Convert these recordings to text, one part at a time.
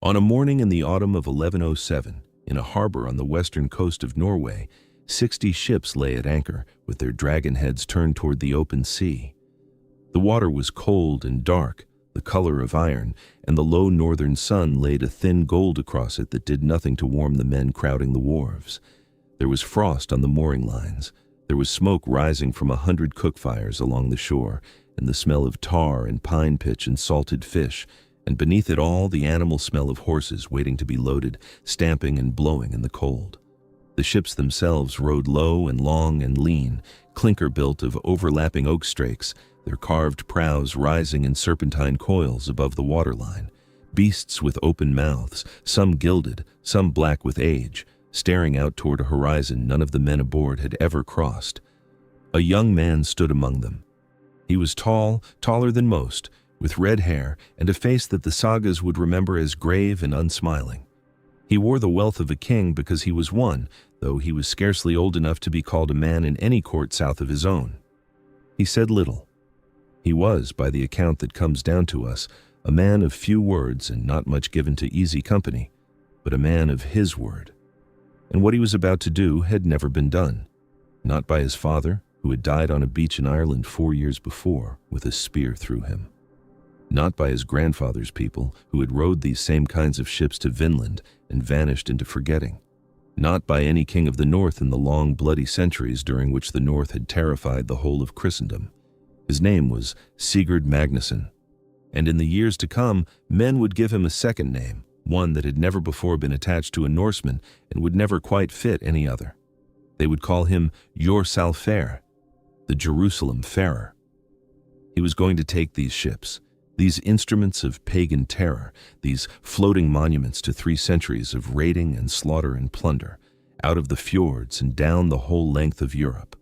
On a morning in the autumn of 1107, in a harbor on the western coast of Norway, 60 ships lay at anchor, with their dragon heads turned toward the open sea. The water was cold and dark, the color of iron, and the low northern sun laid a thin gold across it that did nothing to warm the men crowding the wharves. There was frost on the mooring lines. There was smoke rising from 100 cook fires along the shore, and the smell of tar and pine pitch and salted fish, and beneath it all the animal smell of horses waiting to be loaded, stamping and blowing in the cold. The ships themselves rode low and long and lean, clinker-built of overlapping oak strakes, their carved prows rising in serpentine coils above the waterline, beasts with open mouths, some gilded, some black with age, staring out toward a horizon none of the men aboard had ever crossed. A young man stood among them. He was tall, taller than most, with red hair and a face that the sagas would remember as grave and unsmiling. He wore the wealth of a king because he was one, though he was scarcely old enough to be called a man in any court south of his own. He said little. He was, by the account that comes down to us, a man of few words and not much given to easy company, but a man of his word. And what he was about to do had never been done, not by his father, who had died on a beach in Ireland 4 years before with a spear through him. Not by his grandfather's people, who had rowed these same kinds of ships to Vinland and vanished into forgetting. Not by any king of the North in the long, bloody centuries during which the North had terrified the whole of Christendom. His name was Sigurd Magnusson, and in the years to come, men would give him a second name, one that had never before been attached to a Norseman and would never quite fit any other. They would call him Jorsalfari, the Jerusalem farer. He was going to take these ships, these instruments of pagan terror, these floating monuments to 3 centuries of raiding and slaughter and plunder, out of the fjords and down the whole length of Europe.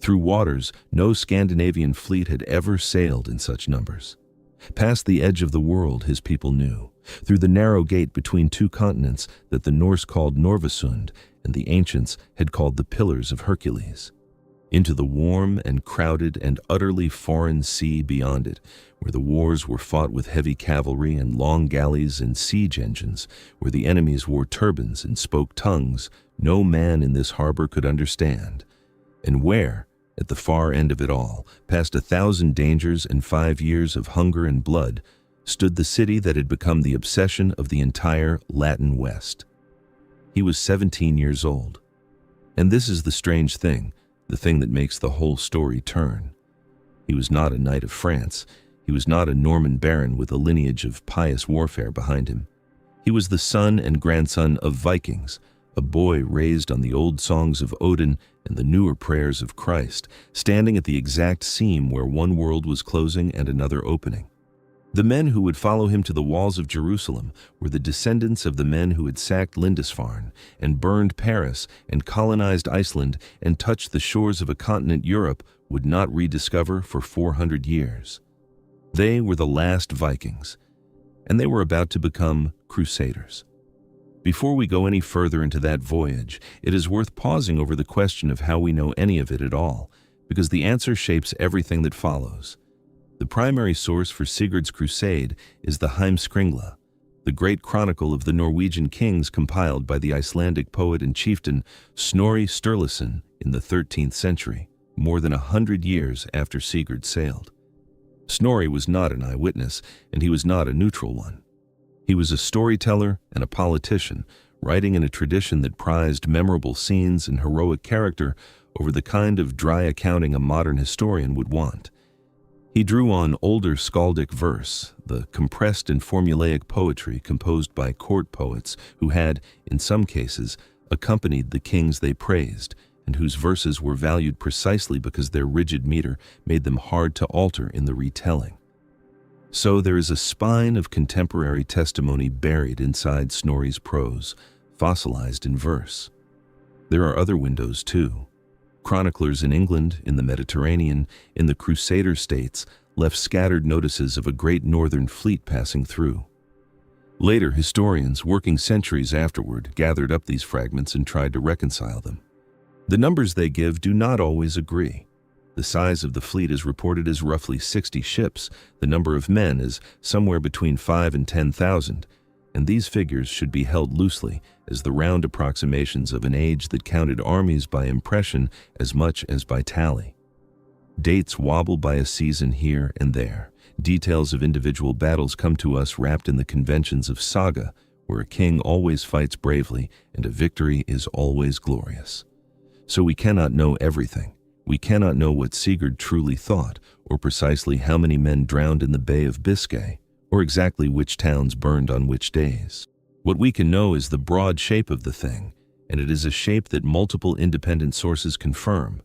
Through waters no Scandinavian fleet had ever sailed in such numbers. Past the edge of the world his people knew, through the narrow gate between 2 continents that the Norse called Norvasund and the ancients had called the Pillars of Hercules. Into the warm and crowded and utterly foreign sea beyond it, where the wars were fought with heavy cavalry and long galleys and siege engines, where the enemies wore turbans and spoke tongues no man in this harbor could understand, and where, at the far end of it all, past 1,000 dangers and 5 years of hunger and blood, stood the city that had become the obsession of the entire Latin West. He was 17 years old. And this is the strange thing, the thing that makes the whole story turn. He was not a knight of France. He was not a Norman baron with a lineage of pious warfare behind him. He was the son and grandson of Vikings, a boy raised on the old songs of Odin and the newer prayers of Christ, standing at the exact seam where one world was closing and another opening. The men who would follow him to the walls of Jerusalem were the descendants of the men who had sacked Lindisfarne and burned Paris and colonized Iceland and touched the shores of a continent Europe would not rediscover for 400 years. They were the last Vikings, and they were about to become crusaders. Before we go any further into that voyage, it is worth pausing over the question of how we know any of it at all, because the answer shapes everything that follows. The primary source for Sigurd's crusade is the Heimskringla, the great chronicle of the Norwegian kings compiled by the Icelandic poet and chieftain Snorri Sturluson in the 13th century, more than 100 years after Sigurd sailed. Snorri was not an eyewitness, and he was not a neutral one. He was a storyteller and a politician, writing in a tradition that prized memorable scenes and heroic character over the kind of dry accounting a modern historian would want. He drew on older skaldic verse, the compressed and formulaic poetry composed by court poets who had, in some cases, accompanied the kings they praised, and whose verses were valued precisely because their rigid meter made them hard to alter in the retelling. So there is a spine of contemporary testimony buried inside Snorri's prose, fossilized in verse. There are other windows too. Chroniclers in England, in the Mediterranean, in the Crusader states, left scattered notices of a great northern fleet passing through. Later, historians, working centuries afterward, gathered up these fragments and tried to reconcile them. The numbers they give do not always agree. The size of the fleet is reported as roughly 60 ships, the number of men is somewhere between 5 and 10,000, and these figures should be held loosely as the round approximations of an age that counted armies by impression as much as by tally. Dates wobble by a season here and there. Details of individual battles come to us wrapped in the conventions of saga, where a king always fights bravely and a victory is always glorious. So we cannot know everything. We cannot know what Sigurd truly thought, or precisely how many men drowned in the Bay of Biscay, or exactly which towns burned on which days. What we can know is the broad shape of the thing, and it is a shape that multiple independent sources confirm,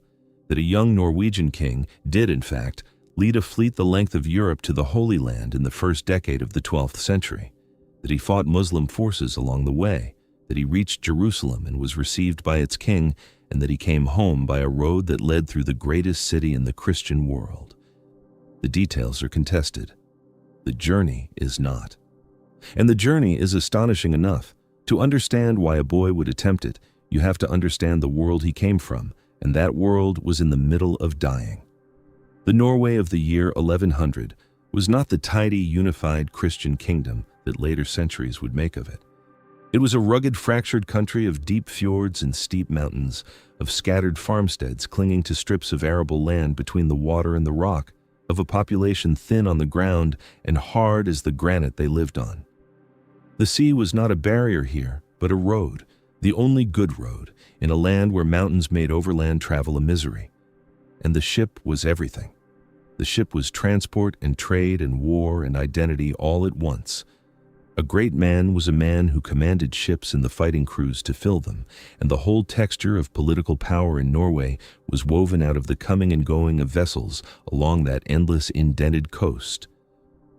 that a young Norwegian king did, in fact, lead a fleet the length of Europe to the Holy Land in the first decade of the 12th century, that he fought Muslim forces along the way, that he reached Jerusalem and was received by its king, and that he came home by a road that led through the greatest city in the Christian world. The details are contested. The journey is not. And the journey is astonishing enough. To understand why a boy would attempt it, you have to understand the world he came from, and that world was in the middle of dying. The Norway of the year 1100 was not the tidy, unified Christian kingdom that later centuries would make of it. It was a rugged, fractured country of deep fjords and steep mountains, of scattered farmsteads clinging to strips of arable land between the water and the rock, of a population thin on the ground and hard as the granite they lived on. The sea was not a barrier here, but a road, the only good road, in a land where mountains made overland travel a misery. And the ship was everything. The ship was transport and trade and war and identity all at once. A great man was a man who commanded ships and the fighting crews to fill them, and the whole texture of political power in Norway was woven out of the coming and going of vessels along that endless indented coast.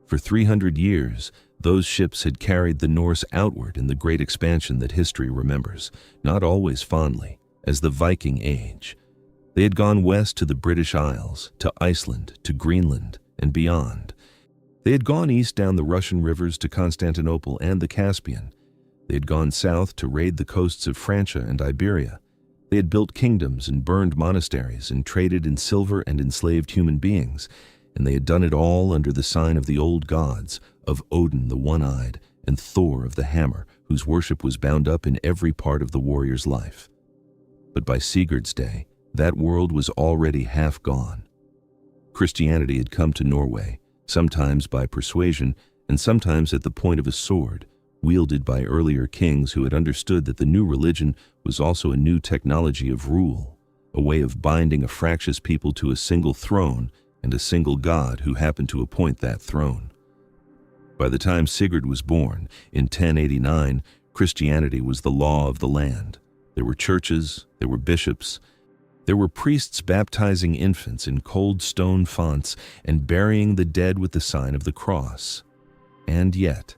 For 300 years, those ships had carried the Norse outward in the great expansion that history remembers, not always fondly, as the Viking Age. They had gone west to the British Isles, to Iceland, to Greenland, and beyond. They had gone east down the Russian rivers to Constantinople and the Caspian. They had gone south to raid the coasts of Francia and Iberia. They had built kingdoms and burned monasteries and traded in silver and enslaved human beings, and they had done it all under the sign of the old gods, of Odin the one-eyed, and Thor of the hammer, whose worship was bound up in every part of the warrior's life. But by Sigurd's day, that world was already half gone. Christianity had come to Norway, sometimes by persuasion and sometimes at the point of a sword, wielded by earlier kings who had understood that the new religion was also a new technology of rule, a way of binding a fractious people to a single throne and a single god who happened to appoint that throne. By the time Sigurd was born, in 1089, Christianity was the law of the land. There were churches, there were bishops, there were priests baptizing infants in cold stone fonts and burying the dead with the sign of the cross. And yet,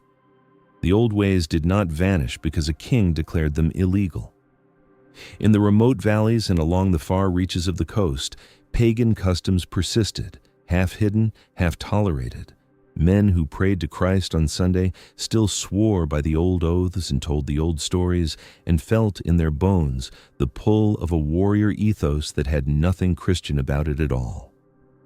the old ways did not vanish because a king declared them illegal. In the remote valleys and along the far reaches of the coast, pagan customs persisted, half hidden, half tolerated. Men who prayed to Christ on Sunday still swore by the old oaths and told the old stories and felt in their bones the pull of a warrior ethos that had nothing Christian about it at all.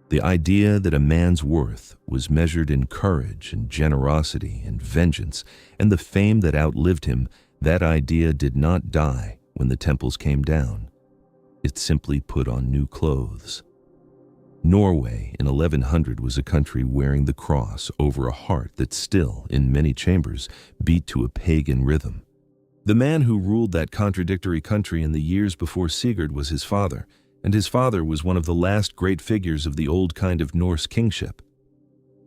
The idea that a man's worth was measured in courage and generosity and vengeance and the fame that outlived him, that idea did not die when the temples came down. It simply put on new clothes. Norway in 1100 was a country wearing the cross over a heart that still, in many chambers, beat to a pagan rhythm. The man who ruled that contradictory country in the years before Sigurd was his father, and his father was one of the last great figures of the old kind of Norse kingship.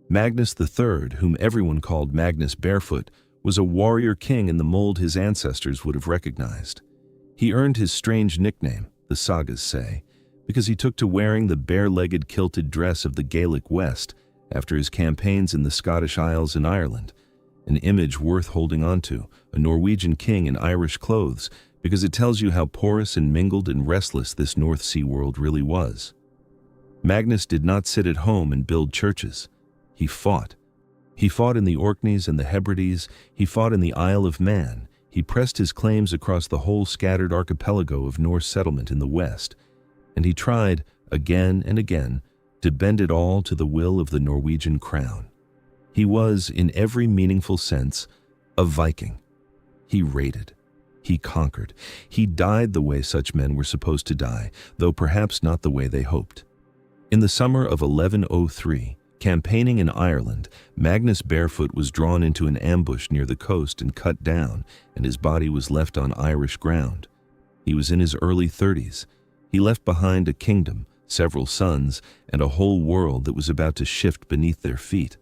Magnus III, whom everyone called Magnus Barefoot, was a warrior king in the mold his ancestors would have recognized. He earned his strange nickname, the sagas say, because he took to wearing the bare-legged kilted dress of the Gaelic West after his campaigns in the Scottish Isles and Ireland, an image worth holding onto, a Norwegian king in Irish clothes, because it tells you how porous and mingled and restless this North Sea world really was. Magnus did not sit at home and build churches. He fought. He fought in the Orkneys and the Hebrides. He fought in the Isle of Man. He pressed his claims across the whole scattered archipelago of Norse settlement in the West, and he tried, again and again, to bend it all to the will of the Norwegian crown. He was, in every meaningful sense, A Viking. He raided. He conquered. He died the way such men were supposed to die, though perhaps not the way they hoped. In the summer of 1103, campaigning in Ireland, Magnus Barefoot was drawn into an ambush near the coast and cut down, and his body was left on Irish ground. He was in his early 30s. He left behind a kingdom, several sons, and a whole world that was about to shift beneath their feet.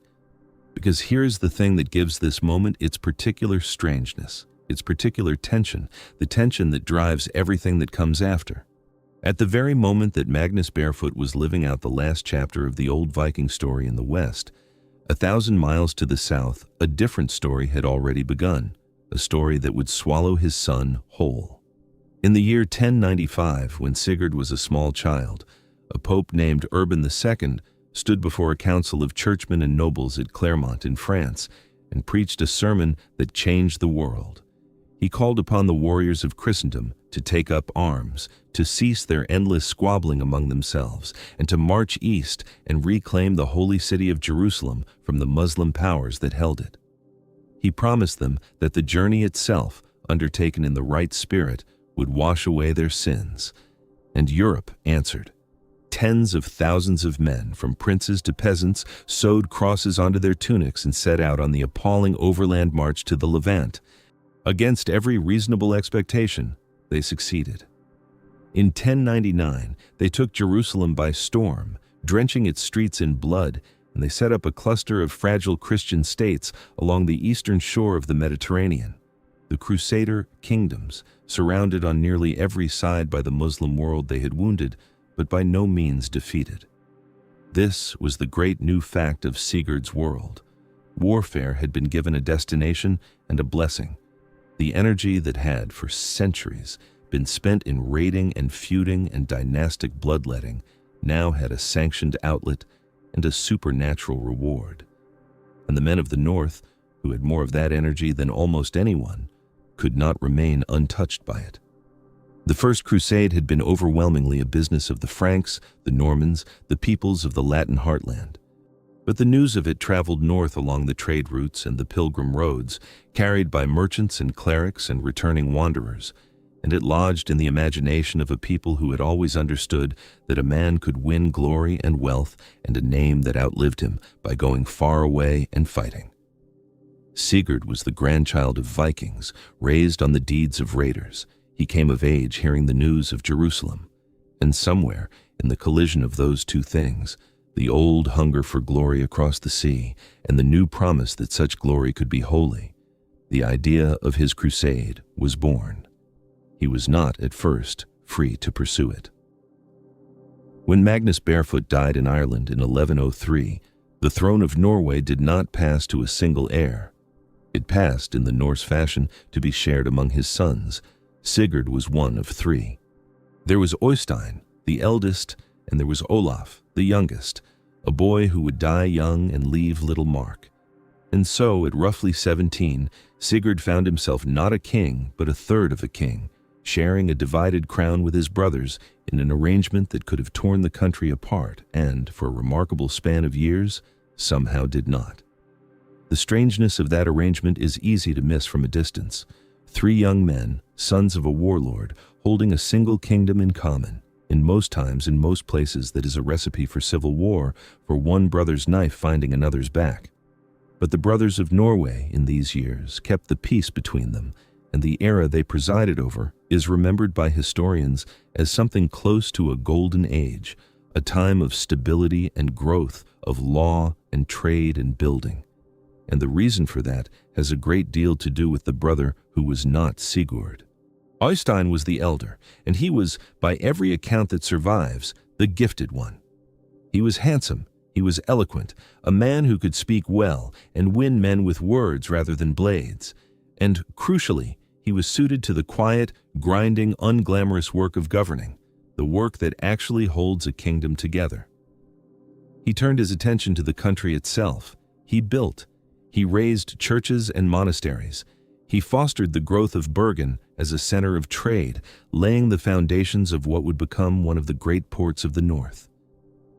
Because here's the thing that gives this moment its particular strangeness, its particular tension, the tension that drives everything that comes after. At the very moment that Magnus Barefoot was living out the last chapter of the old Viking story in the west, 1,000 miles to the south, a different story had already begun, a story that would swallow his son whole. In the year 1095, when Sigurd was a small child, a pope named Urban II stood before a council of churchmen and nobles at Clermont in France and preached a sermon that changed the world. He called upon the warriors of Christendom to take up arms, to cease their endless squabbling among themselves, and to march east and reclaim the holy city of Jerusalem from the Muslim powers that held it. He promised them that the journey itself, undertaken in the right spirit, would wash away their sins. And Europe answered. Tens of thousands of men, from princes to peasants, sewed crosses onto their tunics and set out on the appalling overland march to the Levant. Against every reasonable expectation, they succeeded. In 1099, they took Jerusalem by storm, drenching its streets in blood, and they set up a cluster of fragile Christian states along the eastern shore of the Mediterranean. The Crusader kingdoms, surrounded on nearly every side by the Muslim world they had wounded, but by no means defeated. This was the great new fact of Sigurd's world. Warfare had been given a destination and a blessing. The energy that had, for centuries, been spent in raiding and feuding and dynastic bloodletting now had a sanctioned outlet and a supernatural reward. And the men of the North, who had more of that energy than almost anyone, could not remain untouched by it. The First Crusade had been overwhelmingly a business of the Franks, the Normans, the peoples of the Latin heartland. But the news of it traveled north along the trade routes and the pilgrim roads, carried by merchants and clerics and returning wanderers, and it lodged in the imagination of a people who had always understood that a man could win glory and wealth and a name that outlived him by going far away and fighting. Sigurd was the grandchild of Vikings, raised on the deeds of raiders. He came of age hearing the news of Jerusalem, and somewhere in the collision of those two things, the old hunger for glory across the sea and the new promise that such glory could be holy, the idea of his crusade was born. He was not, at first, free to pursue it. When Magnus Barefoot died in Ireland in 1103, the throne of Norway did not pass to a single heir. It passed, in the Norse fashion, to be shared among his sons. Sigurd was one of three. There was Oystein, the eldest, and there was Olaf, the youngest, a boy who would die young and leave little mark. And so, at roughly 17, Sigurd found himself not a king, but a third of a king, sharing a divided crown with his brothers in an arrangement that could have torn the country apart and, for a remarkable span of years, somehow did not. The strangeness of that arrangement is easy to miss from a distance. Three young men, sons of a warlord, holding a single kingdom in common. In most times, in most places, that is a recipe for civil war, for one brother's knife finding another's back. But the brothers of Norway, in these years, kept the peace between them, and the era they presided over is remembered by historians as something close to a golden age, a time of stability and growth, of law and trade and building. And the reason for that has a great deal to do with the brother who was not Sigurd. Oystein was the elder, and he was, by every account that survives, the gifted one. He was handsome, he was eloquent, a man who could speak well and win men with words rather than blades. And, crucially, he was suited to the quiet, grinding, unglamorous work of governing, the work that actually holds a kingdom together. He turned his attention to the country itself. He built. He raised churches and monasteries. He fostered the growth of Bergen as a center of trade, laying the foundations of what would become one of the great ports of the north.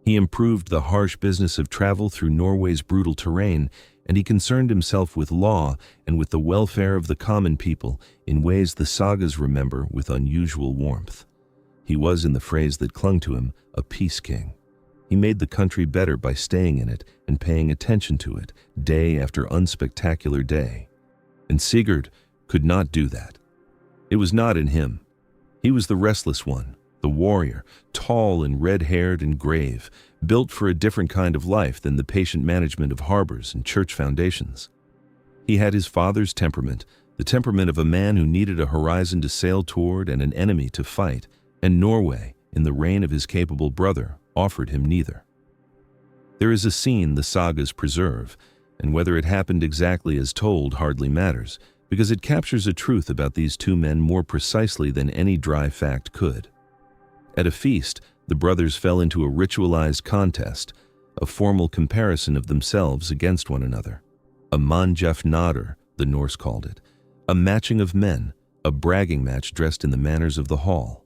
He improved the harsh business of travel through Norway's brutal terrain, and he concerned himself with law and with the welfare of the common people in ways the sagas remember with unusual warmth. He was, in the phrase that clung to him, a peace king. He made the country better by staying in it and paying attention to it, day after unspectacular day. And Sigurd could not do that. It was not in him. He was the restless one, the warrior, tall and red-haired and grave, built for a different kind of life than the patient management of harbors and church foundations. He had his father's temperament, the temperament of a man who needed a horizon to sail toward and an enemy to fight, and Norway, in the reign of his capable brother, offered him neither. There is a scene the sagas preserve, and whether it happened exactly as told hardly matters, because it captures a truth about these two men more precisely than any dry fact could. At a feast, the brothers fell into a ritualized contest, a formal comparison of themselves against one another. A manjafnader, the Norse called it, a matching of men, a bragging match dressed in the manners of the hall.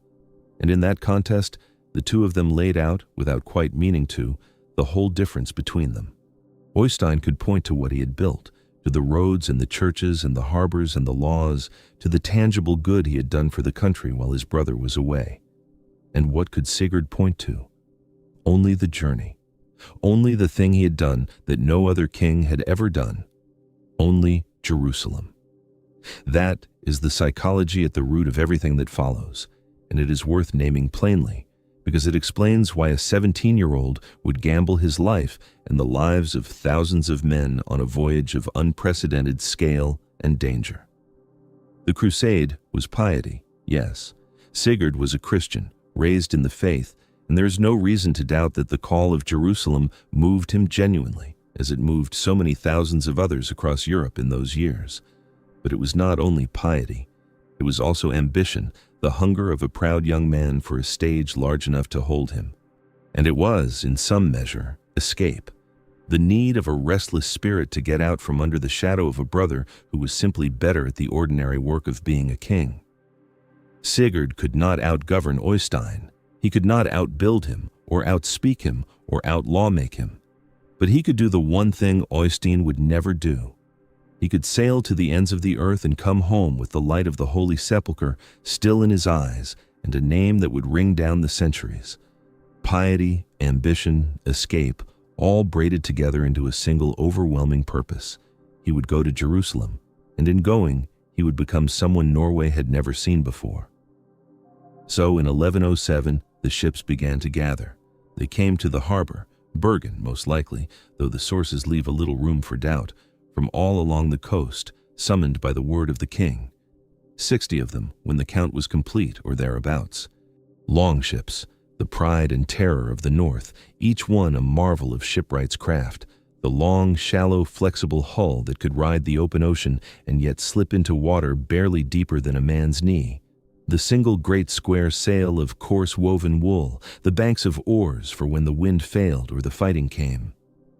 And in that contest, the two of them laid out, without quite meaning to, the whole difference between them. Oystein could point to what he had built, to the roads and the churches and the harbors and the laws, to the tangible good he had done for the country while his brother was away. And what could Sigurd point to? Only the journey. Only the thing he had done that no other king had ever done. Only Jerusalem. That is the psychology at the root of everything that follows, and it is worth naming plainly, because it explains why a 17-year-old would gamble his life and the lives of thousands of men on a voyage of unprecedented scale and danger. The crusade was piety, yes. Sigurd was a Christian, raised in the faith, and there is no reason to doubt that the call of Jerusalem moved him genuinely, as it moved so many thousands of others across Europe in those years. But it was not only piety, it was also ambition, the hunger of a proud young man for a stage large enough to hold him. And it was, in some measure, escape, the need of a restless spirit to get out from under the shadow of a brother who was simply better at the ordinary work of being a king. Sigurd could not outgovern Oystein. He could not outbuild him, or outspeak him, or outlaw-make him. But he could do the one thing Oystein would never do. He could sail to the ends of the earth and come home with the light of the Holy Sepulchre still in his eyes and a name that would ring down the centuries. Piety, ambition, escape, all braided together into a single overwhelming purpose. He would go to Jerusalem, and in going, he would become someone Norway had never seen before. So in 1107, the ships began to gather. They came to the harbor, Bergen most likely, though the sources leave a little room for doubt, from all along the coast, summoned by the word of the king. 60 of them when the count was complete or thereabouts. Longships, the pride and terror of the north, each one a marvel of shipwright's craft, the long, shallow, flexible hull that could ride the open ocean and yet slip into water barely deeper than a man's knee. The single great square sail of coarse woven wool, the banks of oars for when the wind failed or the fighting came.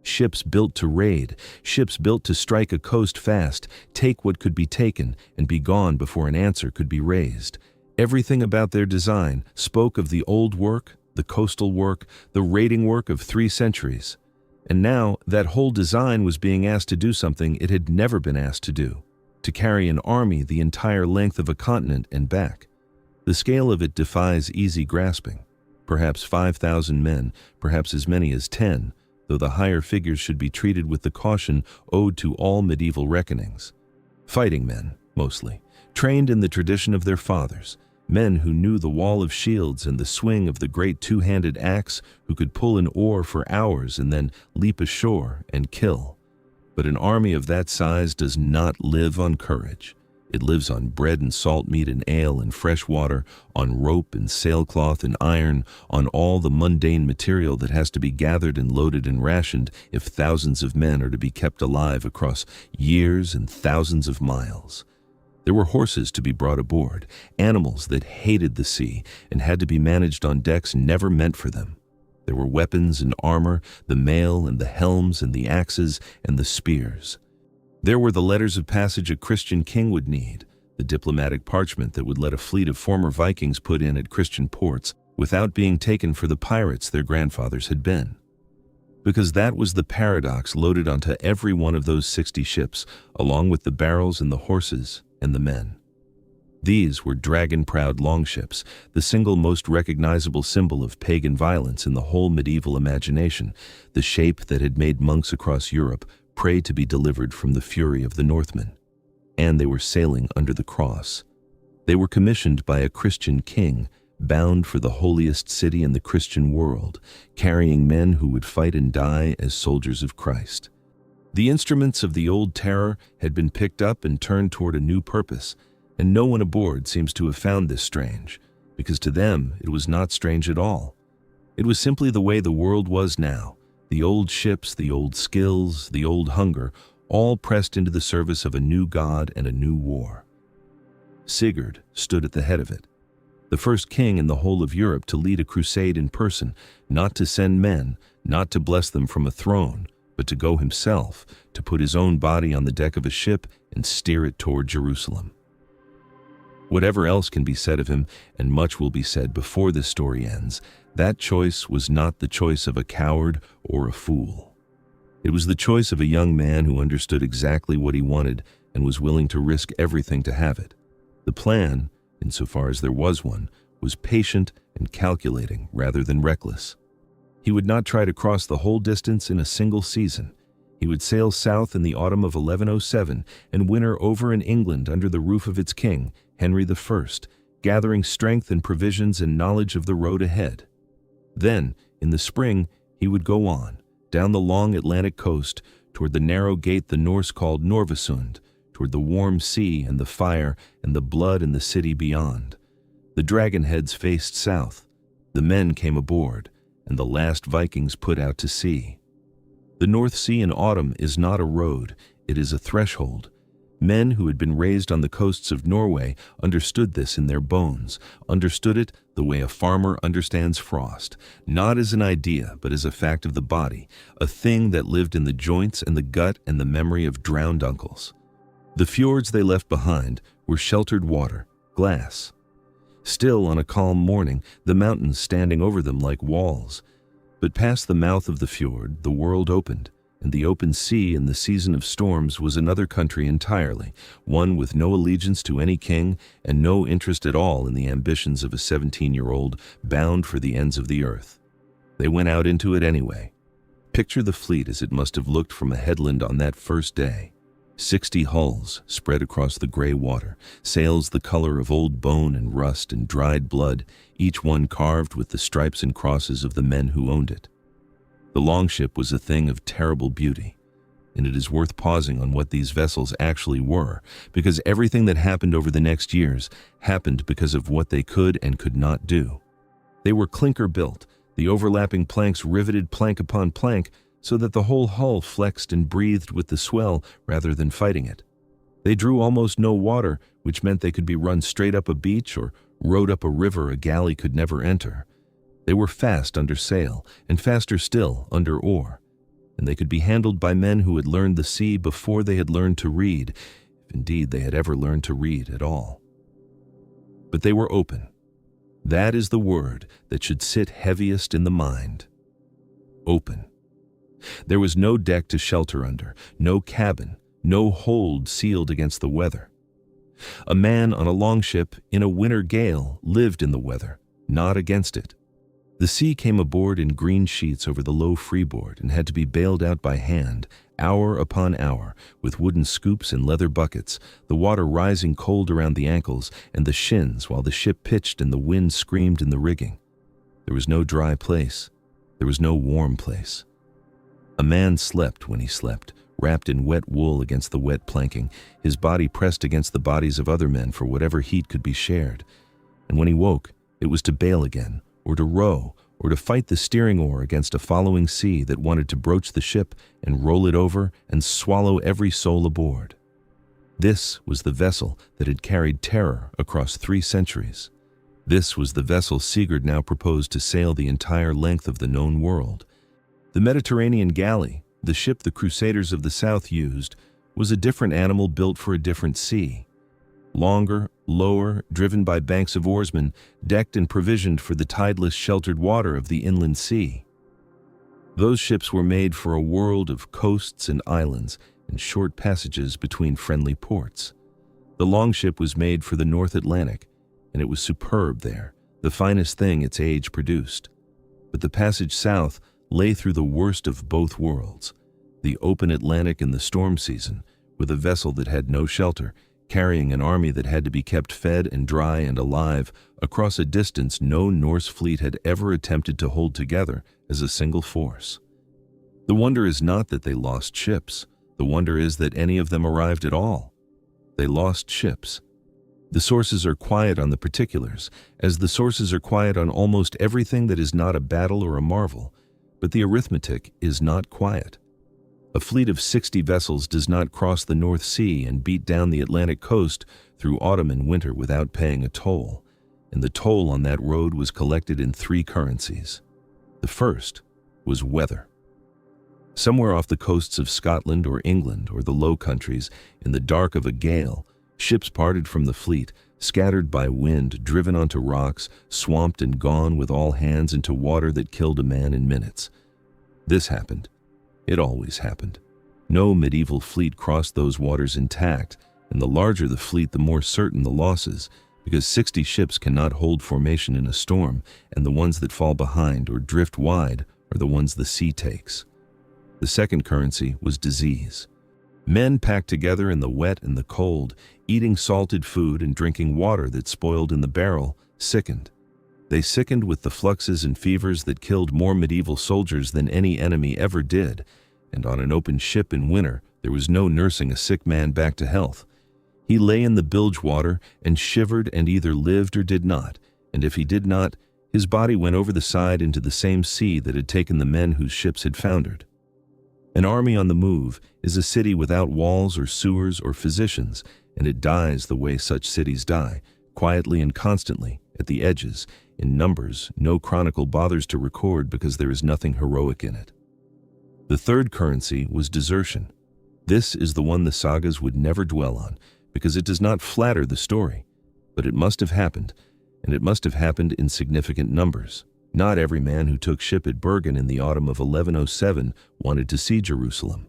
Ships built to raid, ships built to strike a coast fast, take what could be taken, and be gone before an answer could be raised. Everything about their design spoke of the old work, the coastal work, the raiding work of 3 centuries. And now that whole design was being asked to do something it had never been asked to do, to carry an army the entire length of a continent and back. The scale of it defies easy grasping. Perhaps 5,000 men, perhaps as many as 10, though the higher figures should be treated with the caution owed to all medieval reckonings. Fighting men, mostly, trained in the tradition of their fathers, men who knew the wall of shields and the swing of the great two-handed axe, who could pull an oar for hours and then leap ashore and kill. But an army of that size does not live on courage. It lives on bread and salt meat and ale and fresh water, on rope and sailcloth and iron, on all the mundane material that has to be gathered and loaded and rationed if thousands of men are to be kept alive across years and thousands of miles. There were horses to be brought aboard, animals that hated the sea and had to be managed on decks never meant for them. There were weapons and armor, the mail and the helms and the axes and the spears. There were the letters of passage a Christian king would need, the diplomatic parchment that would let a fleet of former Vikings put in at Christian ports without being taken for the pirates their grandfathers had been. Because that was the paradox loaded onto every one of those 60 ships, along with the barrels and the horses and the men. These were dragon-prowed longships, the single most recognizable symbol of pagan violence in the whole medieval imagination, the shape that had made monks across Europe pray to be delivered from the fury of the Northmen. And they were sailing under the cross. They were commissioned by a Christian king, bound for the holiest city in the Christian world, carrying men who would fight and die as soldiers of Christ. The instruments of the old terror had been picked up and turned toward a new purpose, and no one aboard seems to have found this strange, because to them it was not strange at all. It was simply the way the world was now, the old ships, the old skills, the old hunger, all pressed into the service of a new god and a new war. Sigurd stood at the head of it, the first king in the whole of Europe to lead a crusade in person, not to send men, not to bless them from a throne, but to go himself, to put his own body on the deck of a ship and steer it toward Jerusalem. Whatever else can be said of him, and much will be said before this story ends, that choice was not the choice of a coward or a fool. It was the choice of a young man who understood exactly what he wanted and was willing to risk everything to have it. The plan, insofar as there was one, was patient and calculating rather than reckless. He would not try to cross the whole distance in a single season. He would sail south in the autumn of 1107 and winter over in England under the roof of its king, Henry I, gathering strength and provisions and knowledge of the road ahead. Then, in the spring, he would go on, down the long Atlantic coast, toward the narrow gate the Norse called Norvasund, toward the warm sea and the fire and the blood in the city beyond. The dragon heads faced south. The men came aboard, and the last Vikings put out to sea. The North Sea in autumn is not a road, it is a threshold. Men who had been raised on the coasts of Norway understood this in their bones, understood it the way a farmer understands frost, not as an idea, but as a fact of the body, a thing that lived in the joints and the gut and the memory of drowned uncles. The fjords they left behind were sheltered water, glass. Still, on a calm morning, the mountains standing over them like walls. But past the mouth of the fjord, the world opened, and the open sea in the season of storms was another country entirely, one with no allegiance to any king and no interest at all in the ambitions of a 17-year-old bound for the ends of the earth. They went out into it anyway. Picture the fleet as it must have looked from a headland on that first day. 60 hulls spread across the gray water, sails the color of old bone and rust and dried blood, each one carved with the stripes and crosses of the men who owned it. The longship was a thing of terrible beauty, and it is worth pausing on what these vessels actually were, because everything that happened over the next years happened because of what they could and could not do. They were clinker-built, the overlapping planks riveted plank upon plank, so that the whole hull flexed and breathed with the swell rather than fighting it. They drew almost no water, which meant they could be run straight up a beach or rowed up a river a galley could never enter. They were fast under sail, and faster still under oar, and they could be handled by men who had learned the sea before they had learned to read, if indeed they had ever learned to read at all. But they were open. That is the word that should sit heaviest in the mind. Open. There was no deck to shelter under, no cabin, no hold sealed against the weather. A man on a longship in a winter gale lived in the weather, not against it. The sea came aboard in green sheets over the low freeboard and had to be bailed out by hand, hour upon hour, with wooden scoops and leather buckets, the water rising cold around the ankles and the shins while the ship pitched and the wind screamed in the rigging. There was no dry place. There was no warm place. A man slept when he slept, wrapped in wet wool against the wet planking, his body pressed against the bodies of other men for whatever heat could be shared. And when he woke, it was to bail again, or to row, or to fight the steering oar against a following sea that wanted to broach the ship and roll it over and swallow every soul aboard. This was the vessel that had carried terror across 3 centuries. This was the vessel Sigurd now proposed to sail the entire length of the known world. The Mediterranean galley, the ship the Crusaders of the South used, was a different animal built for a different sea. Longer, lower, driven by banks of oarsmen, decked and provisioned for the tideless, sheltered water of the inland sea. Those ships were made for a world of coasts and islands and short passages between friendly ports. The longship was made for the North Atlantic, and it was superb there, the finest thing its age produced. But the passage south lay through the worst of both worlds, the open Atlantic in the storm season, with a vessel that had no shelter, carrying an army that had to be kept fed and dry and alive across a distance no Norse fleet had ever attempted to hold together as a single force. The wonder is not that they lost ships. The wonder is that any of them arrived at all. They lost ships. The sources are quiet on the particulars, as the sources are quiet on almost everything that is not a battle or a marvel, but the arithmetic is not quiet. A fleet of 60 vessels does not cross the North Sea and beat down the Atlantic coast through autumn and winter without paying a toll, and the toll on that road was collected in 3 currencies. The first was weather. Somewhere off the coasts of Scotland or England or the Low Countries, in the dark of a gale, ships parted from the fleet, scattered by wind, driven onto rocks, swamped and gone with all hands into water that killed a man in minutes. This happened. It always happened. No medieval fleet crossed those waters intact, and the larger the fleet, the more certain the losses, because 60 ships cannot hold formation in a storm, and the ones that fall behind or drift wide are the ones the sea takes. The second currency was disease. Men packed together in the wet and the cold, eating salted food and drinking water that spoiled in the barrel, sickened. They sickened with the fluxes and fevers that killed more medieval soldiers than any enemy ever did, and on an open ship in winter, there was no nursing a sick man back to health. He lay in the bilge water and shivered and either lived or did not, and if he did not, his body went over the side into the same sea that had taken the men whose ships had foundered. An army on the move is a city without walls or sewers or physicians, and it dies the way such cities die, quietly and constantly, at the edges, in numbers no chronicle bothers to record because there is nothing heroic in it. The third currency was desertion. This is the one the sagas would never dwell on, because it does not flatter the story. But it must have happened, and it must have happened in significant numbers. Not every man who took ship at Bergen in the autumn of 1107 wanted to see Jerusalem.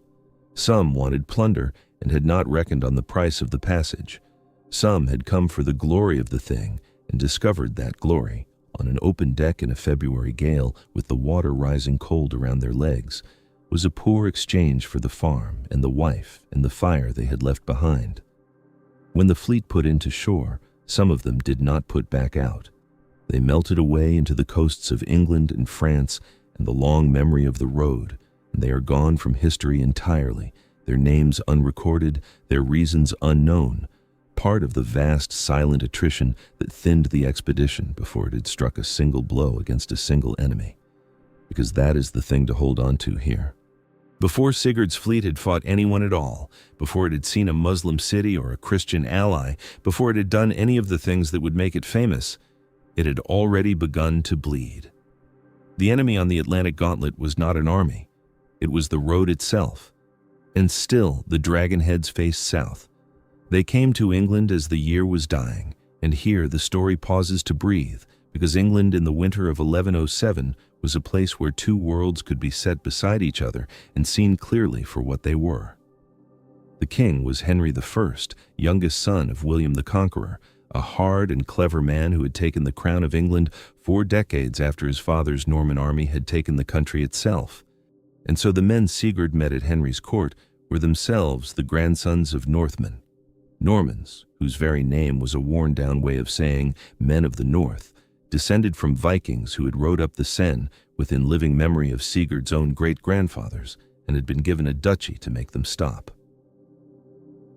Some wanted plunder and had not reckoned on the price of the passage. Some had come for the glory of the thing and discovered that glory on an open deck in a February gale with the water rising cold around their legs was a poor exchange for the farm and the wife and the fire they had left behind. When the fleet put into shore, some of them did not put back out. They melted away into the coasts of England and France and the long memory of the road, and they are gone from history entirely, their names unrecorded, their reasons unknown, part of the vast silent attrition that thinned the expedition before it had struck a single blow against a single enemy. Because that is the thing to hold on to here. Before Sigurd's fleet had fought anyone at all, before it had seen a Muslim city or a Christian ally, before it had done any of the things that would make it famous, it had already begun to bleed. The enemy on the Atlantic gauntlet was not an army. It was the road itself. And still the dragon-heads faced south. They came to England as the year was dying, and here the story pauses to breathe, because England in the winter of 1107 was a place where 2 worlds could be set beside each other and seen clearly for what they were. The king was Henry I, youngest son of William the Conqueror, a hard and clever man who had taken the crown of England 4 decades after his father's Norman army had taken the country itself. And so the men Sigurd met at Henry's court were themselves the grandsons of Northmen. Normans, whose very name was a worn-down way of saying men of the north, descended from Vikings who had rowed up the Seine within living memory of Sigurd's own great-grandfathers and had been given a duchy to make them stop.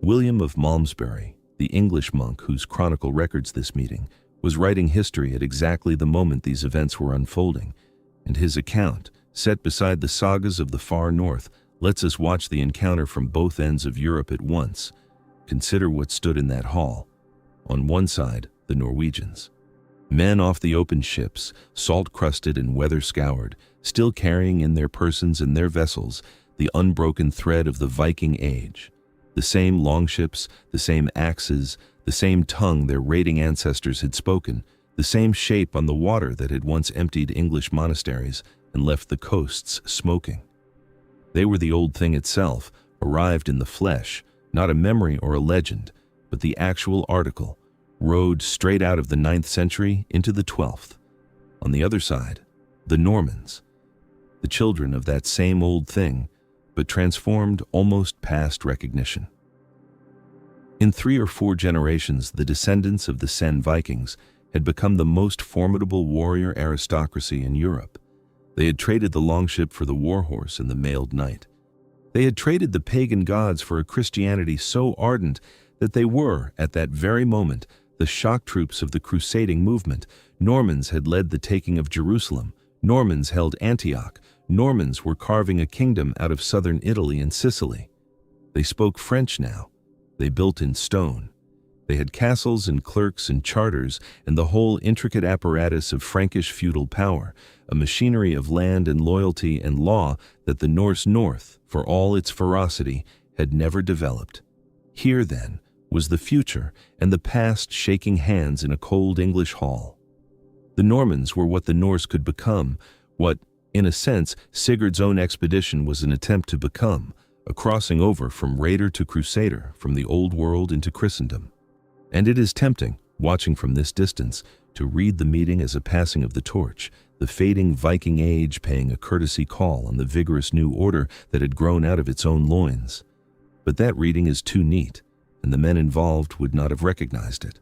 William of Malmesbury, the English monk whose chronicle records this meeting, was writing history at exactly the moment these events were unfolding, and his account, set beside the sagas of the far north, lets us watch the encounter from both ends of Europe at once. Consider what stood in that hall. On one side, the Norwegians. Men off the open ships, salt-crusted and weather-scoured, still carrying in their persons and their vessels the unbroken thread of the Viking age. The same longships, the same axes, the same tongue their raiding ancestors had spoken, the same shape on the water that had once emptied English monasteries, and left the coasts smoking. They were the old thing itself, arrived in the flesh, not a memory or a legend, but the actual article, rode straight out of the 9th century into the 12th. On the other side, the Normans, the children of that same old thing, but transformed almost past recognition. In 3 or 4 generations, the descendants of the Sen Vikings had become the most formidable warrior aristocracy in Europe. They had traded the longship for the warhorse and the mailed knight. They had traded the pagan gods for a Christianity so ardent that they were, at that very moment, the shock troops of the crusading movement. Normans had led the taking of Jerusalem. Normans held Antioch. Normans were carving a kingdom out of southern Italy and Sicily. They spoke French now. They built in stone. They had castles and clerks and charters and the whole intricate apparatus of Frankish feudal power, a machinery of land and loyalty and law that the Norse North, for all its ferocity, had never developed. Here, then, was the future and the past shaking hands in a cold English hall. The Normans were what the Norse could become, what, in a sense, Sigurd's own expedition was an attempt to become, a crossing over from raider to crusader, from the old world into Christendom. And it is tempting, watching from this distance, to read the meeting as a passing of the torch, the fading Viking age paying a courtesy call on the vigorous new order that had grown out of its own loins. But that reading is too neat, and the men involved would not have recognized it.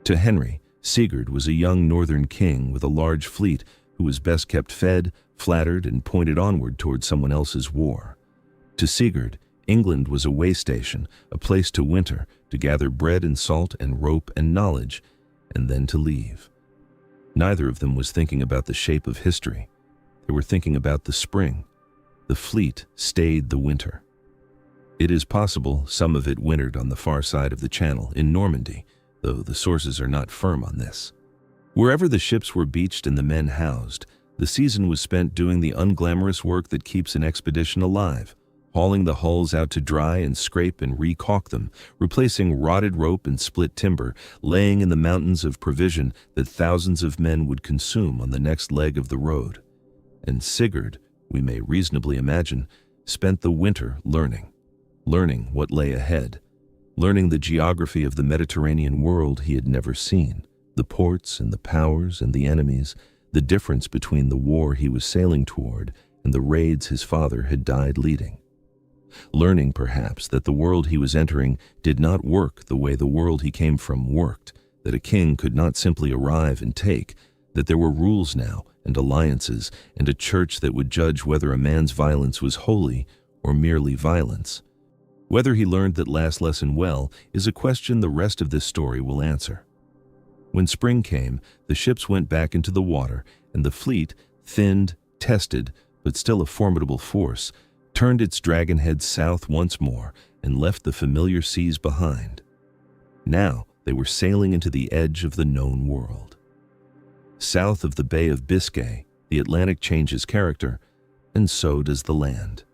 To Henry, Sigurd was a young northern king with a large fleet who was best kept fed, flattered, and pointed onward toward someone else's war. To Sigurd, England was a way station, a place to winter, to gather bread and salt and rope and knowledge, and then to leave. Neither of them was thinking about the shape of history. They were thinking about the spring. The fleet stayed the winter. It is possible some of it wintered on the far side of the Channel, in Normandy, though the sources are not firm on this. Wherever the ships were beached and the men housed, the season was spent doing the unglamorous work that keeps an expedition alive, hauling the hulls out to dry and scrape and re-caulk them, replacing rotted rope and split timber, laying in the mountains of provision that thousands of men would consume on the next leg of the road. And Sigurd, we may reasonably imagine, spent the winter learning what lay ahead, learning the geography of the Mediterranean world he had never seen, the ports and the powers and the enemies, the difference between the war he was sailing toward and the raids his father had died leading. Learning, perhaps, that the world he was entering did not work the way the world he came from worked, that a king could not simply arrive and take, that there were rules now and alliances and a church that would judge whether a man's violence was holy or merely violence. Whether he learned that last lesson well is a question the rest of this story will answer. When spring came, the ships went back into the water, and the fleet, thinned, tested, but still a formidable force, turned its dragon head south once more and left the familiar seas behind. Now they were sailing into the edge of the known world. South of the Bay of Biscay, the Atlantic changes character, and so does the land.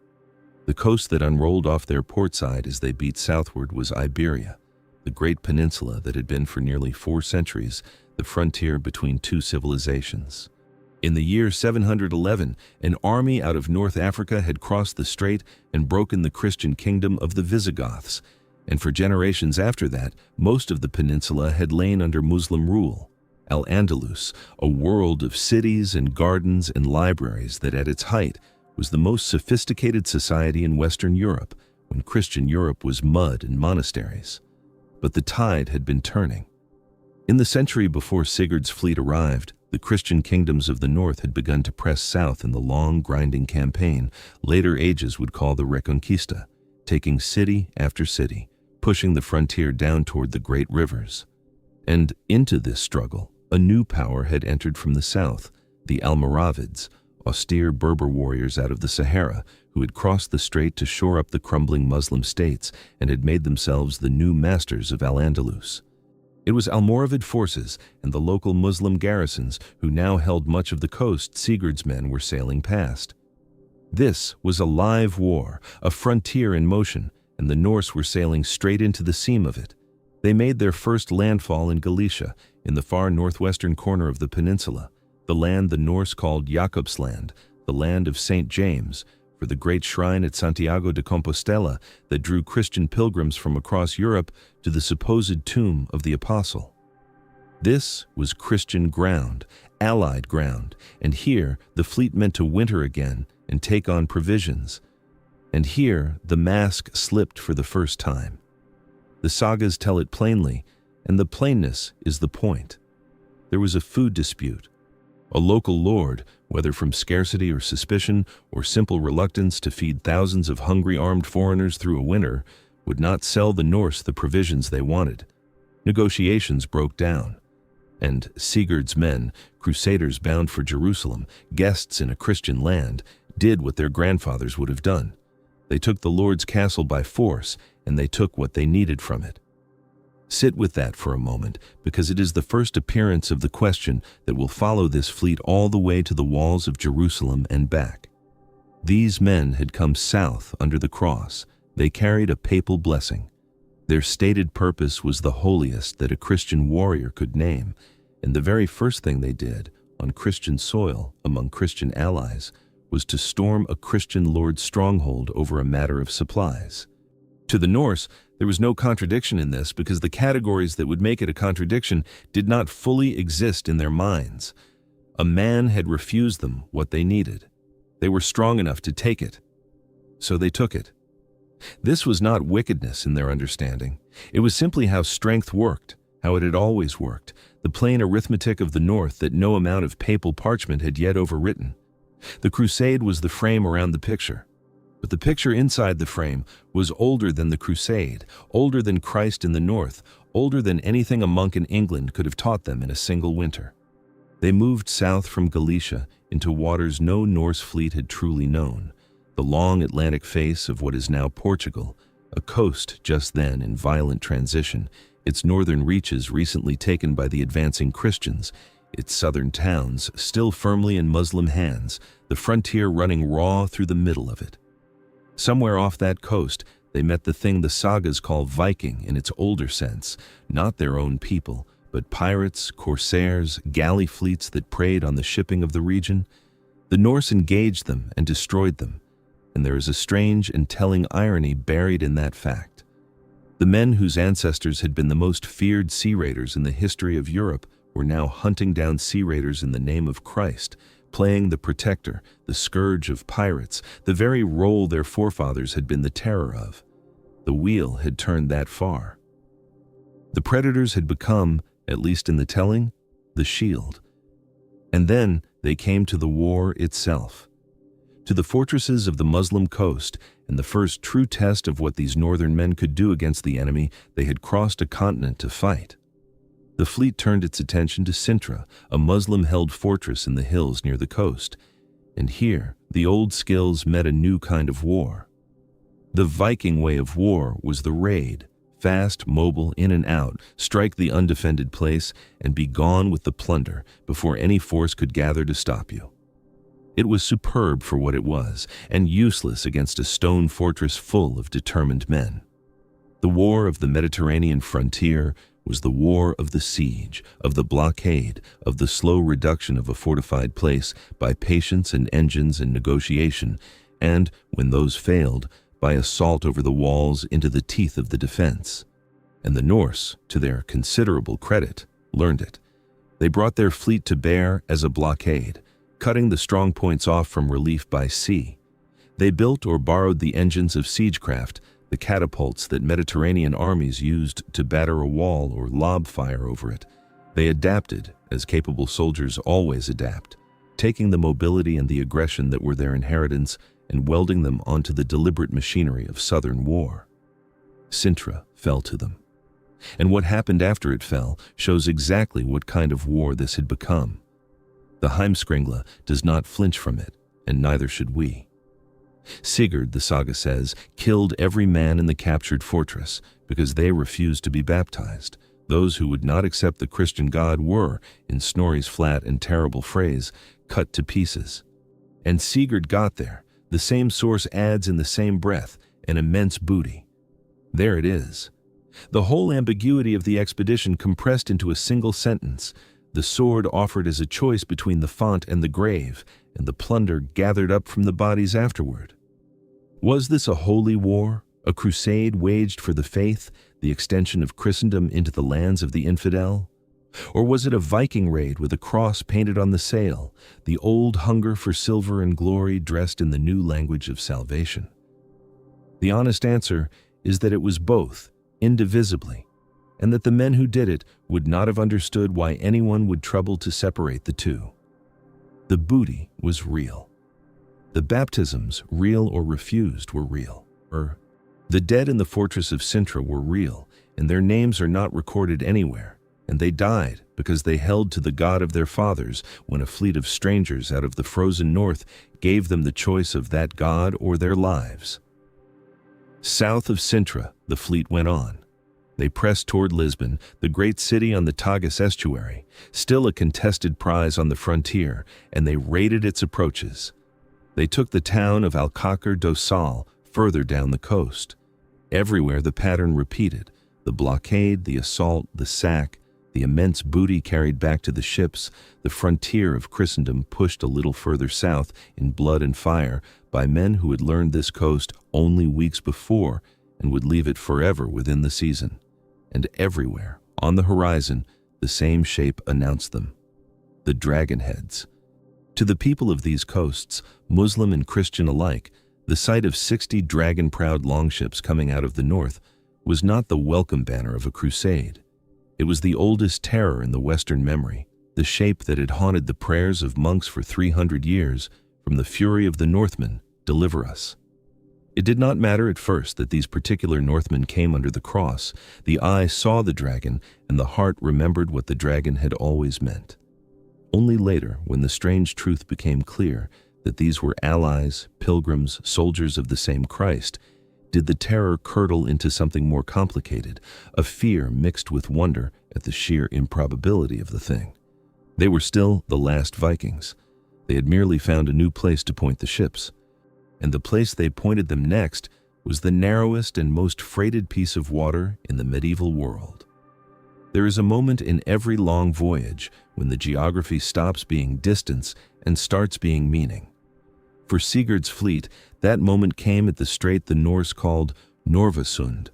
The coast that unrolled off their port side as they beat southward was Iberia, the great peninsula that had been for nearly 4 centuries the frontier between 2 civilizations. In the year 711, an army out of North Africa had crossed the strait and broken the Christian kingdom of the Visigoths, and for generations after that, most of the peninsula had lain under Muslim rule. Al-Andalus, a world of cities and gardens and libraries that at its height was the most sophisticated society in Western Europe, when Christian Europe was mud and monasteries. But the tide had been turning. In the century before Sigurd's fleet arrived, the Christian kingdoms of the north had begun to press south in the long, grinding campaign later ages would call the Reconquista, taking city after city, pushing the frontier down toward the great rivers. And into this struggle, a new power had entered from the south, the Almoravids, austere Berber warriors out of the Sahara who had crossed the strait to shore up the crumbling Muslim states and had made themselves the new masters of Al-Andalus. It was Almoravid forces and the local Muslim garrisons who now held much of the coast Sigurd's men were sailing past. This was a live war, a frontier in motion, and the Norse were sailing straight into the seam of it. They made their first landfall in Galicia, in the far northwestern corner of the peninsula, the land the Norse called Jakobsland, the land of St. James, for the great shrine at Santiago de Compostela that drew Christian pilgrims from across Europe to the supposed tomb of the apostle. This was Christian ground, allied ground, and here the fleet meant to winter again and take on provisions. And here the mask slipped for the first time. The sagas tell it plainly, and the plainness is the point. There was a food dispute. A local lord, whether from scarcity or suspicion or simple reluctance to feed thousands of hungry armed foreigners through a winter, would not sell the Norse the provisions they wanted. Negotiations broke down. And Sigurd's men, crusaders bound for Jerusalem, guests in a Christian land, did what their grandfathers would have done. They took the Lord's castle by force, and they took what they needed from it. Sit with that for a moment, because it is the first appearance of the question that will follow this fleet all the way to the walls of Jerusalem and back. These men had come south under the cross. They carried a papal blessing. Their stated purpose was the holiest that a Christian warrior could name, and the very first thing they did, on Christian soil, among Christian allies, was to storm a Christian lord's stronghold over a matter of supplies. To the Norse, there was no contradiction in this because the categories that would make it a contradiction did not fully exist in their minds. A man had refused them what they needed. They were strong enough to take it. So they took it. This was not wickedness in their understanding. It was simply how strength worked, how it had always worked, the plain arithmetic of the North that no amount of papal parchment had yet overwritten. The crusade was the frame around the picture. But the picture inside the frame was older than the crusade, older than Christ in the North, older than anything a monk in England could have taught them in a single winter. They moved south from Galicia into waters no Norse fleet had truly known, the long Atlantic face of what is now Portugal, a coast just then in violent transition, its northern reaches recently taken by the advancing Christians, its southern towns still firmly in Muslim hands, the frontier running raw through the middle of it. Somewhere off that coast, they met the thing the sagas call Viking in its older sense, not their own people, but pirates, corsairs, galley fleets that preyed on the shipping of the region. The Norse engaged them and destroyed them, and there is a strange and telling irony buried in that fact. The men whose ancestors had been the most feared sea raiders in the history of Europe were now hunting down sea raiders in the name of Christ, playing the protector, the scourge of pirates, the very role their forefathers had been the terror of. The wheel had turned that far. The predators had become, at least in the telling, the shield. And then they came to the war itself, to the fortresses of the Muslim coast, and the first true test of what these northern men could do against the enemy they had crossed a continent to fight. The fleet turned its attention to Sintra, a Muslim-held fortress in the hills near the coast, and here the old skills met a new kind of war. The Viking way of war was the raid, fast, mobile, in and out, strike the undefended place, and be gone with the plunder before any force could gather to stop you. It was superb for what it was, and useless against a stone fortress full of determined men. The war of the Mediterranean frontier was the war of the siege, of the blockade, of the slow reduction of a fortified place by patience and engines and negotiation, and, when those failed, by assault over the walls into the teeth of the defense. And the Norse, to their considerable credit, learned it. They brought their fleet to bear as a blockade, cutting the strong points off from relief by sea. They built or borrowed the engines of siegecraft, the catapults that Mediterranean armies used to batter a wall or lob fire over it. They adapted, as capable soldiers always adapt, taking the mobility and the aggression that were their inheritance and welding them onto the deliberate machinery of southern war. Sintra fell to them. And what happened after it fell shows exactly what kind of war this had become. The Heimskringla does not flinch from it, and neither should we. Sigurd, the saga says, killed every man in the captured fortress because they refused to be baptized. Those who would not accept the Christian God were, in Snorri's flat and terrible phrase, cut to pieces. And Sigurd got there. The same source adds in the same breath an immense booty. There it is. The whole ambiguity of the expedition compressed into a single sentence. the sword offered as a choice between the font and the grave, and the plunder gathered up from the bodies afterward. Was this a holy war, a crusade waged for the faith, the extension of Christendom into the lands of the infidel? Or was it a Viking raid with a cross painted on the sail, the old hunger for silver and glory dressed in the new language of salvation? The honest answer is that it was both, indivisibly, and that the men who did it would not have understood why anyone would trouble to separate the two. The booty was real. The baptisms, real or refused, were real. The dead in the fortress of Sintra were real, and their names are not recorded anywhere, and they died because they held to the God of their fathers when a fleet of strangers out of the frozen north gave them the choice of that God or their lives. South of Sintra, the fleet went on. They pressed toward Lisbon, the great city on the Tagus estuary, still a contested prize on the frontier, and they raided its approaches. They took the town of Alcácer do Sal further down the coast. Everywhere the pattern repeated: the blockade, the assault, the sack, the immense booty carried back to the ships, the frontier of Christendom pushed a little further south in blood and fire by men who had learned this coast only weeks before and would leave it forever within the season. And everywhere, on the horizon, the same shape announced them: the dragon heads. To the people of these coasts, Muslim and Christian alike, the sight of 60 dragon-prowed longships coming out of the north was not the welcome banner of a crusade. It was the oldest terror in the Western memory, the shape that had haunted the prayers of monks for 300 years. From the fury of the Northmen, deliver us. It did not matter at first that these particular Northmen came under the cross. The eye saw the dragon, and the heart remembered what the dragon had always meant. Only later, when the strange truth became clear that these were allies, pilgrims, soldiers of the same Christ, did the terror curdle into something more complicated, a fear mixed with wonder at the sheer improbability of the thing. They were still the last Vikings. They had merely found a new place to point the ships. And the place they pointed them next was the narrowest and most freighted piece of water in the medieval world. There is a moment in every long voyage when the geography stops being distance and starts being meaning. For Sigurd's fleet, that moment came at the strait the Norse called Norvasund.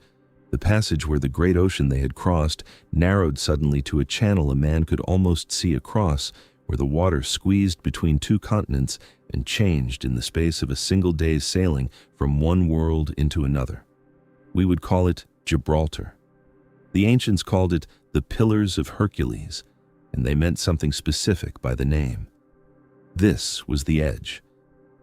The passage where the great ocean they had crossed narrowed suddenly to a channel a man could almost see across, where the water squeezed between two continents and changed in the space of a single day's sailing from one world into another. We would call it Gibraltar. The ancients called it the Pillars of Hercules, and they meant something specific by the name. This was the edge.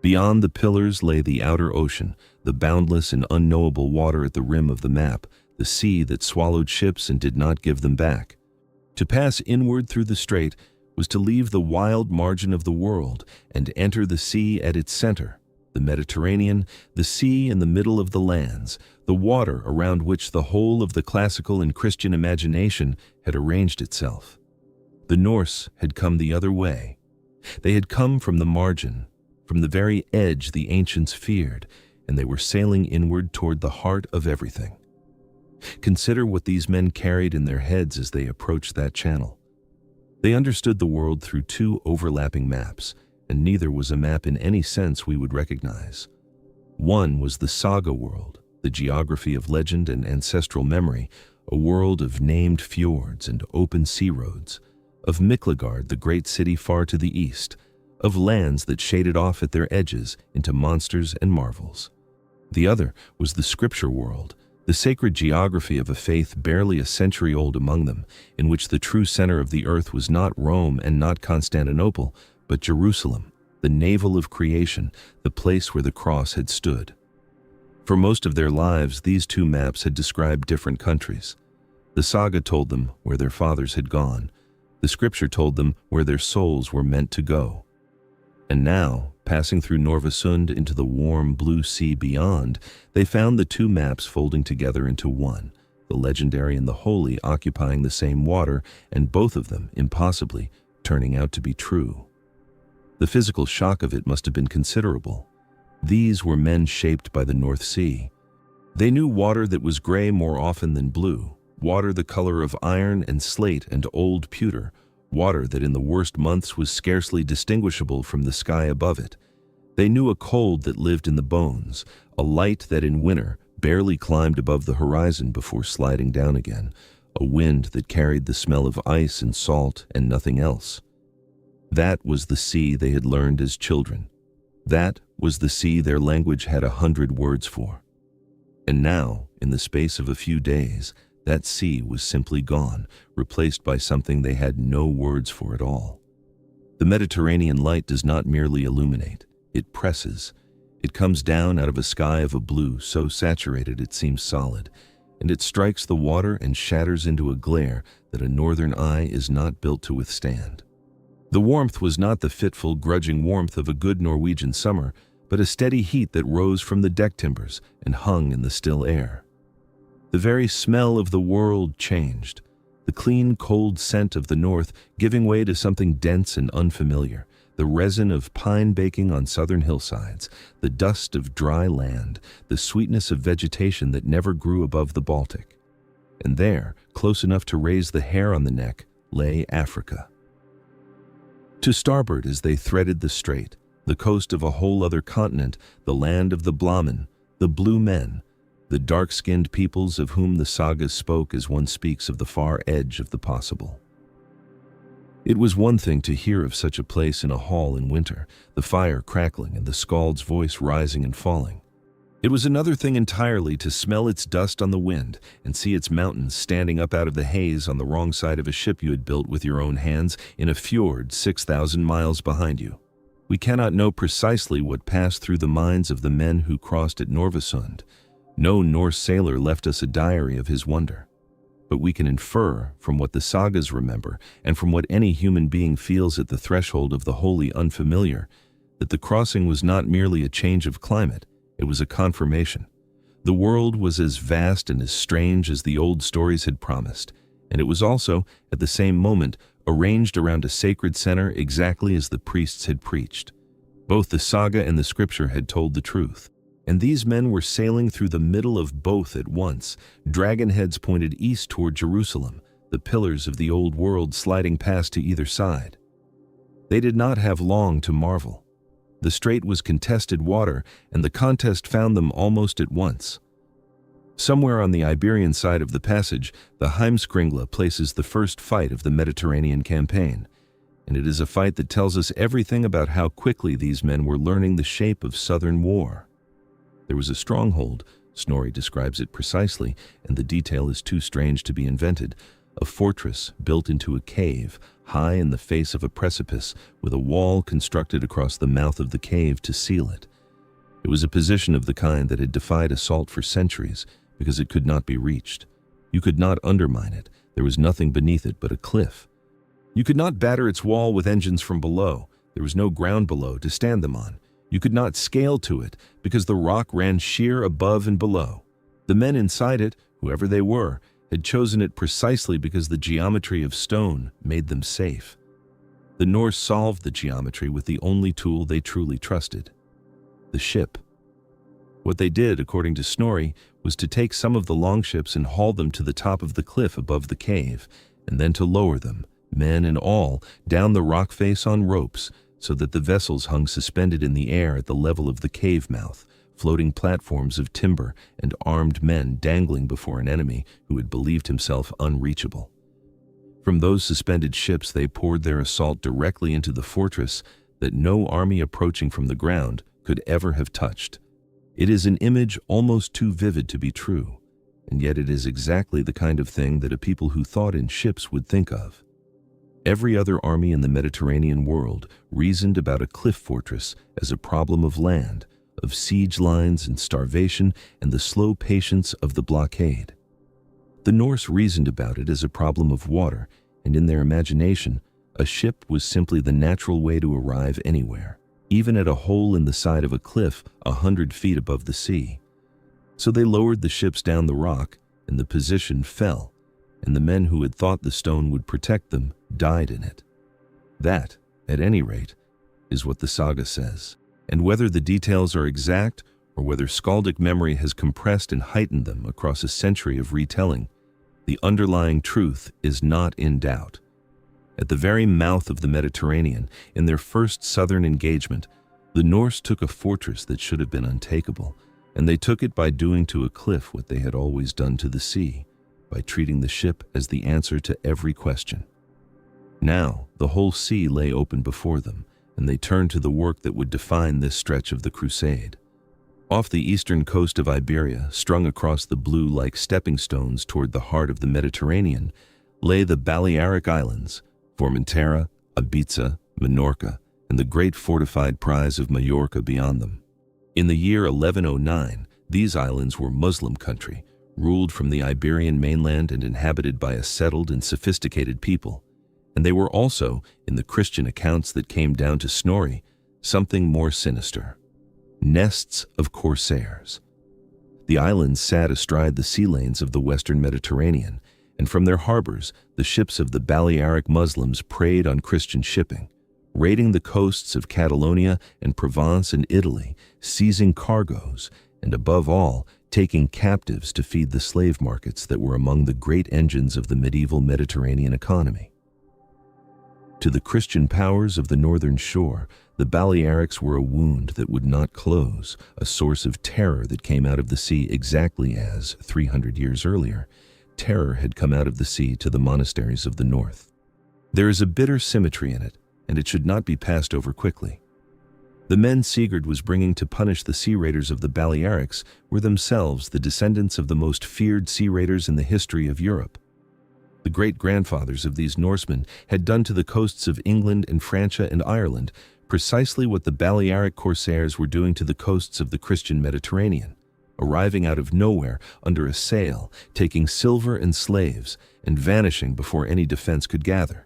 Beyond the pillars lay the outer ocean, the boundless and unknowable water at the rim of the map, the sea that swallowed ships and did not give them back. To pass inward through the strait was to leave the wild margin of the world and enter the sea at its center, the Mediterranean, the sea in the middle of the lands, the water around which the whole of the classical and Christian imagination had arranged itself. The Norse had come the other way. They had come from the margin, from the very edge the ancients feared, and they were sailing inward toward the heart of everything. Consider what these men carried in their heads as they approached that channel. They understood the world through two overlapping maps, and neither was a map in any sense we would recognize. One was the saga world, the geography of legend and ancestral memory, a world of named fjords and open sea roads, of Miklagard, the great city far to the east, of lands that shaded off at their edges into monsters and marvels. The other was the scripture world, the sacred geography of a faith barely a century old among them, in which the true center of the earth was not Rome and not Constantinople, but Jerusalem, the navel of creation, the place where the cross had stood. For most of their lives, these two maps had described different countries. The saga told them where their fathers had gone. The scripture told them where their souls were meant to go. And now, passing through Norvasund into the warm blue sea beyond, they found the two maps folding together into one, the legendary and the holy occupying the same water, and both of them, impossibly, turning out to be true. The physical shock of it must have been considerable. These were men shaped by the North Sea. They knew water that was gray more often than blue, water the color of iron and slate and old pewter, water that in the worst months was scarcely distinguishable from the sky above it. They knew a cold that lived in the bones, a light that in winter barely climbed above the horizon before sliding down again, a wind that carried the smell of ice and salt and nothing else. That was the sea they had learned as children. That was the sea their language had 100 words for. And now, in the space of a few days, that sea was simply gone, replaced by something they had no words for at all. The Mediterranean light does not merely illuminate, it presses. It comes down out of a sky of a blue so saturated it seems solid, and it strikes the water and shatters into a glare that a northern eye is not built to withstand. The warmth was not the fitful, grudging warmth of a good Norwegian summer, but a steady heat that rose from the deck timbers and hung in the still air. The very smell of the world changed, the clean, cold scent of the north giving way to something dense and unfamiliar, the resin of pine baking on southern hillsides, the dust of dry land, the sweetness of vegetation that never grew above the Baltic. And there, close enough to raise the hair on the neck, lay Africa. To starboard as they threaded the strait, the coast of a whole other continent, the land of the Blamen, the blue men, the dark-skinned peoples of whom the sagas spoke as one speaks of the far edge of the possible. It was one thing to hear of such a place in a hall in winter, the fire crackling and the skald's voice rising and falling. It was another thing entirely to smell its dust on the wind and see its mountains standing up out of the haze on the wrong side of a ship you had built with your own hands in a fjord 6,000 miles behind you. We cannot know precisely what passed through the minds of the men who crossed at Norvasund. No Norse sailor left us a diary of his wonder. But we can infer from what the sagas remember and from what any human being feels at the threshold of the wholly unfamiliar, that the crossing was not merely a change of climate, it was a confirmation. The world was as vast and as strange as the old stories had promised, and it was also, at the same moment, arranged around a sacred center exactly as the priests had preached. Both the saga and the scripture had told the truth. And these men were sailing through the middle of both at once, dragon heads pointed east toward Jerusalem, the pillars of the old world sliding past to either side. They did not have long to marvel. The strait was contested water, and the contest found them almost at once. Somewhere on the Iberian side of the passage, the Heimskringla places the first fight of the Mediterranean campaign, and it is a fight that tells us everything about how quickly these men were learning the shape of southern war. There was a stronghold, Snorri describes it precisely, and the detail is too strange to be invented, a fortress built into a cave, high in the face of a precipice, with a wall constructed across the mouth of the cave to seal it. It was a position of the kind that had defied assault for centuries, because it could not be reached. You could not undermine it. There was nothing beneath it but a cliff. You could not batter its wall with engines from below. There was no ground below to stand them on. You could not scale to it, because the rock ran sheer above and below. The men inside it, whoever they were, had chosen it precisely because the geometry of stone made them safe. The Norse solved the geometry with the only tool they truly trusted: the ship. What they did, according to Snorri, was to take some of the longships and haul them to the top of the cliff above the cave, and then to lower them, men and all, down the rock face on ropes, so that the vessels hung suspended in the air at the level of the cave mouth, floating platforms of timber and armed men dangling before an enemy who had believed himself unreachable. From those suspended ships they poured their assault directly into the fortress that no army approaching from the ground could ever have touched. It is an image almost too vivid to be true, and yet it is exactly the kind of thing that a people who thought in ships would think of. Every other army in the Mediterranean world reasoned about a cliff fortress as a problem of land, of siege lines and starvation and the slow patience of the blockade. The Norse reasoned about it as a problem of water, and in their imagination, a ship was simply the natural way to arrive anywhere, even at a hole in the side of a cliff 100 feet above the sea. So they lowered the ships down the rock, and the position fell, and the men who had thought the stone would protect them died in it. That, at any rate, is what the saga says. And whether the details are exact or whether skaldic memory has compressed and heightened them across a century of retelling, the underlying truth is not in doubt. At the very mouth of the Mediterranean, in their first southern engagement, the Norse took a fortress that should have been untakeable, and they took it by doing to a cliff what they had always done to the sea, by treating the ship as the answer to every question. Now, the whole sea lay open before them, and they turned to the work that would define this stretch of the crusade. Off the eastern coast of Iberia, strung across the blue like stepping stones toward the heart of the Mediterranean, lay the Balearic Islands, Formentera, Ibiza, Minorca, and the great fortified prize of Majorca beyond them. In the year 1109, these islands were Muslim country, ruled from the Iberian mainland and inhabited by a settled and sophisticated people. And they were also, in the Christian accounts that came down to Snorri, something more sinister: nests of corsairs. The islands sat astride the sea lanes of the western Mediterranean, and from their harbors, the ships of the Balearic Muslims preyed on Christian shipping, raiding the coasts of Catalonia and Provence and Italy, seizing cargoes, and above all, taking captives to feed the slave markets that were among the great engines of the medieval Mediterranean economy. To the Christian powers of the northern shore, the Balearics were a wound that would not close, a source of terror that came out of the sea exactly as, 300 years earlier, terror had come out of the sea to the monasteries of the north. There is a bitter symmetry in it, and it should not be passed over quickly. The men Sigurd was bringing to punish the sea raiders of the Balearics were themselves the descendants of the most feared sea raiders in the history of Europe. The great-grandfathers of these Norsemen had done to the coasts of England and Francia and Ireland precisely what the Balearic corsairs were doing to the coasts of the Christian Mediterranean, arriving out of nowhere under a sail, taking silver and slaves, and vanishing before any defense could gather.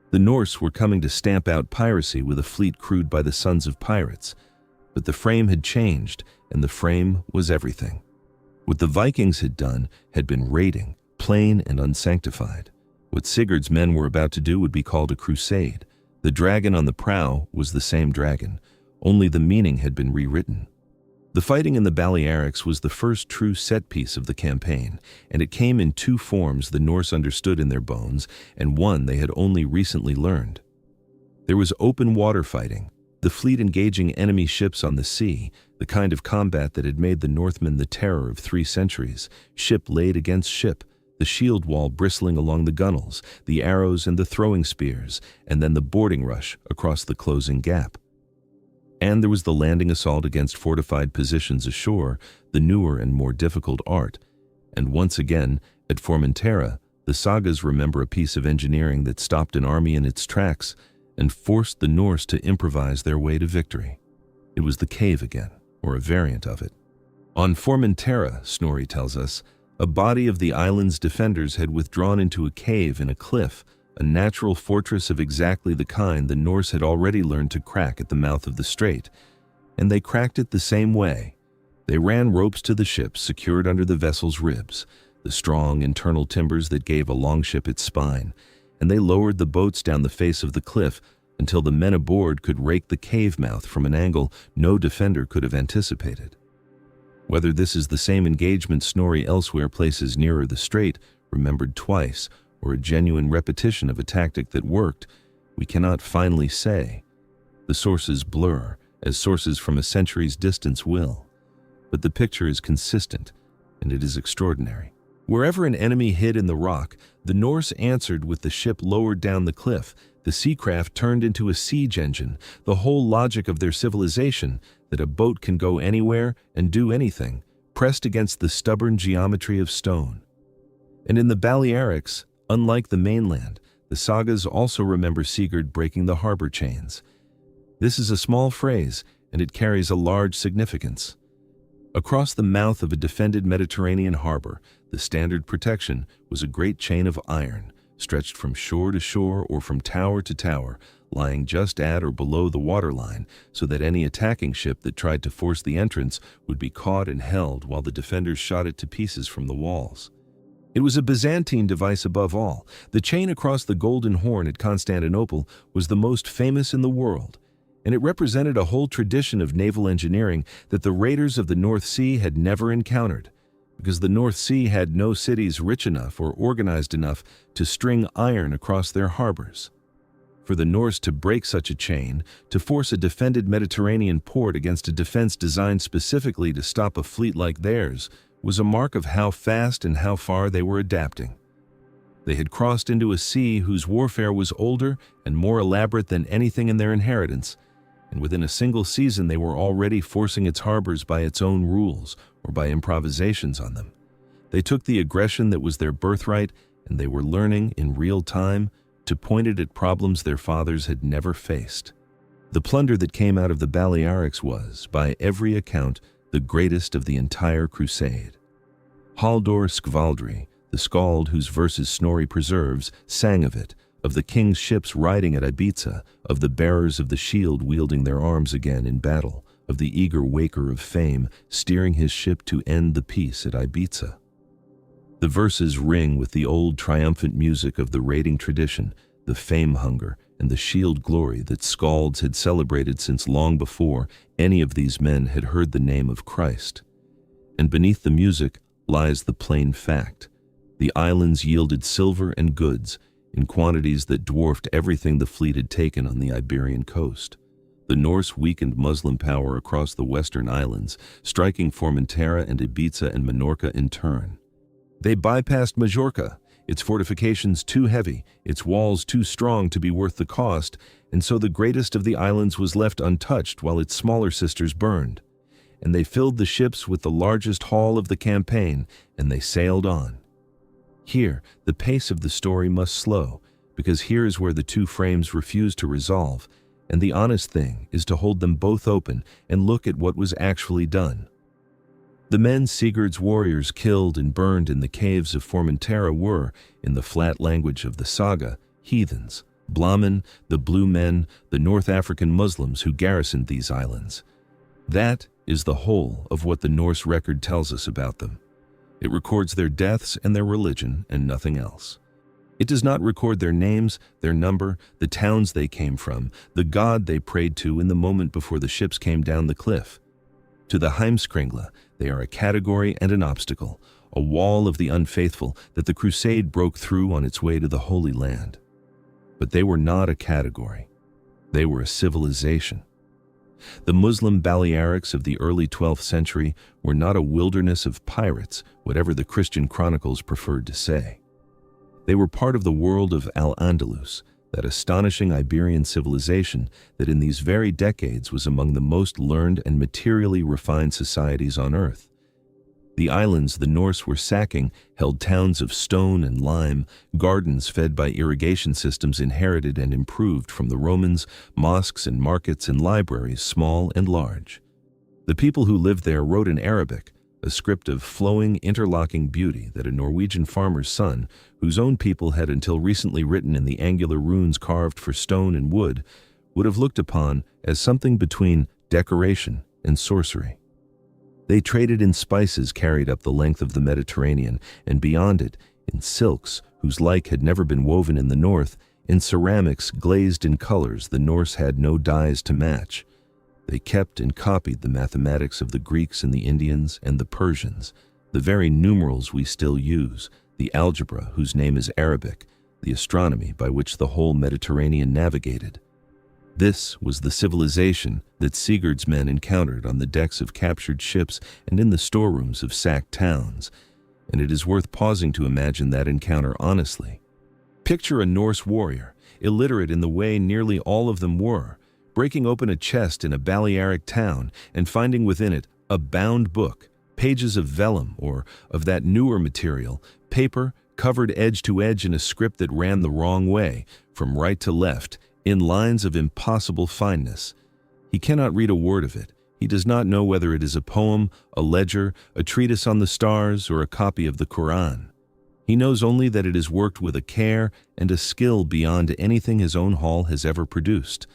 The Norse were coming to stamp out piracy with a fleet crewed by the sons of pirates, but the frame had changed, and the frame was everything. What the Vikings had done had been raiding, plain and unsanctified. What Sigurd's men were about to do would be called a crusade. The dragon on the prow was the same dragon, only the meaning had been rewritten. The fighting in the Balearics was the first true set piece of the campaign, and it came in two forms the Norse understood in their bones, and one they had only recently learned. There was open water fighting, the fleet engaging enemy ships on the sea, the kind of combat that had made the Northmen the terror of 3 centuries, ship laid against ship, the shield wall bristling along the gunwales, the arrows and the throwing spears, and then the boarding rush across the closing gap. And there was the landing assault against fortified positions ashore, the newer and more difficult art. And once again, at Formentera, the sagas remember a piece of engineering that stopped an army in its tracks and forced the Norse to improvise their way to victory. It was the cave again, or a variant of it. On Formentera, Snorri tells us, a body of the island's defenders had withdrawn into a cave in a cliff, a natural fortress of exactly the kind the Norse had already learned to crack at the mouth of the strait, and they cracked it the same way. They ran ropes to the ships secured under the vessel's ribs, the strong internal timbers that gave a longship its spine, and they lowered the boats down the face of the cliff until the men aboard could rake the cave mouth from an angle no defender could have anticipated. Whether this is the same engagement Snorri elsewhere places nearer the strait, remembered twice, or a genuine repetition of a tactic that worked, we cannot finally say. The sources blur, as sources from a century's distance will. But the picture is consistent, and it is extraordinary. Wherever an enemy hid in the rock, the Norse answered with the ship lowered down the cliff. The seacraft turned into a siege engine, the whole logic of their civilization, that a boat can go anywhere and do anything, pressed against the stubborn geometry of stone. And in the Balearics, unlike the mainland, the sagas also remember Sigurd breaking the harbor chains. This is a small phrase, and it carries a large significance. Across the mouth of a defended Mediterranean harbor, the standard protection was a great chain of iron, stretched from shore to shore or from tower to tower, lying just at or below the waterline, so that any attacking ship that tried to force the entrance would be caught and held while the defenders shot it to pieces from the walls. It was a Byzantine device above all. The chain across the Golden Horn at Constantinople was the most famous in the world, and it represented a whole tradition of naval engineering that the raiders of the North Sea had never encountered. because the North Sea had no cities rich enough or organized enough to string iron across their harbors. For the Norse to break such a chain, to force a defended Mediterranean port against a defense designed specifically to stop a fleet like theirs, was a mark of how fast and how far they were adapting. They had crossed into a sea whose warfare was older and more elaborate than anything in their inheritance, and within a single season they were already forcing its harbors by its own rules or by improvisations on them. They took the aggression that was their birthright, and they were learning in real time to point it at problems their fathers had never faced. The plunder that came out of the Balearics was, by every account, the greatest of the entire crusade. Halldor Skvaldri, the skald whose verses Snorri preserves, sang of it, of the king's ships riding at Ibiza, of the bearers of the shield wielding their arms again in battle, of the eager waker of fame steering his ship to end the peace at Ibiza. The verses ring with the old triumphant music of the raiding tradition, the fame hunger, and the shield glory that skalds had celebrated since long before any of these men had heard the name of Christ. And beneath the music lies the plain fact. The islands yielded silver and goods in quantities that dwarfed everything the fleet had taken on the Iberian coast. The Norse weakened Muslim power across the western islands, striking Formentera and Ibiza and Minorca in turn. They bypassed Majorca, its fortifications too heavy, its walls too strong to be worth the cost, and so the greatest of the islands was left untouched while its smaller sisters burned. And they filled the ships with the largest haul of the campaign, and they sailed on. Here, the pace of the story must slow, because here is where the two frames refuse to resolve, and the honest thing is to hold them both open and look at what was actually done. The men Sigurd's warriors killed and burned in the caves of Formentera were, in the flat language of the saga, heathens, Blamen, the Blue Men, the North African Muslims who garrisoned these islands. That is the whole of what the Norse record tells us about them. It records their deaths and their religion and nothing else. It does not record their names, their number, the towns they came from, the god they prayed to in the moment before the ships came down the cliff. To the Heimskringla, they are a category and an obstacle, a wall of the unfaithful that the crusade broke through on its way to the Holy Land. But they were not a category. They were a civilization. The Muslim Balearics of the early 12th century were not a wilderness of pirates, whatever the Christian chronicles preferred to say. They were part of the world of Al-Andalus, that astonishing Iberian civilization that in these very decades was among the most learned and materially refined societies on earth. The islands the Norse were sacking held towns of stone and lime, gardens fed by irrigation systems inherited and improved from the Romans, mosques and markets and libraries small and large. The people who lived there wrote in Arabic, a script of flowing, interlocking beauty that a Norwegian farmer's son, whose own people had until recently written in the angular runes carved for stone and wood, would have looked upon as something between decoration and sorcery. They traded in spices carried up the length of the Mediterranean, and beyond it, in silks whose like had never been woven in the north, in ceramics glazed in colors the Norse had no dyes to match. They kept and copied the mathematics of the Greeks and the Indians and the Persians, the very numerals we still use, the algebra whose name is Arabic, the astronomy by which the whole Mediterranean navigated. This was the civilization that Sigurd's men encountered on the decks of captured ships and in the storerooms of sacked towns, and it is worth pausing to imagine that encounter honestly. Picture a Norse warrior, illiterate in the way nearly all of them were, breaking open a chest in a Balearic town and finding within it a bound book, pages of vellum or of that newer material, paper covered edge to edge in a script that ran the wrong way, from right to left, in lines of impossible fineness. He cannot read a word of it. He does not know whether it is a poem, a ledger, a treatise on the stars, or a copy of the Quran. He knows only that it is worked with a care and a skill beyond anything his own hall has ever produced,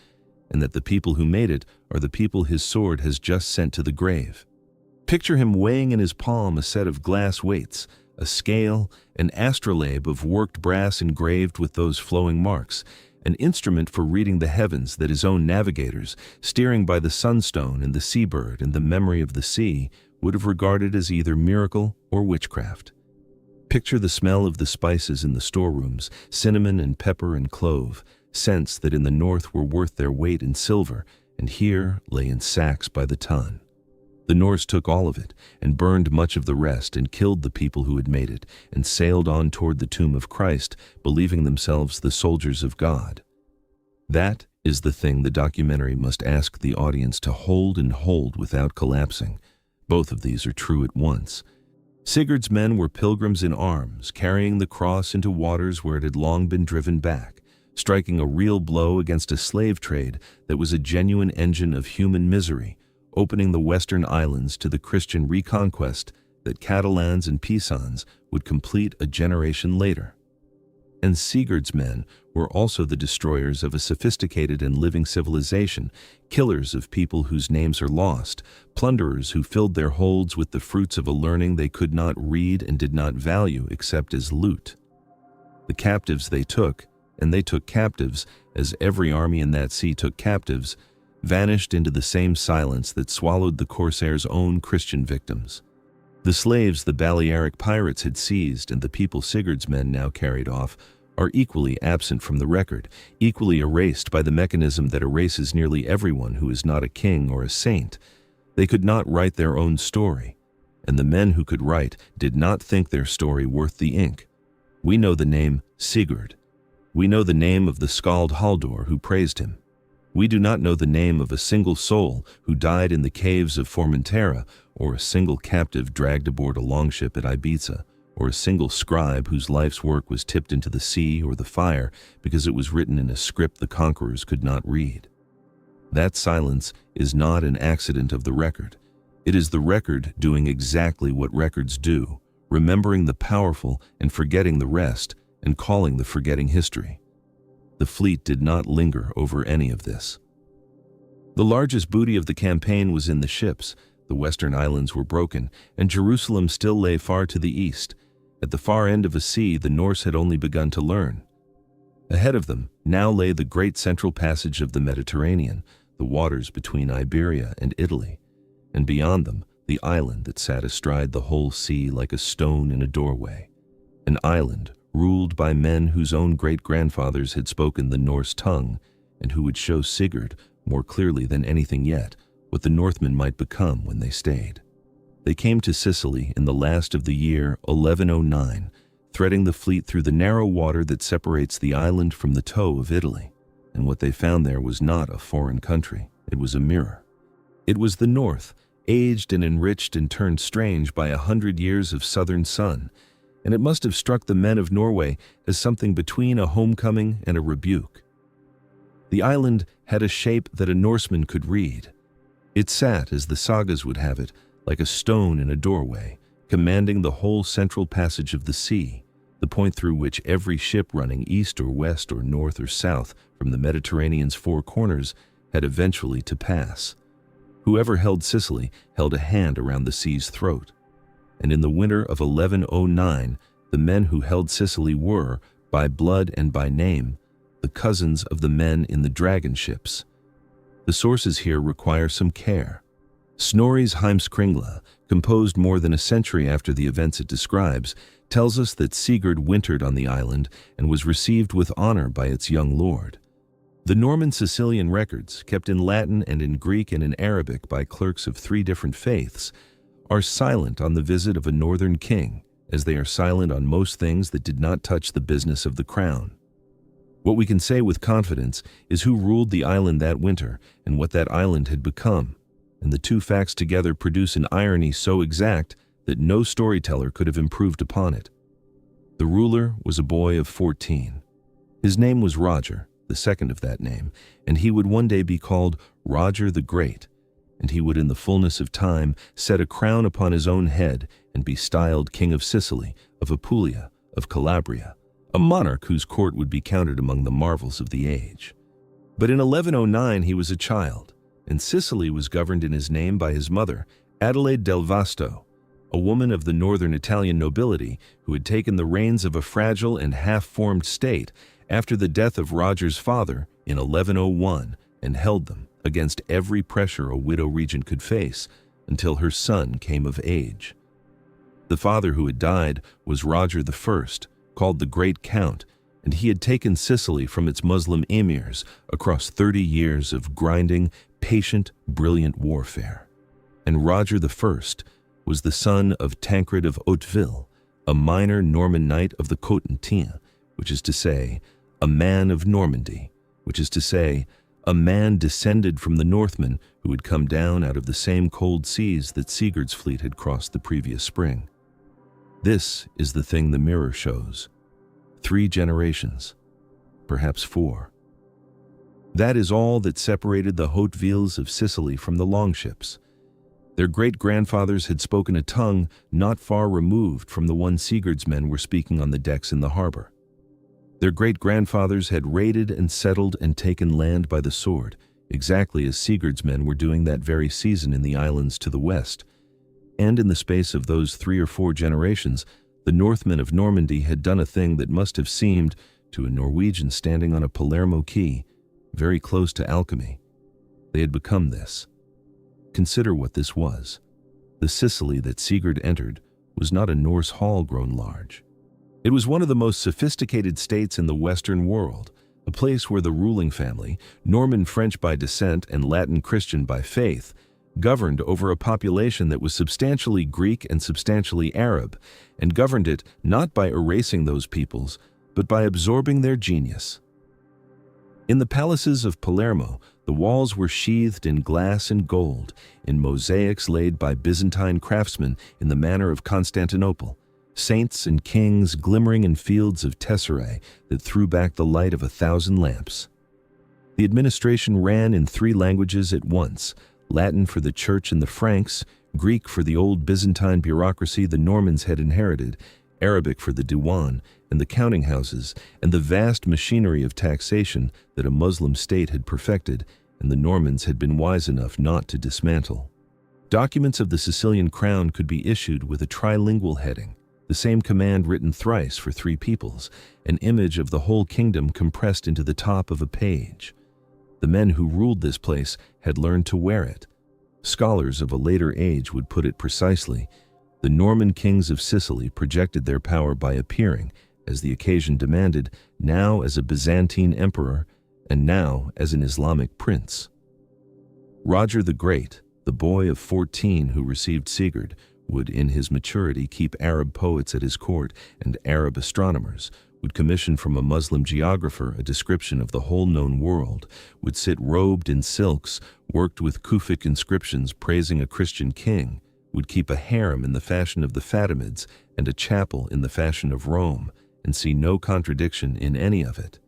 and that the people who made it are the people his sword has just sent to the grave. Picture him weighing in his palm a set of glass weights, a scale, an astrolabe of worked brass engraved with those flowing marks, an instrument for reading the heavens that his own navigators, steering by the sunstone and the seabird and the memory of the sea, would have regarded as either miracle or witchcraft. Picture the smell of the spices in the storerooms, cinnamon and pepper and clove, scents that in the north were worth their weight in silver, and here lay in sacks by the ton. The Norse took all of it and burned much of the rest and killed the people who had made it and sailed on toward the tomb of Christ, believing themselves the soldiers of God. That is the thing the documentary must ask the audience to hold and hold without collapsing. Both of these are true at once. Sigurd's men were pilgrims in arms, carrying the cross into waters where it had long been driven back, striking a real blow against a slave trade that was a genuine engine of human misery, opening the Western Islands to the Christian reconquest that Catalans and Pisans would complete a generation later. And Sigurd's men were also the destroyers of a sophisticated and living civilization, killers of people whose names are lost, plunderers who filled their holds with the fruits of a learning they could not read and did not value except as loot. The captives they took, and they took captives, as every army in that sea took captives, vanished into the same silence that swallowed the corsairs' own Christian victims. The slaves the Balearic pirates had seized and the people Sigurd's men now carried off are equally absent from the record, equally erased by the mechanism that erases nearly everyone who is not a king or a saint. They could not write their own story, and the men who could write did not think their story worth the ink. We know the name Sigurd. We know the name of the skald Halldor who praised him. We do not know the name of a single soul who died in the caves of Formentera, or a single captive dragged aboard a longship at Ibiza, or a single scribe whose life's work was tipped into the sea or the fire because it was written in a script the conquerors could not read. That silence is not an accident of the record. It is the record doing exactly what records do, remembering the powerful and forgetting the rest, and calling the forgetting history. The fleet did not linger over any of this. The largest booty of the campaign was in the ships. The western islands were broken, and Jerusalem still lay far to the east. At the far end of a sea the Norse had only begun to learn. Ahead of them now lay the great central passage of the Mediterranean, the waters between Iberia and Italy, and beyond them the island that sat astride the whole sea like a stone in a doorway, an island ruled by men whose own great-grandfathers had spoken the Norse tongue and who would show Sigurd, more clearly than anything yet, what the Northmen might become when they stayed. They came to Sicily in the last of the year 1109, threading the fleet through the narrow water that separates the island from the toe of Italy, and what they found there was not a foreign country, it was a mirror. It was the North, aged and enriched and turned strange by 100 years of southern sun, and it must have struck the men of Norway as something between a homecoming and a rebuke. The island had a shape that a Norseman could read. It sat, as the sagas would have it, like a stone in a doorway, commanding the whole central passage of the sea, the point through which every ship running east or west or north or south from the Mediterranean's four corners had eventually to pass. Whoever held Sicily held a hand around the sea's throat. And in the winter of 1109, the men who held Sicily were, by blood and by name, the cousins of the men in the dragon ships. The sources here require some care. Snorri's Heimskringla, composed more than a century after the events it describes, tells us that Sigurd wintered on the island and was received with honor by its young lord. The Norman Sicilian records, kept in Latin and in Greek and in Arabic by clerks of 3 different faiths, are silent on the visit of a northern king, as they are silent on most things that did not touch the business of the crown. What we can say with confidence is who ruled the island that winter and what that island had become, and the two facts together produce an irony so exact that no storyteller could have improved upon it. The ruler was a boy of 14. His name was Roger, the second of that name, and he would one day be called Roger the Great, and he would in the fullness of time set a crown upon his own head and be styled King of Sicily, of Apulia, of Calabria, a monarch whose court would be counted among the marvels of the age. But in 1109 he was a child, and Sicily was governed in his name by his mother, Adelaide del Vasto, a woman of the northern Italian nobility who had taken the reins of a fragile and half-formed state after the death of Roger's father in 1101 and held them, against every pressure a widow regent could face, until her son came of age. The father who had died was Roger I, called the Great Count, and he had taken Sicily from its Muslim emirs across 30 years of grinding, patient, brilliant warfare. And Roger I was the son of Tancred of Hauteville, a minor Norman knight of the Cotentin, which is to say, a man of Normandy, which is to say, a man descended from the Northmen who had come down out of the same cold seas that Sigurd's fleet had crossed the previous spring. This is the thing the mirror shows. 3 generations, perhaps 4. That is all that separated the Hautevilles of Sicily from the longships. Their great-grandfathers had spoken a tongue not far removed from the one Sigurd's men were speaking on the decks in the harbor. Their great-grandfathers had raided and settled and taken land by the sword, exactly as Sigurd's men were doing that very season in the islands to the west. And in the space of those 3 or 4 generations, the Northmen of Normandy had done a thing that must have seemed, to a Norwegian standing on a Palermo quay, very close to alchemy. They had become this. Consider what this was. The Sicily that Sigurd entered was not a Norse hall grown large. It was one of the most sophisticated states in the Western world, a place where the ruling family, Norman French by descent and Latin Christian by faith, governed over a population that was substantially Greek and substantially Arab, and governed it not by erasing those peoples, but by absorbing their genius. In the palaces of Palermo, the walls were sheathed in glass and gold, in mosaics laid by Byzantine craftsmen in the manner of Constantinople, saints and kings glimmering in fields of tesserae that threw back the light of 1,000 lamps. The administration ran in 3 languages at once, Latin for the Church and the Franks, Greek for the old Byzantine bureaucracy the Normans had inherited, Arabic for the diwan and the counting houses, and the vast machinery of taxation that a Muslim state had perfected and the Normans had been wise enough not to dismantle. Documents of the Sicilian crown could be issued with a trilingual heading, the same command written thrice for 3 peoples, an image of the whole kingdom compressed into the top of a page. The men who ruled this place had learned to wear it. Scholars of a later age would put it precisely. The Norman kings of Sicily projected their power by appearing, as the occasion demanded, now as a Byzantine emperor and now as an Islamic prince. Roger the Great, the boy of 14 who received Sigurd, would in his maturity keep Arab poets at his court and Arab astronomers, would commission from a Muslim geographer a description of the whole known world, would sit robed in silks, worked with Kufic inscriptions praising a Christian king, would keep a harem in the fashion of the Fatimids and a chapel in the fashion of Rome, and see no contradiction in any of it.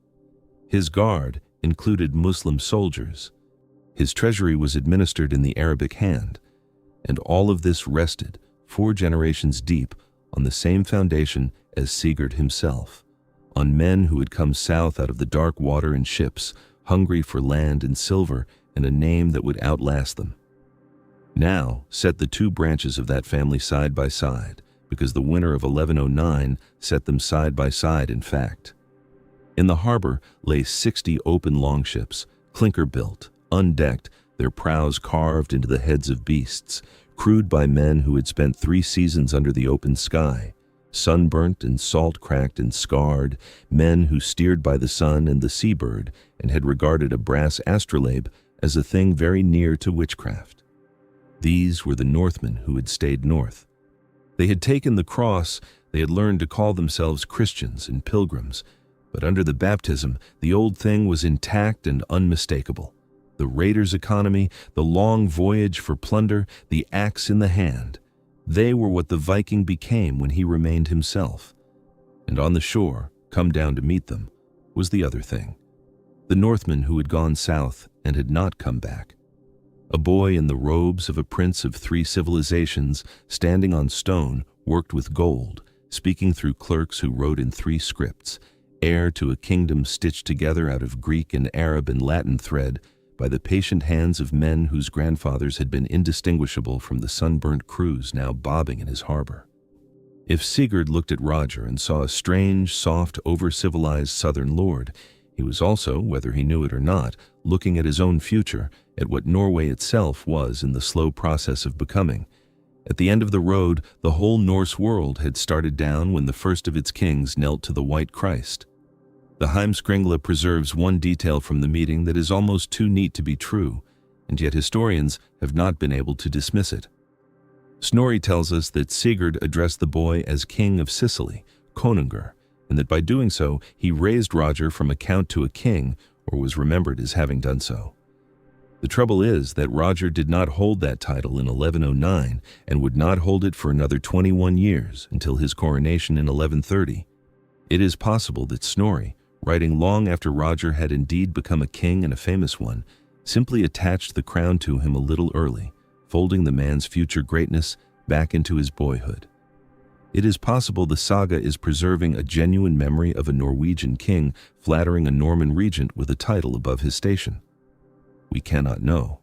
His guard included Muslim soldiers. His treasury was administered in the Arabic hand, and all of this rested, 4 generations deep, on the same foundation as Sigurd himself, on men who had come south out of the dark water in ships, hungry for land and silver and a name that would outlast them. Now, set the 2 branches of that family side by side, because the winter of 1109 set them side by side in fact. In the harbor lay 60 open longships, clinker-built, undecked, their prows carved into the heads of beasts, crewed by men who had spent 3 seasons under the open sky, sunburnt and salt-cracked and scarred, men who steered by the sun and the seabird and had regarded a brass astrolabe as a thing very near to witchcraft. These were the Northmen who had stayed north. They had taken the cross, they had learned to call themselves Christians and pilgrims, but under the baptism, the old thing was intact and unmistakable. The raider's economy, the long voyage for plunder, the axe in the hand, they were what the Viking became when he remained himself. And on the shore, come down to meet them, was the other thing. The Northman who had gone south and had not come back. A boy in the robes of a prince of 3 civilizations, standing on stone, worked with gold, speaking through clerks who wrote in 3 scripts, heir to a kingdom stitched together out of Greek and Arab and Latin thread by the patient hands of men whose grandfathers had been indistinguishable from the sunburnt crews now bobbing in his harbor. If Sigurd looked at Roger and saw a strange, soft, over-civilized southern lord, He was also, whether he knew it or not, looking at his own future, at what Norway itself was in the slow process of becoming. At the end of the road, the whole Norse world had started down when the first of its kings knelt to the White Christ. The Heimskringla preserves one detail from the meeting that is almost too neat to be true, and yet historians have not been able to dismiss it. Snorri tells us that Sigurd addressed the boy as King of Sicily, Konungur, and that by doing so he raised Roger from a count to a king, or was remembered as having done so. The trouble is that Roger did not hold that title in 1109 and would not hold it for another 21 years until his coronation in 1130. It is possible that Snorri, writing long after Roger had indeed become a king and a famous one, simply attached the crown to him a little early, folding the man's future greatness back into his boyhood. It is possible the saga is preserving a genuine memory of a Norwegian king flattering a Norman regent with a title above his station. We cannot know.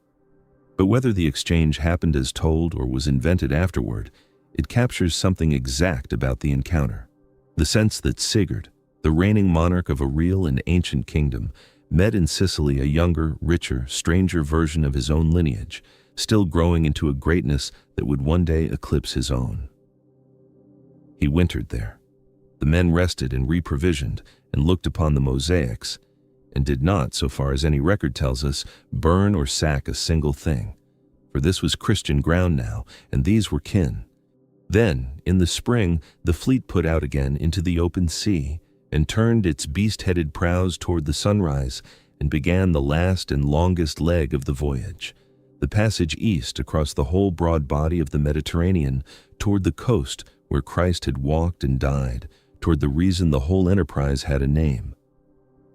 But whether the exchange happened as told or was invented afterward, it captures something exact about the encounter. The sense that Sigurd, the reigning monarch of a real and ancient kingdom, met in Sicily a younger, richer, stranger version of his own lineage, still growing into a greatness that would one day eclipse his own. He wintered there. The men rested and reprovisioned and looked upon the mosaics, and did not, so far as any record tells us, burn or sack a single thing. For this was Christian ground now, and these were kin. Then, in the spring, the fleet put out again into the open sea, and turned its beast-headed prows toward the sunrise, and began the last and longest leg of the voyage, the passage east across the whole broad body of the Mediterranean, toward the coast where Christ had walked and died, toward the reason the whole enterprise had a name.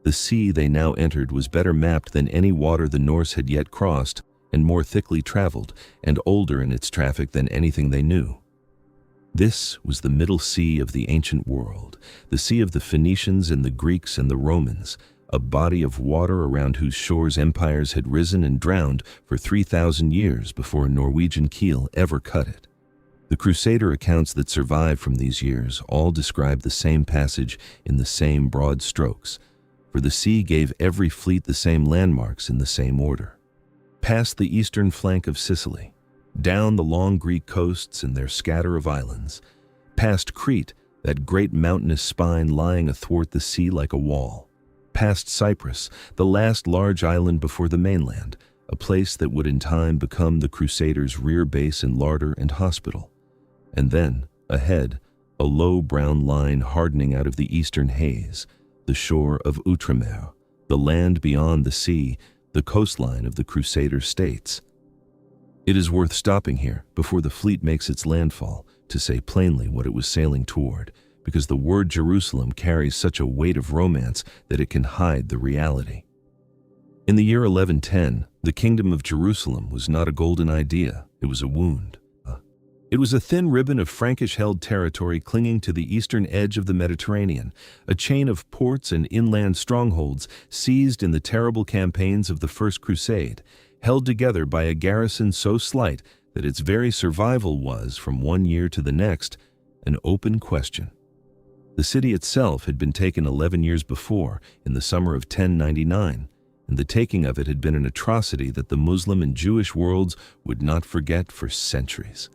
The sea they now entered was better mapped than any water the Norse had yet crossed, and more thickly traveled, and older in its traffic than anything they knew. This was the middle sea of the ancient world, the sea of the Phoenicians and the Greeks and the Romans, a body of water around whose shores empires had risen and drowned for 3,000 years before a Norwegian keel ever cut it. The Crusader accounts that survive from these years all describe the same passage in the same broad strokes, for the sea gave every fleet the same landmarks in the same order. Past the eastern flank of Sicily, down the long Greek coasts and their scatter of islands, past Crete, that great mountainous spine lying athwart the sea like a wall, past Cyprus, the last large island before the mainland, a place that would in time become the Crusaders' rear base and larder and hospital. And then, ahead, a low brown line hardening out of the eastern haze, the shore of Outremer, the land beyond the sea, the coastline of the Crusader states. It is worth stopping here before the fleet makes its landfall to say plainly what it was sailing toward, because the word Jerusalem carries such a weight of romance that it can hide the reality. In the year 1110, the kingdom of Jerusalem was not a golden idea, it was a wound. It was a thin ribbon of Frankish-held territory clinging to the eastern edge of the Mediterranean, a chain of ports and inland strongholds seized in the terrible campaigns of the First Crusade, held together by a garrison so slight that its very survival was, from one year to the next, an open question. The city itself had been taken 11 years before, in the summer of 1099, and the taking of it had been an atrocity that the Muslim and Jewish worlds would not forget for centuries.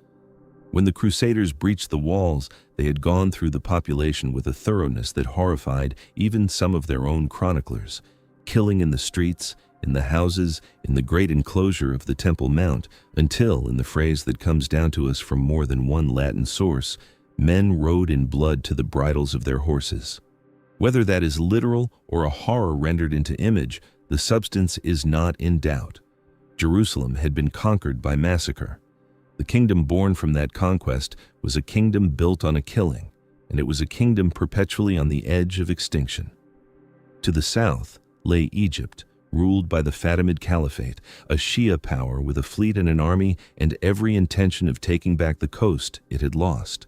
When the Crusaders breached the walls, they had gone through the population with a thoroughness that horrified even some of their own chroniclers, killing in the streets, in the houses, in the great enclosure of the Temple Mount, until, in the phrase that comes down to us from more than one Latin source, men rode in blood to the bridles of their horses. Whether that is literal or a horror rendered into image, the substance is not in doubt. Jerusalem had been conquered by massacre. The kingdom born from that conquest was a kingdom built on a killing, and it was a kingdom perpetually on the edge of extinction. To the south lay Egypt, ruled by the Fatimid Caliphate, a Shia power with a fleet and an army and every intention of taking back the coast it had lost.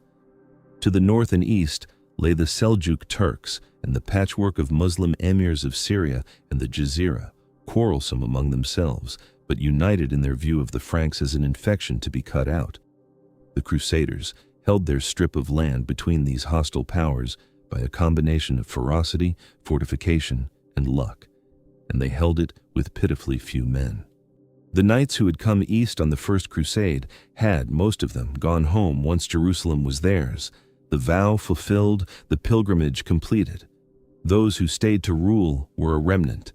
To the north and east lay the Seljuk Turks and the patchwork of Muslim emirs of Syria and the Jazira, quarrelsome among themselves, but united in their view of the Franks as an infection to be cut out. The Crusaders held their strip of land between these hostile powers by a combination of ferocity, fortification, and luck, and they held it with pitifully few men. The knights who had come east on the First Crusade had, most of them, gone home once Jerusalem was theirs, the vow fulfilled, the pilgrimage completed. Those who stayed to rule were a remnant.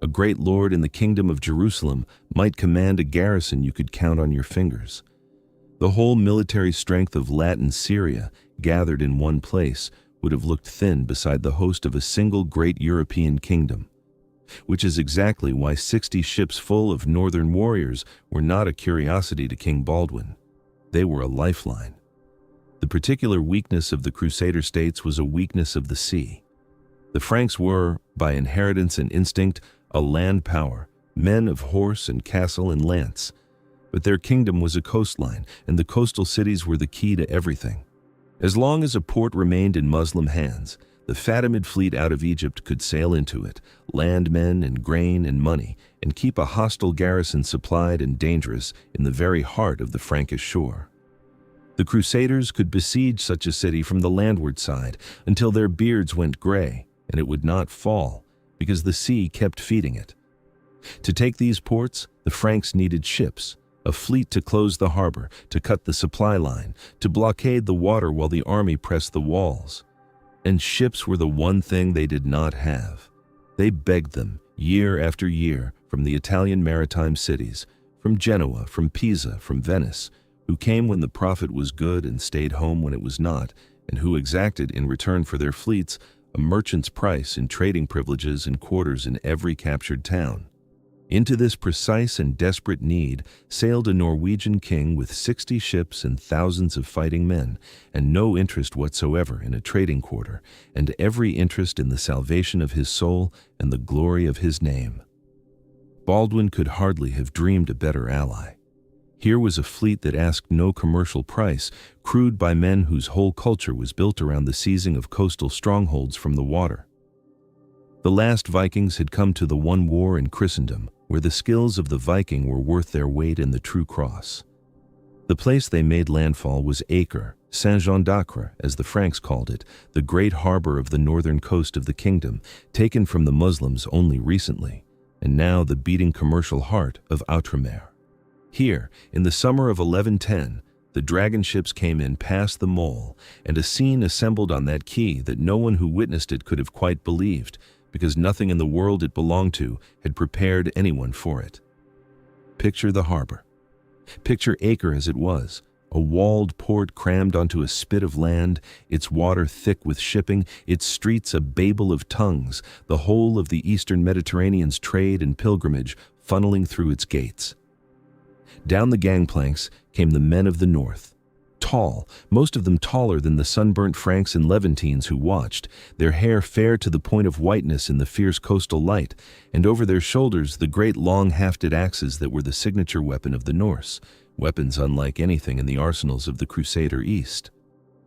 A great lord in the kingdom of Jerusalem might command a garrison you could count on your fingers. The whole military strength of Latin Syria, gathered in one place, would have looked thin beside the host of a single great European kingdom. Which is exactly why 60 ships full of northern warriors were not a curiosity to King Baldwin. They were a lifeline. The particular weakness of the Crusader states was a weakness of the sea. The Franks were, by inheritance and instinct, a land power, men of horse and castle and lance. But their kingdom was a coastline, and the coastal cities were the key to everything. As long as a port remained in Muslim hands, the Fatimid fleet out of Egypt could sail into it, land men and grain and money, and keep a hostile garrison supplied and dangerous in the very heart of the Frankish shore. The Crusaders could besiege such a city from the landward side until their beards went gray, and it would not fall, because the sea kept feeding it. To take these ports, the Franks needed ships, a fleet to close the harbor, to cut the supply line, to blockade the water while the army pressed the walls. And ships were the one thing they did not have. They begged them, year after year, from the Italian maritime cities, from Genoa, from Pisa, from Venice, who came when the profit was good and stayed home when it was not, and who exacted, in return for their fleets, a merchant's price in trading privileges and quarters in every captured town. Into this precise and desperate need sailed a Norwegian king with 60 ships and thousands of fighting men, and no interest whatsoever in a trading quarter, and every interest in the salvation of his soul and the glory of his name. Baldwin could hardly have dreamed a better ally. Here was a fleet that asked no commercial price, crewed by men whose whole culture was built around the seizing of coastal strongholds from the water. The last Vikings had come to the one war in Christendom, where the skills of the Viking were worth their weight in the true cross. The place they made landfall was Acre, Saint-Jean-d'Acre, as the Franks called it, the great harbor of the northern coast of the kingdom, taken from the Muslims only recently, and now the beating commercial heart of Outremer. Here, in the summer of 1110, the dragon ships came in past the mole, and a scene assembled on that quay that no one who witnessed it could have quite believed, because nothing in the world it belonged to had prepared anyone for it. Picture the harbor. Picture Acre as it was, a walled port crammed onto a spit of land, its water thick with shipping, its streets a babel of tongues, the whole of the eastern Mediterranean's trade and pilgrimage funneling through its gates. Down the gangplanks came the men of the north. Tall, most of them taller than the sunburnt Franks and Levantines who watched, their hair fair to the point of whiteness in the fierce coastal light, and over their shoulders the great long-hafted axes that were the signature weapon of the Norse, weapons unlike anything in the arsenals of the Crusader East.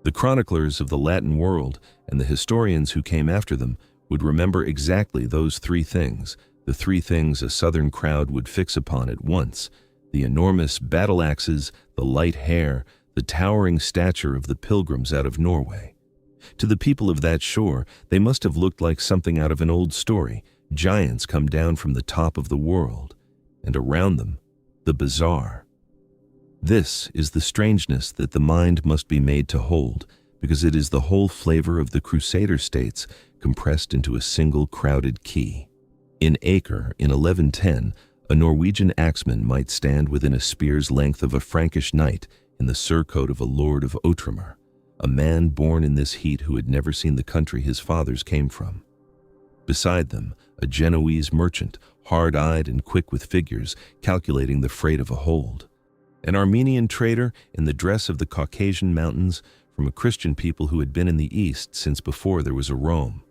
The chroniclers of the Latin world and the historians who came after them would remember exactly those three things, the three things a southern crowd would fix upon at once: the enormous battle axes, the light hair, the towering stature of the pilgrims out of Norway. To the people of that shore, they must have looked like something out of an old story, giants come down from the top of the world, and around them, the bizarre. This is the strangeness that the mind must be made to hold, because it is the whole flavor of the Crusader states compressed into a single crowded key. In Acre, in 1110, a Norwegian axeman might stand within a spear's length of a Frankish knight in the surcoat of a lord of Outremer, a man born in this heat who had never seen the country his fathers came from. Beside them, a Genoese merchant, hard-eyed and quick with figures, calculating the freight of a hold. An Armenian trader in the dress of the Caucasian mountains, from a Christian people who had been in the East since before there was a Rome.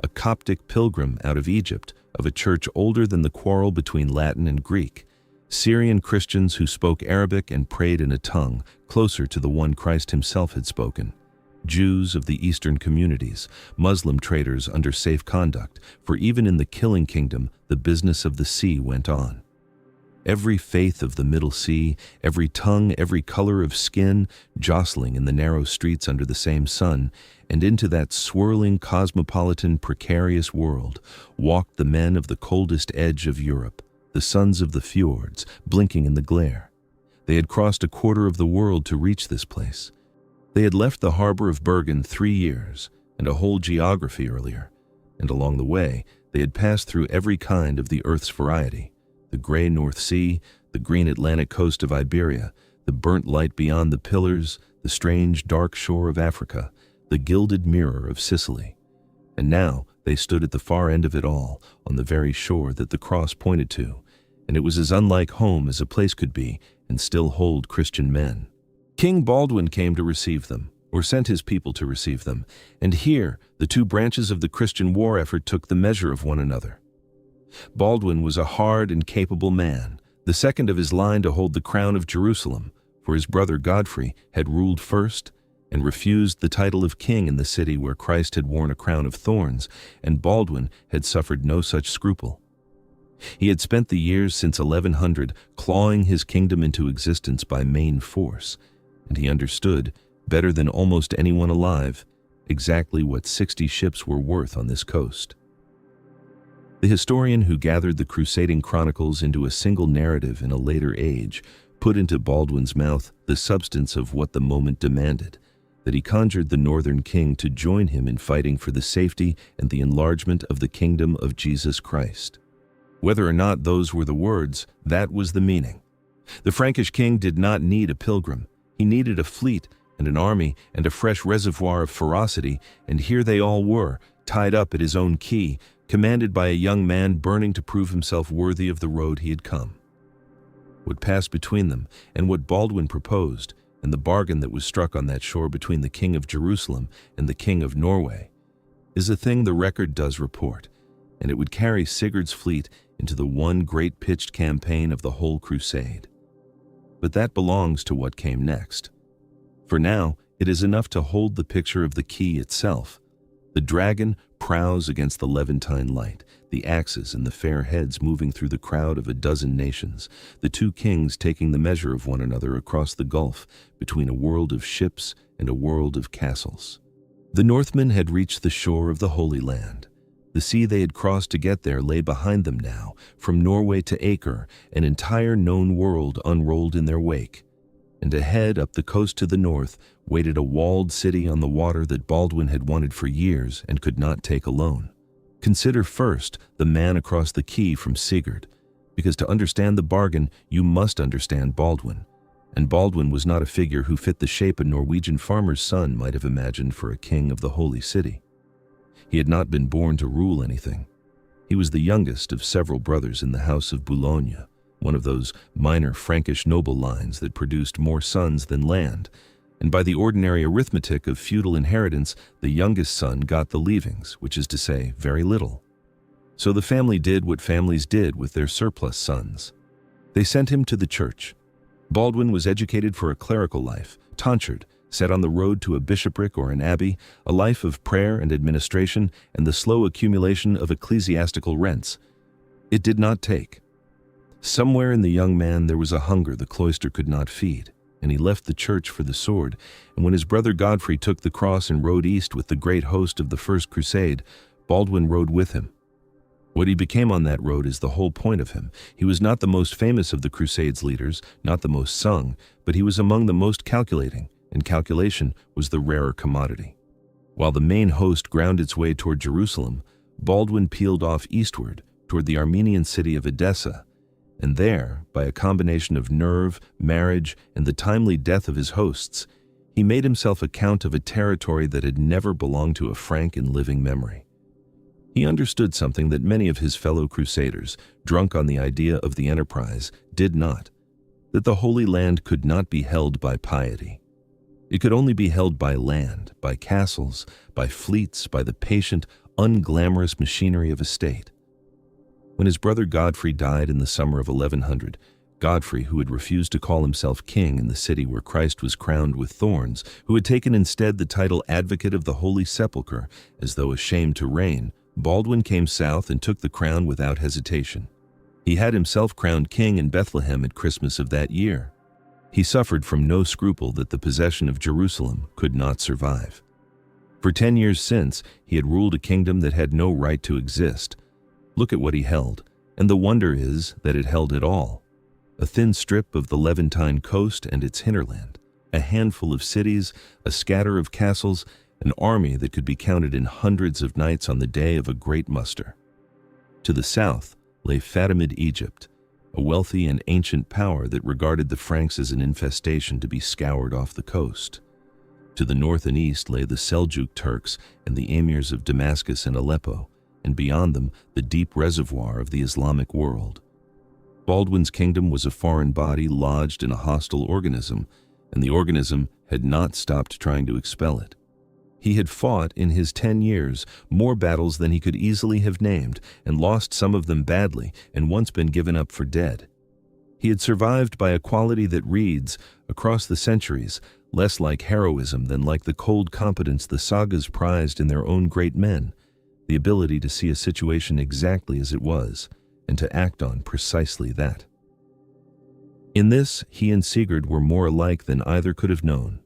A Coptic pilgrim out of Egypt, of a church older than the quarrel between Latin and Greek. Syrian Christians who spoke Arabic and prayed in a tongue closer to the one Christ himself had spoken. Jews of the eastern communities, Muslim traders under safe conduct, for even in the killing kingdom, the business of the sea went on. Every faith of the Middle Sea, every tongue, every color of skin, jostling in the narrow streets under the same sun, and into that swirling, cosmopolitan, precarious world walked the men of the coldest edge of Europe, the sons of the fjords, blinking in the glare. They had crossed a quarter of the world to reach this place. They had left the harbor of Bergen 3 years, and a whole geography earlier, and along the way they had passed through every kind of the earth's variety: the gray North Sea, the green Atlantic coast of Iberia, the burnt light beyond the pillars, the strange dark shore of Africa, the gilded mirror of Sicily. And now they stood at the far end of it all, on the very shore that the cross pointed to, and it was as unlike home as a place could be and still hold Christian men. King Baldwin came to receive them, or sent his people to receive them, and here the two branches of the Christian war effort took the measure of one another. Baldwin was a hard and capable man, the second of his line to hold the crown of Jerusalem, for his brother Godfrey had ruled first and refused the title of king in the city where Christ had worn a crown of thorns, and Baldwin had suffered no such scruple. He had spent the years since 1100 clawing his kingdom into existence by main force, and he understood, better than almost anyone alive, exactly what 60 ships were worth on this coast. The historian who gathered the crusading chronicles into a single narrative in a later age put into Baldwin's mouth the substance of what the moment demanded, that he conjured the northern king to join him in fighting for the safety and the enlargement of the kingdom of Jesus Christ. Whether or not those were the words, that was the meaning. The Frankish king did not need a pilgrim. He needed a fleet and an army and a fresh reservoir of ferocity, and here they all were, tied up at his own quay, commanded by a young man burning to prove himself worthy of the road he had come. What passed between them, and what Baldwin proposed, and the bargain that was struck on that shore between the king of Jerusalem and the king of Norway, is a thing the record does report, and it would carry Sigurd's fleet into the one great pitched campaign of the whole crusade. But that belongs to what came next. For now, it is enough to hold the picture of the quay itself. The dragon prows against the Levantine light, the axes and the fair heads moving through the crowd of a dozen nations, the two kings taking the measure of one another across the gulf between a world of ships and a world of castles. The Northmen had reached the shore of the Holy Land. The sea they had crossed to get there lay behind them now, from Norway to Acre, an entire known world unrolled in their wake. And ahead, up the coast to the north, waited a walled city on the water that Baldwin had wanted for years and could not take alone. Consider first the man across the quay from Sigurd, because to understand the bargain, you must understand Baldwin. And Baldwin was not a figure who fit the shape a Norwegian farmer's son might have imagined for a king of the holy city. He had not been born to rule anything. He was the youngest of several brothers in the house of Boulogne, one of those minor Frankish noble lines that produced more sons than land, and by the ordinary arithmetic of feudal inheritance, the youngest son got the leavings, which is to say, very little. So the family did what families did with their surplus sons. They sent him to the church. Baldwin was educated for a clerical life, tonsured, set on the road to a bishopric or an abbey, a life of prayer and administration, and the slow accumulation of ecclesiastical rents. It did not take. Somewhere in the young man there was a hunger the cloister could not feed, and he left the church for the sword, and when his brother Godfrey took the cross and rode east with the great host of the First Crusade, Baldwin rode with him. What he became on that road is the whole point of him. He was not the most famous of the Crusade's leaders, not the most sung, but he was among the most calculating, and calculation was the rarer commodity. While the main host ground its way toward Jerusalem, Baldwin peeled off eastward toward the Armenian city of Edessa, and there, by a combination of nerve, marriage, and the timely death of his hosts, he made himself a count of a territory that had never belonged to a Frank in living memory. He understood something that many of his fellow crusaders, drunk on the idea of the enterprise, did not, that the Holy Land could not be held by piety. It could only be held by land, by castles, by fleets, by the patient, unglamorous machinery of a state. When his brother Godfrey died in the summer of 1100, Godfrey, who had refused to call himself king in the city where Christ was crowned with thorns, who had taken instead the title Advocate of the Holy Sepulchre, as though ashamed to reign, Baldwin came south and took the crown without hesitation. He had himself crowned king in Bethlehem at Christmas of that year. He suffered from no scruple that the possession of Jerusalem could not survive. For 10 years since, he had ruled a kingdom that had no right to exist. Look at what he held, and the wonder is that it held it all. A thin strip of the Levantine coast and its hinterland, a handful of cities, a scatter of castles, an army that could be counted in hundreds of knights on the day of a great muster. To the south lay Fatimid Egypt, a wealthy and ancient power that regarded the Franks as an infestation to be scoured off the coast. To the north and east lay the Seljuk Turks and the emirs of Damascus and Aleppo, and beyond them the deep reservoir of the Islamic world. Baldwin's kingdom was a foreign body lodged in a hostile organism, and the organism had not stopped trying to expel it. He had fought in his 10 years more battles than he could easily have named, and lost some of them badly, and once been given up for dead. He had survived by a quality that reads, across the centuries, less like heroism than like the cold competence the sagas prized in their own great men, the ability to see a situation exactly as it was, and to act on precisely that. In this, he and Sigurd were more alike than either could have known.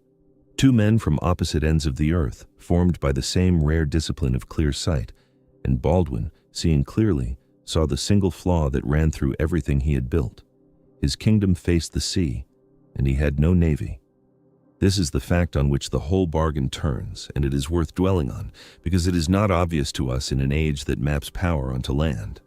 Two men from opposite ends of the earth, formed by the same rare discipline of clear sight, and Baldwin, seeing clearly, saw the single flaw that ran through everything he had built. His kingdom faced the sea, and he had no navy. This is the fact on which the whole bargain turns, and it is worth dwelling on, because it is not obvious to us in an age that maps power onto land.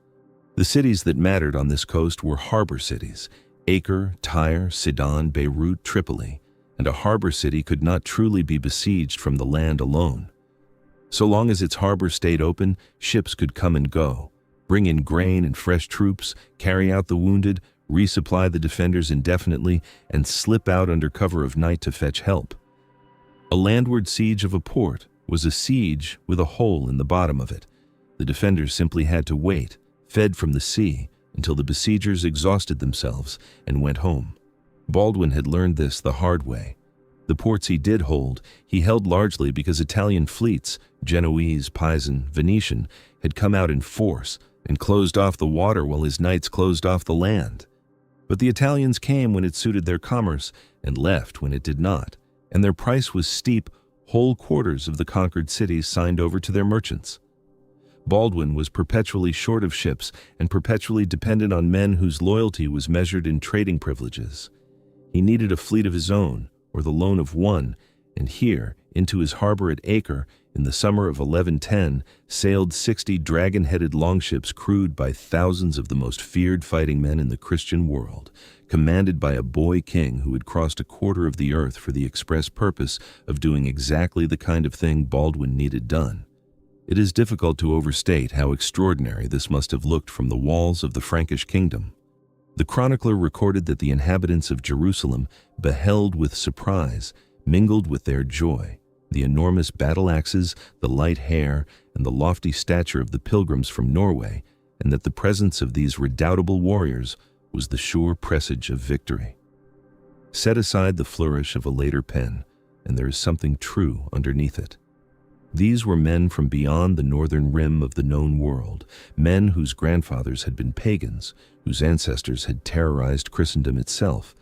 The cities that mattered on this coast were harbor cities, Acre, Tyre, Sidon, Beirut, Tripoli, and a harbor city could not truly be besieged from the land alone. So long as its harbor stayed open, ships could come and go, bring in grain and fresh troops, carry out the wounded, resupply the defenders indefinitely, and slip out under cover of night to fetch help. A landward siege of a port was a siege with a hole in the bottom of it. The defenders simply had to wait, fed from the sea, until the besiegers exhausted themselves and went home. Baldwin had learned this the hard way. The ports he did hold, he held largely because Italian fleets, Genoese, Pisan, Venetian, had come out in force and closed off the water while his knights closed off the land. But the Italians came when it suited their commerce and left when it did not, and their price was steep. Whole quarters of the conquered cities signed over to their merchants. Baldwin was perpetually short of ships and perpetually dependent on men whose loyalty was measured in trading privileges. He needed a fleet of his own, or the loan of one, and here, into his harbor at Acre, in the summer of 1110, sailed 60 dragon-headed longships crewed by thousands of the most feared fighting men in the Christian world, commanded by a boy king who had crossed a quarter of the earth for the express purpose of doing exactly the kind of thing Baldwin needed done. It is difficult to overstate how extraordinary this must have looked from the walls of the Frankish kingdom. The chronicler recorded that the inhabitants of Jerusalem beheld with surprise, mingled with their joy, the enormous battle axes, the light hair, and the lofty stature of the pilgrims from Norway, and that the presence of these redoubtable warriors was the sure presage of victory. Set aside the flourish of a later pen, and there is something true underneath it. These were men from beyond the northern rim of the known world, men whose grandfathers had been pagans, whose ancestors had terrorized Christendom itself,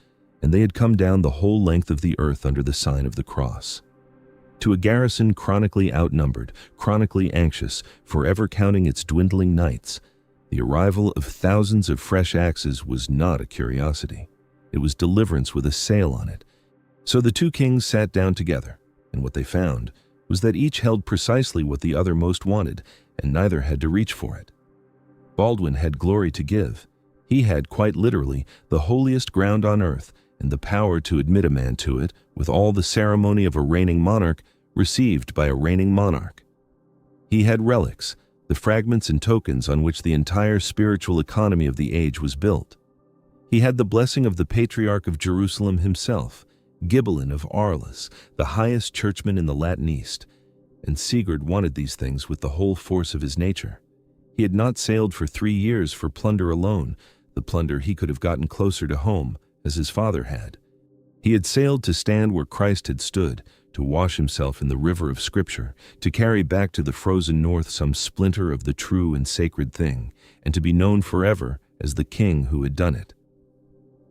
and they had come down the whole length of the earth under the sign of the cross. To a garrison chronically outnumbered, chronically anxious, forever counting its dwindling knights, the arrival of thousands of fresh axes was not a curiosity. It was deliverance with a sail on it. So the two kings sat down together, and what they found was that each held precisely what the other most wanted, and neither had to reach for it. Baldwin had glory to give. He had, quite literally, the holiest ground on earth, and the power to admit a man to it, with all the ceremony of a reigning monarch, received by a reigning monarch. He had relics, the fragments and tokens on which the entire spiritual economy of the age was built. He had the blessing of the Patriarch of Jerusalem himself, Gibelin of Arles, the highest churchman in the Latin East, and Sigurd wanted these things with the whole force of his nature. He had not sailed for 3 years for plunder alone, the plunder he could have gotten closer to home, as his father had. He had sailed to stand where Christ had stood, to wash himself in the river of Scripture, to carry back to the frozen north some splinter of the true and sacred thing, and to be known forever as the king who had done it.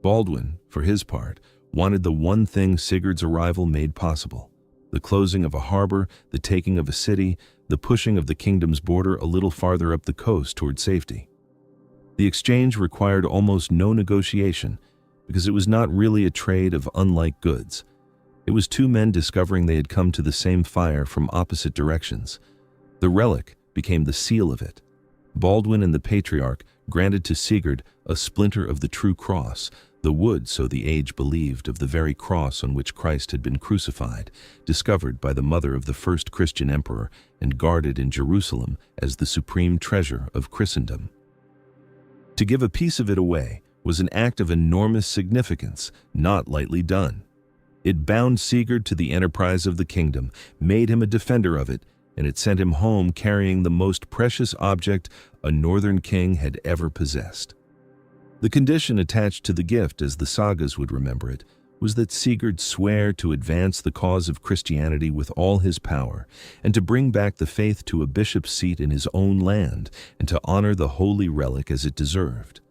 Baldwin, for his part, wanted the one thing Sigurd's arrival made possible: the closing of a harbor, the taking of a city, the pushing of the kingdom's border a little farther up the coast toward safety. The exchange required almost no negotiation, because it was not really a trade of unlike goods. It was two men discovering they had come to the same fire from opposite directions. The relic became the seal of it. Baldwin and the patriarch granted to Sigurd a splinter of the true cross, the wood, so the age believed, of the very cross on which Christ had been crucified, discovered by the mother of the first Christian emperor and guarded in Jerusalem as the supreme treasure of Christendom. To give a piece of it away was an act of enormous significance, not lightly done. It bound Sigurd to the enterprise of the kingdom, made him a defender of it, and it sent him home carrying the most precious object a northern king had ever possessed. The condition attached to the gift, as the sagas would remember it, was that Sigurd swear to advance the cause of Christianity with all his power, and to bring back the faith to a bishop's seat in his own land, and to honor the holy relic as it deserved.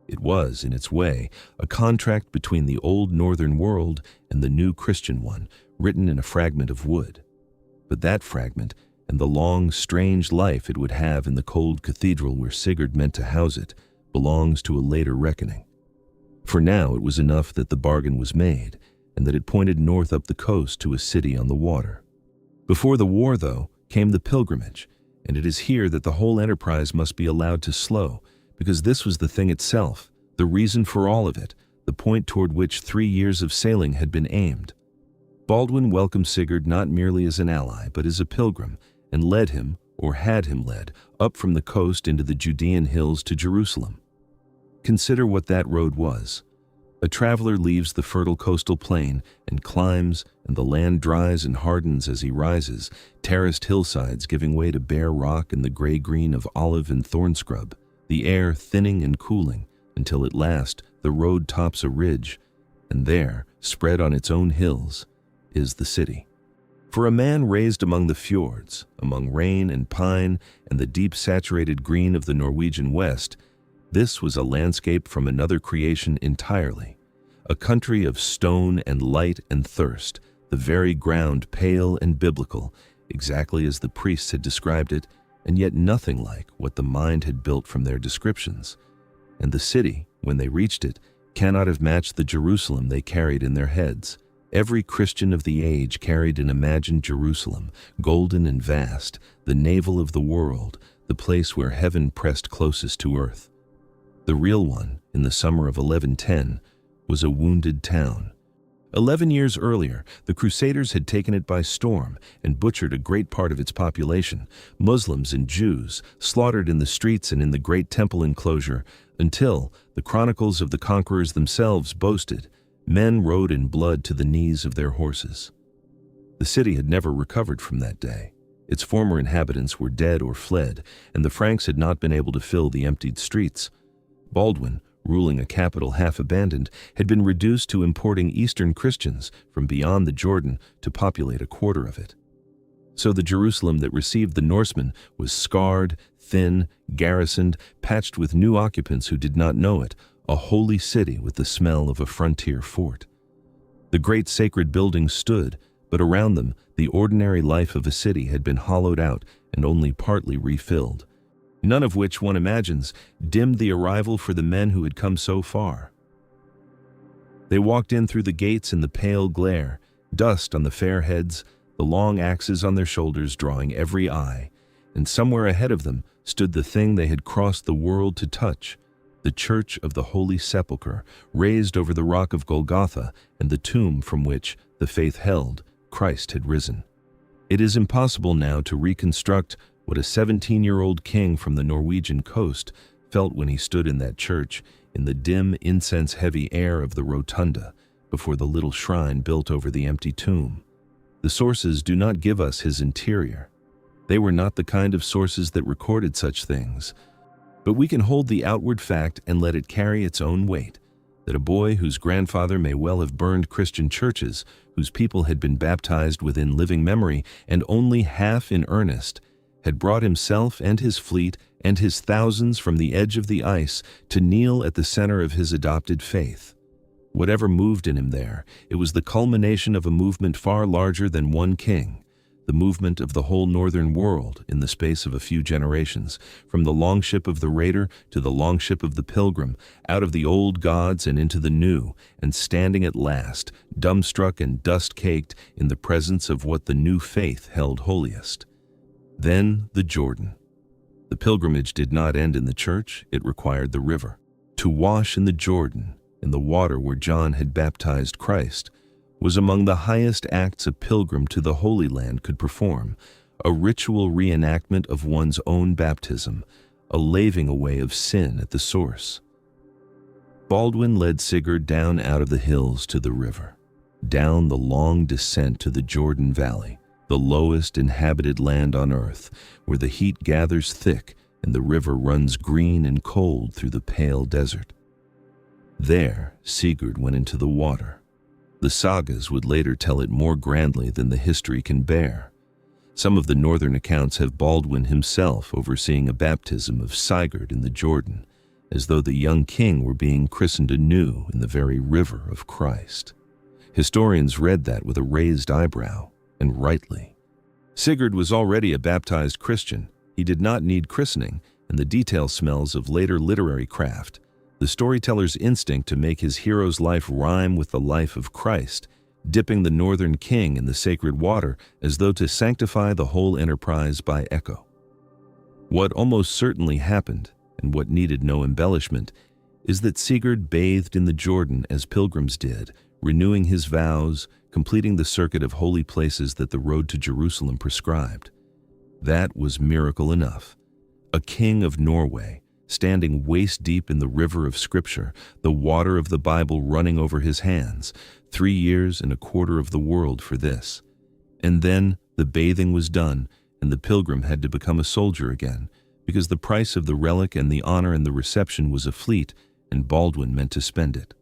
It was, in its way, a contract between the old northern world and the new Christian one, written in a fragment of wood. But that fragment, and the long, strange life it would have in the cold cathedral where Sigurd meant to house it, belongs to a later reckoning. For now it was enough that the bargain was made, and that it pointed north up the coast to a city on the water. Before the war, though, came the pilgrimage, and it is here that the whole enterprise must be allowed to slow, because this was the thing itself, the reason for all of it, the point toward which 3 years of sailing had been aimed. Baldwin welcomed Sigurd not merely as an ally, but as a pilgrim, and led him, or had him led, up from the coast into the Judean hills to Jerusalem. Consider what that road was. A traveler leaves the fertile coastal plain and climbs, and the land dries and hardens as he rises, terraced hillsides giving way to bare rock and the gray-green of olive and thorn scrub, the air thinning and cooling, until at last the road tops a ridge, and there, spread on its own hills, is the city. For a man raised among the fjords, among rain and pine and the deep saturated green of the Norwegian west, this was a landscape from another creation entirely, a country of stone and light and thirst, the very ground pale and biblical, exactly as the priests had described it, and yet nothing like what the mind had built from their descriptions. And the city, when they reached it, cannot have matched the Jerusalem they carried in their heads. Every Christian of the age carried an imagined Jerusalem, golden and vast, the navel of the world, the place where heaven pressed closest to earth. The real one, in the summer of 1110, was a wounded town. 11 years earlier, the Crusaders had taken it by storm and butchered a great part of its population, Muslims and Jews, slaughtered in the streets and in the great temple enclosure, until, the chronicles of the conquerors themselves boasted, men rode in blood to the knees of their horses. The city had never recovered from that day. Its former inhabitants were dead or fled, and the Franks had not been able to fill the emptied streets. Baldwin, ruling a capital half abandoned, had been reduced to importing Eastern Christians from beyond the Jordan to populate a quarter of it. So the Jerusalem that received the Norsemen was scarred, thin, garrisoned, patched with new occupants who did not know it, a holy city with the smell of a frontier fort. The great sacred buildings stood, but around them the ordinary life of a city had been hollowed out and only partly refilled, none of which, one imagines, dimmed the arrival for the men who had come so far. They walked in through the gates in the pale glare, dust on the fair heads, the long axes on their shoulders drawing every eye, and somewhere ahead of them stood the thing they had crossed the world to touch, the Church of the Holy Sepulchre, raised over the rock of Golgotha, and the tomb from which, the faith held, Christ had risen. It is impossible now to reconstruct what a 17-year-old king from the Norwegian coast felt when he stood in that church, in the dim, incense-heavy air of the rotunda, before the little shrine built over the empty tomb. The sources do not give us his interior. They were not the kind of sources that recorded such things. But we can hold the outward fact and let it carry its own weight, that a boy whose grandfather may well have burned Christian churches, whose people had been baptized within living memory and only half in earnest, had brought himself and his fleet and his thousands from the edge of the ice to kneel at the center of his adopted faith. Whatever moved in him there, it was the culmination of a movement far larger than one king, the movement of the whole northern world in the space of a few generations, from the longship of the raider to the longship of the pilgrim, out of the old gods and into the new, and standing at last, dumbstruck and dust-caked in the presence of what the new faith held holiest. Then the Jordan. The pilgrimage did not end in the church, it required the river. To wash in the Jordan, in the water where John had baptized Christ, was among the highest acts a pilgrim to the Holy Land could perform, a ritual reenactment of one's own baptism, a laving away of sin at the source. Baldwin led Sigurd down out of the hills to the river, down the long descent to the Jordan Valley, the lowest inhabited land on earth, where the heat gathers thick and the river runs green and cold through the pale desert. There, Sigurd went into the water. The sagas would later tell it more grandly than the history can bear. Some of the northern accounts have Baldwin himself overseeing a baptism of Sigurd in the Jordan, as though the young king were being christened anew in the very river of Christ. Historians read that with a raised eyebrow, and rightly. Sigurd was already a baptized Christian. He did not need christening, and the detail smells of later literary craft, the storyteller's instinct to make his hero's life rhyme with the life of Christ, dipping the northern king in the sacred water as though to sanctify the whole enterprise by echo. What almost certainly happened, and what needed no embellishment, is that Sigurd bathed in the Jordan as pilgrims did, renewing his vows, completing the circuit of holy places that the road to Jerusalem prescribed. That was miracle enough. A king of Norway, standing waist-deep in the river of Scripture, the water of the Bible running over his hands, 3 years and a quarter of the world for this. And then the bathing was done, and the pilgrim had to become a soldier again, because the price of the relic and the honor and the reception was a fleet, and Baldwin meant to spend it.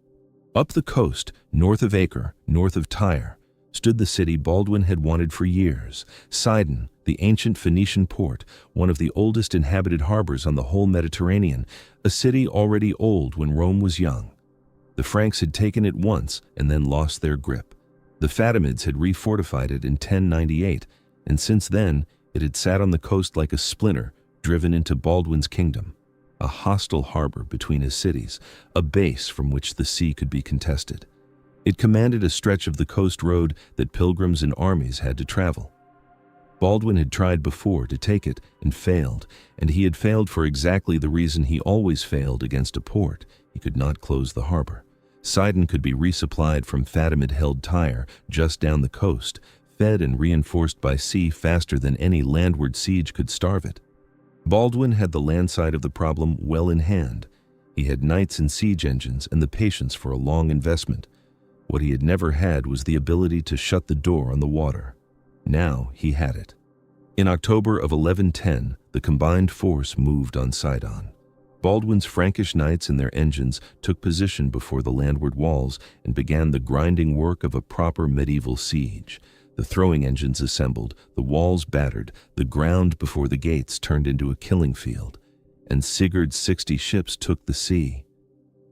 Up the coast, north of Acre, north of Tyre, stood the city Baldwin had wanted for years, Sidon, the ancient Phoenician port, one of the oldest inhabited harbors on the whole Mediterranean, a city already old when Rome was young. The Franks had taken it once and then lost their grip. The Fatimids had refortified it in 1098, and since then it had sat on the coast like a splinter driven into Baldwin's kingdom, a hostile harbor between his cities, a base from which the sea could be contested. It commanded a stretch of the coast road that pilgrims and armies had to travel. Baldwin had tried before to take it and failed, and he had failed for exactly the reason he always failed against a port. He could not close the harbor. Sidon could be resupplied from Fatimid-held Tyre, just down the coast, fed and reinforced by sea faster than any landward siege could starve it. Baldwin had the land side of the problem well in hand. He had knights and siege engines and the patience for a long investment. What he had never had was the ability to shut the door on the water. Now he had it. In October of 1110, the combined force moved on Sidon. Baldwin's Frankish knights and their engines took position before the landward walls and began the grinding work of a proper medieval siege. The throwing engines assembled, the walls battered, the ground before the gates turned into a killing field, and Sigurd's 60 ships took the sea.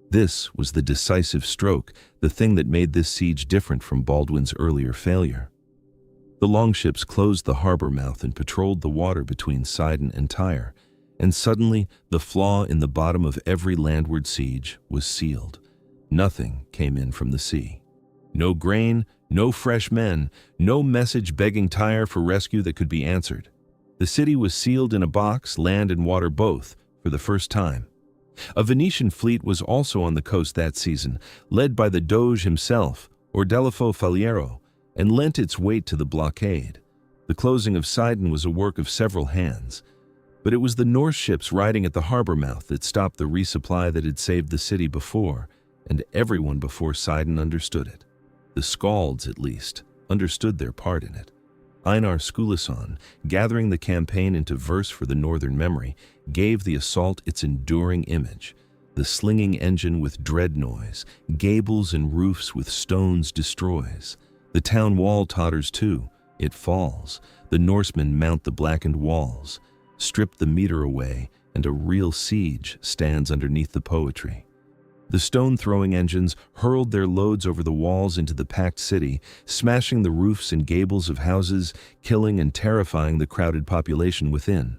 This was the decisive stroke, the thing that made this siege different from Baldwin's earlier failure. The longships closed the harbor mouth and patrolled the water between Sidon and Tyre, and suddenly the flaw in the bottom of every landward siege was sealed. Nothing came in from the sea. No grain, no fresh men, no message begging Tyre for rescue that could be answered. The city was sealed in a box, land and water both, for the first time. A Venetian fleet was also on the coast that season, led by the Doge himself, Ordelafo Faliero, and lent its weight to the blockade. The closing of Sidon was a work of several hands, but it was the Norse ships riding at the harbor mouth that stopped the resupply that had saved the city before, and everyone before Sidon understood it. The Skalds, at least, understood their part in it. Einar Skulason, gathering the campaign into verse for the northern memory, gave the assault its enduring image. The slinging engine with dread noise, gables and roofs with stones destroys. The town wall totters too, It falls. The Norsemen mount the blackened walls, strip the meter away, and a real siege stands underneath the poetry. The stone-throwing engines hurled their loads over the walls into the packed city, smashing the roofs and gables of houses, killing and terrifying the crowded population within.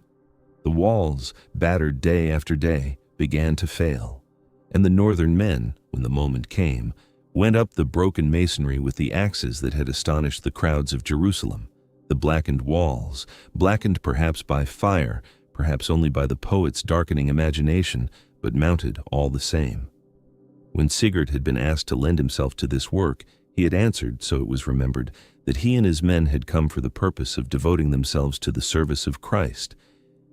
The walls, battered day after day, began to fail, and the northern men, when the moment came, went up the broken masonry with the axes that had astonished the crowds of Jerusalem. The blackened walls, blackened perhaps by fire, perhaps only by the poet's darkening imagination, but mounted all the same. When Sigurd had been asked to lend himself to this work, he had answered, so it was remembered, that he and his men had come for the purpose of devoting themselves to the service of Christ.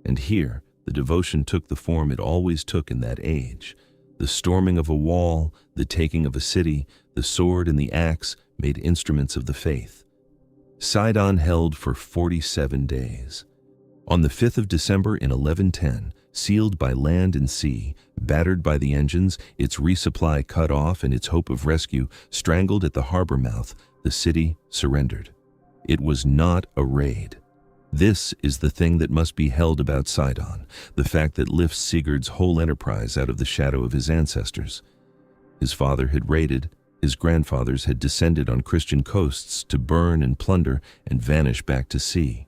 And here, the devotion took the form it always took in that age. The storming of a wall, the taking of a city, the sword and the axe made instruments of the faith. Sidon held for 47 days. On the 5th of December in 1110, sealed by land and sea, battered by the engines, its resupply cut off and its hope of rescue strangled at the harbor mouth, the city surrendered. It was not a raid. This is the thing that must be held about Sidon, the fact that lifts Sigurd's whole enterprise out of the shadow of his ancestors. His father had raided, his grandfathers had descended on Christian coasts to burn and plunder and vanish back to sea.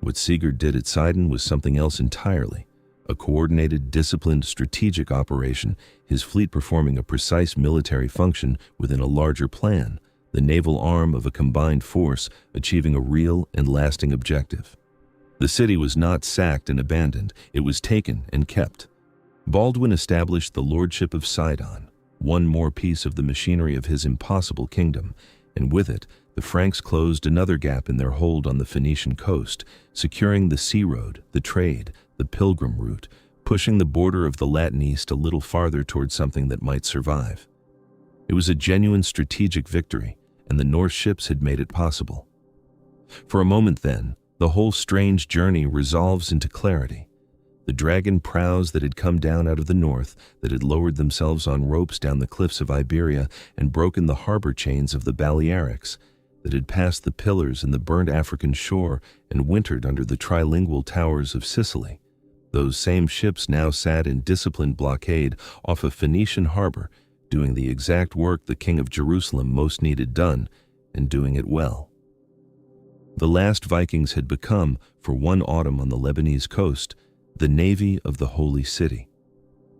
What Sigurd did at Sidon was something else entirely. A coordinated, disciplined, strategic operation, his fleet performing a precise military function within a larger plan, the naval arm of a combined force achieving a real and lasting objective. The city was not sacked and abandoned, it was taken and kept. Baldwin established the lordship of Sidon, one more piece of the machinery of his impossible kingdom, and with it, the Franks closed another gap in their hold on the Phoenician coast, securing the sea road, the trade, the pilgrim route, pushing the border of the Latin East a little farther toward something that might survive. It was a genuine strategic victory, and the Norse ships had made it possible. For a moment then, the whole strange journey resolves into clarity. The dragon prows that had come down out of the north, that had lowered themselves on ropes down the cliffs of Iberia and broken the harbor chains of the Balearics, that had passed the pillars in the burnt African shore and wintered under the trilingual towers of Sicily. Those same ships now sat in disciplined blockade off a Phoenician harbor, doing the exact work the king of Jerusalem most needed done, and doing it well. The last Vikings had become, for one autumn on the Lebanese coast, the navy of the Holy City.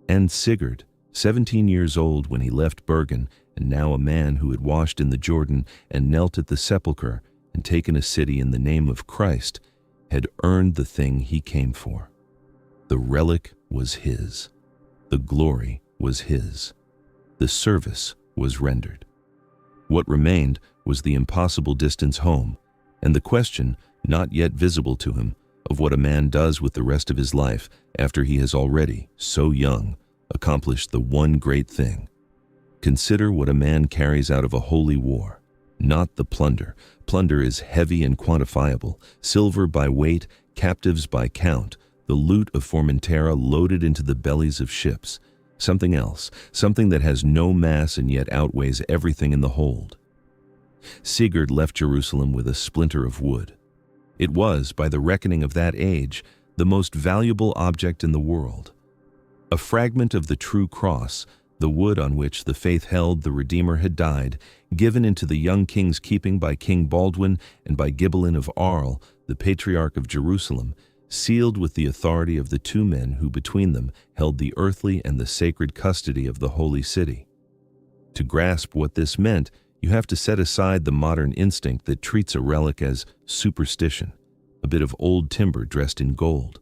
And Sigurd, 17 years old when he left Bergen, and now a man who had washed in the Jordan and knelt at the sepulchre and taken a city in the name of Christ, had earned the thing he came for. The relic was his. The glory was his. The service was rendered. What remained was the impossible distance home, and the question, not yet visible to him, of what a man does with the rest of his life after he has already, so young, accomplished the one great thing. Consider what a man carries out of a holy war, not the plunder. Plunder is heavy and quantifiable, silver by weight, captives by count, the loot of Formentera loaded into the bellies of ships. Something else, something that has no mass and yet outweighs everything in the hold. Sigurd left Jerusalem with a splinter of wood. It was, by the reckoning of that age, the most valuable object in the world. A fragment of the true cross, the wood on which the faith held the Redeemer had died, given into the young king's keeping by King Baldwin and by Gibelin of Arles, the Patriarch of Jerusalem, sealed with the authority of the two men who between them held the earthly and the sacred custody of the holy city. To grasp what this meant, you have to set aside the modern instinct that treats a relic as superstition, a bit of old timber dressed in gold.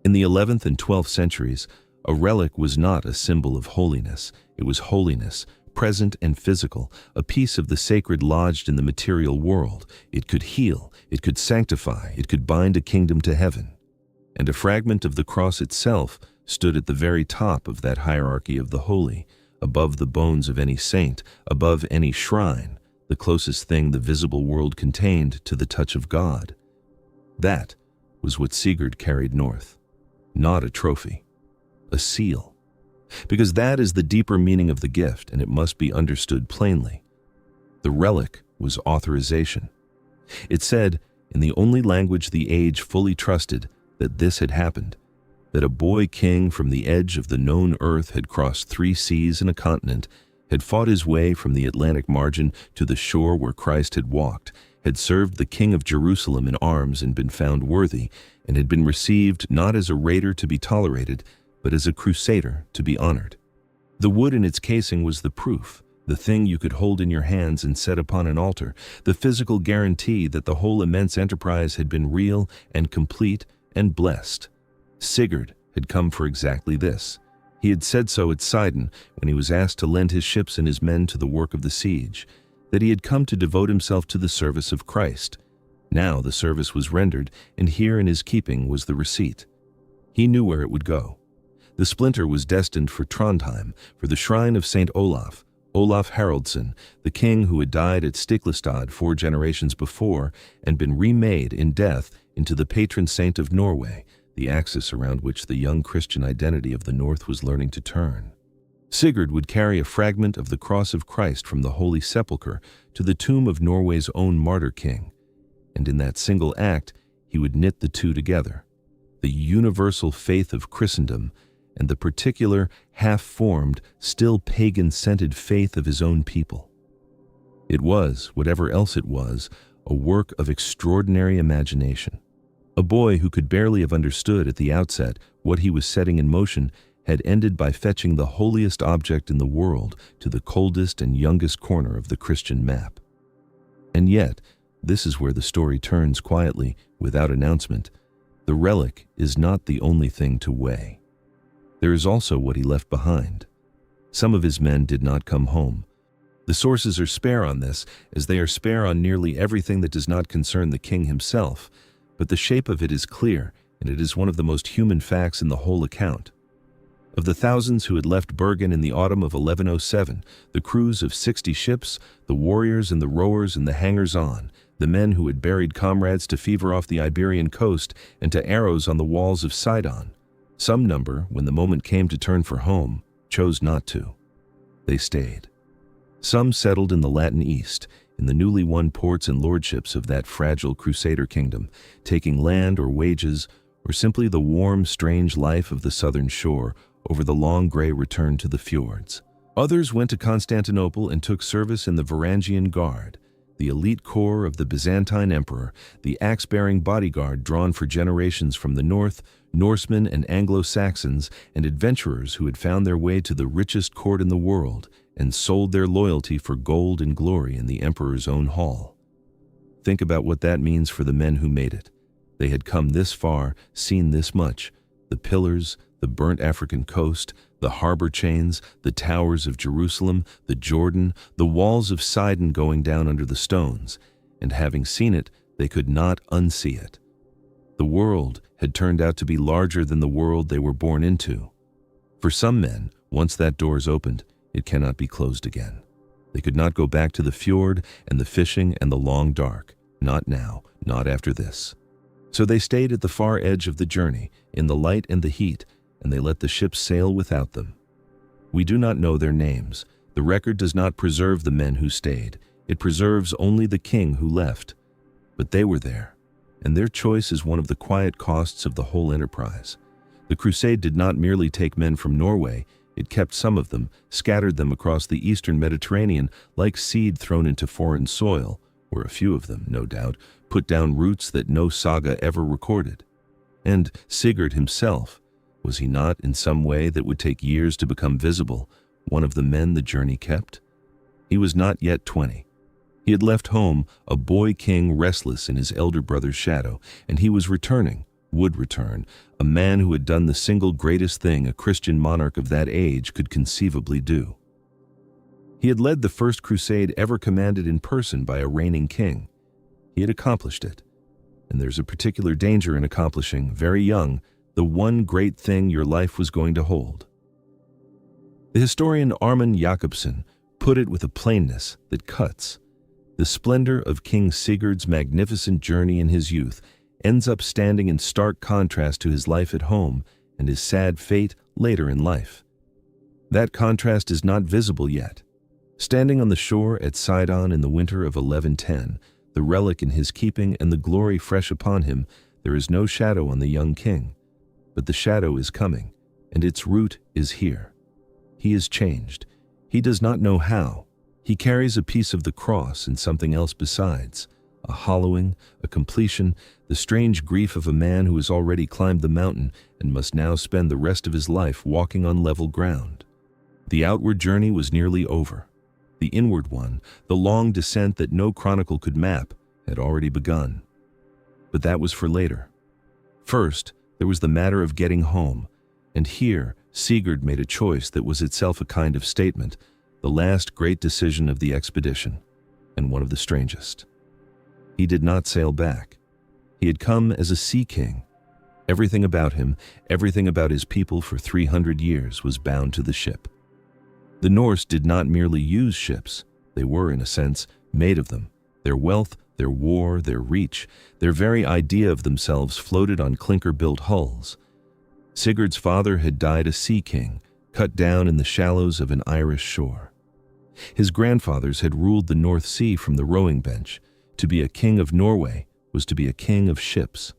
In the 11th and 12th centuries, a relic was not a symbol of holiness. It was holiness, present and physical, a piece of the sacred lodged in the material world. It could heal, it could sanctify, it could bind a kingdom to heaven. And a fragment of the cross itself stood at the very top of that hierarchy of the holy, above the bones of any saint, above any shrine, the closest thing the visible world contained to the touch of God. That was what Sigurd carried north. Not a trophy, a seal. Because that is the deeper meaning of the gift, and it must be understood plainly. The relic was authorization. It said, in the only language the age fully trusted, that this had happened, that a boy king from the edge of the known earth had crossed 3 seas and a continent, had fought his way from the Atlantic margin to the shore where Christ had walked, had served the king of Jerusalem in arms and been found worthy, and had been received not as a raider to be tolerated, but as a crusader to be honored. The wood in its casing was the proof, the thing you could hold in your hands and set upon an altar, the physical guarantee that the whole immense enterprise had been real and complete and blessed. Sigurd had come for exactly this. He had said so at Sidon when he was asked to lend his ships and his men to the work of the siege, that he had come to devote himself to the service of Christ. Now the service was rendered, and here in his keeping was the receipt. He knew where it would go. The splinter was destined for Trondheim, for the shrine of St. Olaf, Olaf Haraldsson, the king who had died at Stiklestad 4 generations before and been remade in death into the patron saint of Norway, the axis around which the young Christian identity of the North was learning to turn. Sigurd would carry a fragment of the cross of Christ from the Holy Sepulchre to the tomb of Norway's own martyr king, and in that single act he would knit the two together, the universal faith of Christendom and the particular, half-formed, still pagan-scented faith of his own people. It was, whatever else it was, a work of extraordinary imagination. A boy who could barely have understood at the outset what he was setting in motion had ended by fetching the holiest object in the world to the coldest and youngest corner of the Christian map. And yet, this is where the story turns quietly, without announcement. The relic is not the only thing to weigh. There is also what he left behind. Some of his men did not come home. The sources are spare on this, as they are spare on nearly everything that does not concern the king himself, but the shape of it is clear, and it is one of the most human facts in the whole account. Of the thousands who had left Bergen in the autumn of 1107, the crews of 60 ships, the warriors and the rowers and the hangers-on, the men who had buried comrades to fever off the Iberian coast and to arrows on the walls of Sidon, some number, when the moment came to turn for home, chose not to. They stayed. Some settled in the Latin East, in the newly won ports and lordships of that fragile crusader kingdom, taking land or wages, or simply the warm, strange life of the southern shore over the long gray return to the fjords. Others went to Constantinople and took service in the Varangian Guard, the elite corps of the Byzantine emperor, the axe-bearing bodyguard drawn for generations from the north, Norsemen and Anglo-Saxons, and adventurers who had found their way to the richest court in the world and sold their loyalty for gold and glory in the emperor's own hall. Think about what that means for the men who made it. They had come this far, seen this much: the pillars, the burnt African coast, the harbor chains, the towers of Jerusalem, the Jordan, the walls of Sidon going down under the stones, and having seen it, they could not unsee it. The world had turned out to be larger than the world they were born into. For some men, once that door is opened, it cannot be closed again. They could not go back to the fjord and the fishing and the long dark. Not now, not after this. So they stayed at the far edge of the journey, in the light and the heat, and they let the ship sail without them. We do not know their names. The record does not preserve the men who stayed. It preserves only the king who left. But they were there, and their choice is one of the quiet costs of the whole enterprise. The crusade did not merely take men from Norway. It kept some of them, scattered them across the eastern Mediterranean like seed thrown into foreign soil, where a few of them, no doubt, put down roots that no saga ever recorded. And Sigurd himself, was he not, in some way that would take years to become visible, one of the men the journey kept? He was not yet 20. He had left home, a boy king restless in his elder brother's shadow, and he was returning, would return, a man who had done the single greatest thing a Christian monarch of that age could conceivably do. He had led the first crusade ever commanded in person by a reigning king. He had accomplished it. And there's a particular danger in accomplishing, very young, the one great thing your life was going to hold. The historian Armand Jacobsen put it with a plainness that cuts. The splendor of King Sigurd's magnificent journey in his youth ends up standing in stark contrast to his life at home and his sad fate later in life. That contrast is not visible yet. Standing on the shore at Sidon in the winter of 1110, the relic in his keeping and the glory fresh upon him, there is no shadow on the young king. But the shadow is coming, and its root is here. He is changed. He does not know how. He carries a piece of the cross and something else besides, a hollowing, a completion, the strange grief of a man who has already climbed the mountain and must now spend the rest of his life walking on level ground. The outward journey was nearly over. The inward one, the long descent that no chronicle could map, had already begun. But that was for later. First, there was the matter of getting home, and here Sigurd made a choice that was itself a kind of statement, the last great decision of the expedition, and one of the strangest. He did not sail back. He had come as a sea king. Everything about him, everything about his people for 300 years was bound to the ship. The Norse did not merely use ships, they were, in a sense, made of them. Their wealth, their war, their reach, their very idea of themselves floated on clinker-built hulls. Sigurd's father had died a sea king, cut down in the shallows of an Irish shore. His grandfathers had ruled the North Sea from the rowing bench. To be a king of Norway was to be a king of ships.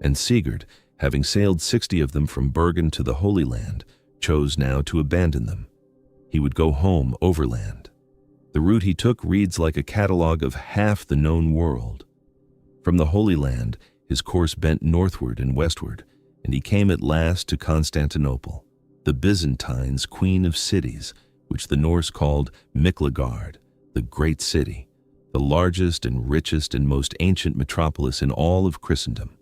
And Sigurd, having sailed 60 of them from Bergen to the Holy Land, chose now to abandon them. He would go home overland. The route he took reads like a catalogue of half the known world. From the Holy Land, his course bent northward and westward, and he came at last to Constantinople, the Byzantines' queen of cities, which the Norse called Miklagard, the great city, the largest and richest and most ancient metropolis in all of Christendom.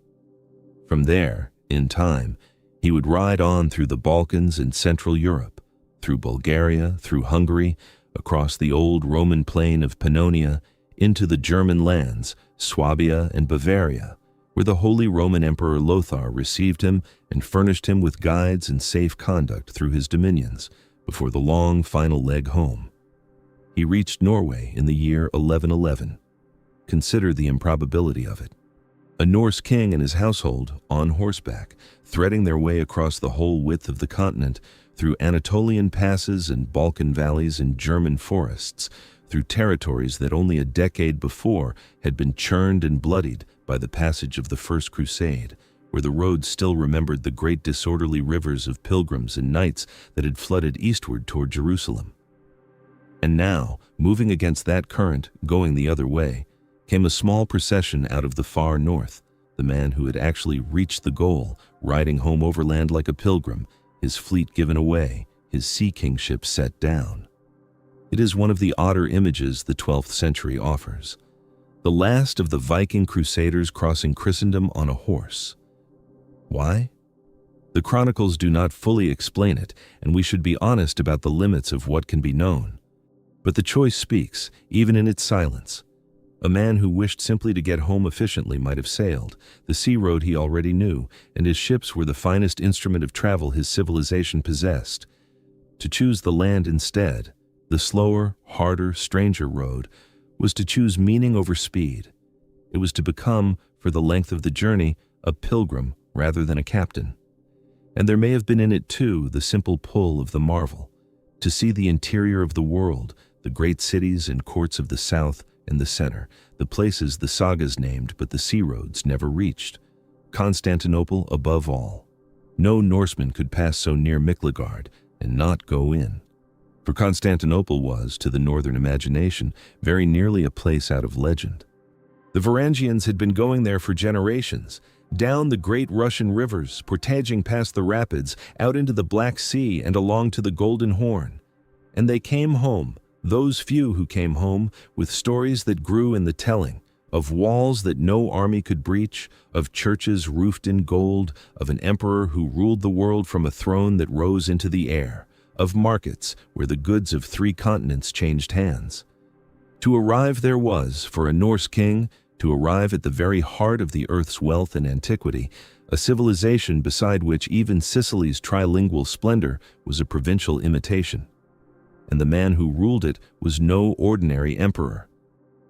From there, in time, he would ride on through the Balkans and Central Europe, through Bulgaria, through Hungary, across the old Roman plain of Pannonia, into the German lands, Swabia and Bavaria, where the Holy Roman Emperor Lothar received him and furnished him with guides and safe conduct through his dominions before the long final leg home. He reached Norway in the year 1111. Consider the improbability of it. A Norse king and his household, on horseback, threading their way across the whole width of the continent, through Anatolian passes and Balkan valleys and German forests, through territories that only a decade before had been churned and bloodied by the passage of the First Crusade, where the roads still remembered the great disorderly rivers of pilgrims and knights that had flooded eastward toward Jerusalem. And now, moving against that current, going the other way, came a small procession out of the far north, the man who had actually reached the goal, riding home overland like a pilgrim, his fleet given away, his sea kingship set down. It is one of the odder images the 12th century offers. The last of the Viking crusaders crossing Christendom on a horse. Why? The chronicles do not fully explain it, and we should be honest about the limits of what can be known. But the choice speaks, even in its silence. A man who wished simply to get home efficiently might have sailed. The sea road he already knew, and his ships were the finest instrument of travel his civilization possessed. To choose the land instead, the slower, harder, stranger road, was to choose meaning over speed. It was to become, for the length of the journey, a pilgrim rather than a captain. And there may have been in it, too, the simple pull of the marvel, to see the interior of the world, the great cities and courts of the south and the center, the places the sagas named but the sea roads never reached. Constantinople above all. No Norseman could pass so near Miklagard and not go in. For Constantinople was, to the northern imagination, very nearly a place out of legend. The Varangians had been going there for generations, down the great Russian rivers, portaging past the rapids, out into the Black Sea and along to the Golden Horn. And they came home, those few who came home, with stories that grew in the telling, of walls that no army could breach, of churches roofed in gold, of an emperor who ruled the world from a throne that rose into the air, of markets where the goods of 3 continents changed hands. To arrive there was, for a Norse king, to arrive at the very heart of the earth's wealth and antiquity, a civilization beside which even Sicily's trilingual splendor was a provincial imitation. And the man who ruled it was no ordinary emperor.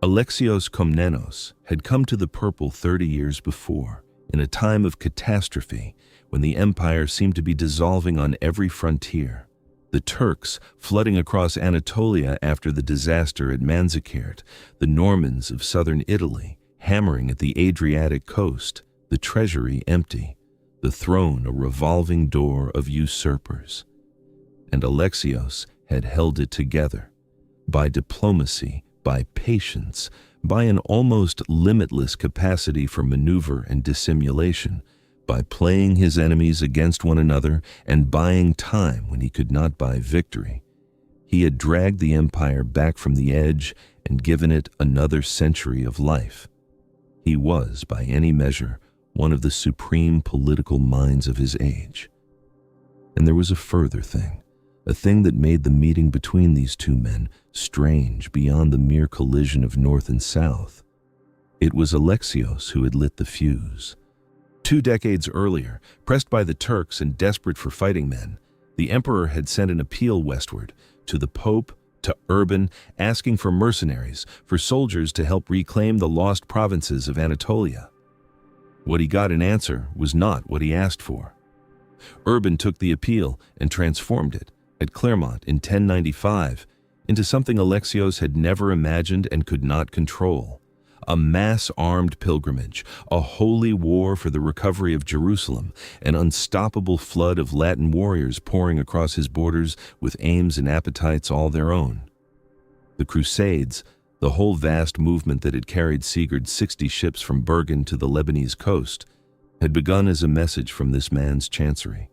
Alexios Komnenos had come to the purple 30 years before, in a time of catastrophe, when the empire seemed to be dissolving on every frontier. The Turks flooding across Anatolia after the disaster at Manzikert, the Normans of southern Italy hammering at the Adriatic coast, the treasury empty, the throne a revolving door of usurpers. And Alexios had held it together, by diplomacy, by patience, by an almost limitless capacity for maneuver and dissimulation, by playing his enemies against one another and buying time when he could not buy victory. He had dragged the empire back from the edge and given it another century of life. He was, by any measure, one of the supreme political minds of his age. And there was a further thing, a thing that made the meeting between these two men strange beyond the mere collision of north and south. It was Alexios who had lit the fuse. 2 decades earlier, pressed by the Turks and desperate for fighting men, the emperor had sent an appeal westward, to the Pope, to Urban, asking for mercenaries, for soldiers to help reclaim the lost provinces of Anatolia. What he got in answer was not what he asked for. Urban took the appeal and transformed it, at Clermont in 1095, into something Alexios had never imagined and could not control. A mass-armed pilgrimage, a holy war for the recovery of Jerusalem, an unstoppable flood of Latin warriors pouring across his borders with aims and appetites all their own. The Crusades, the whole vast movement that had carried Sigurd's 60 ships from Bergen to the Lebanese coast, had begun as a message from this man's chancery.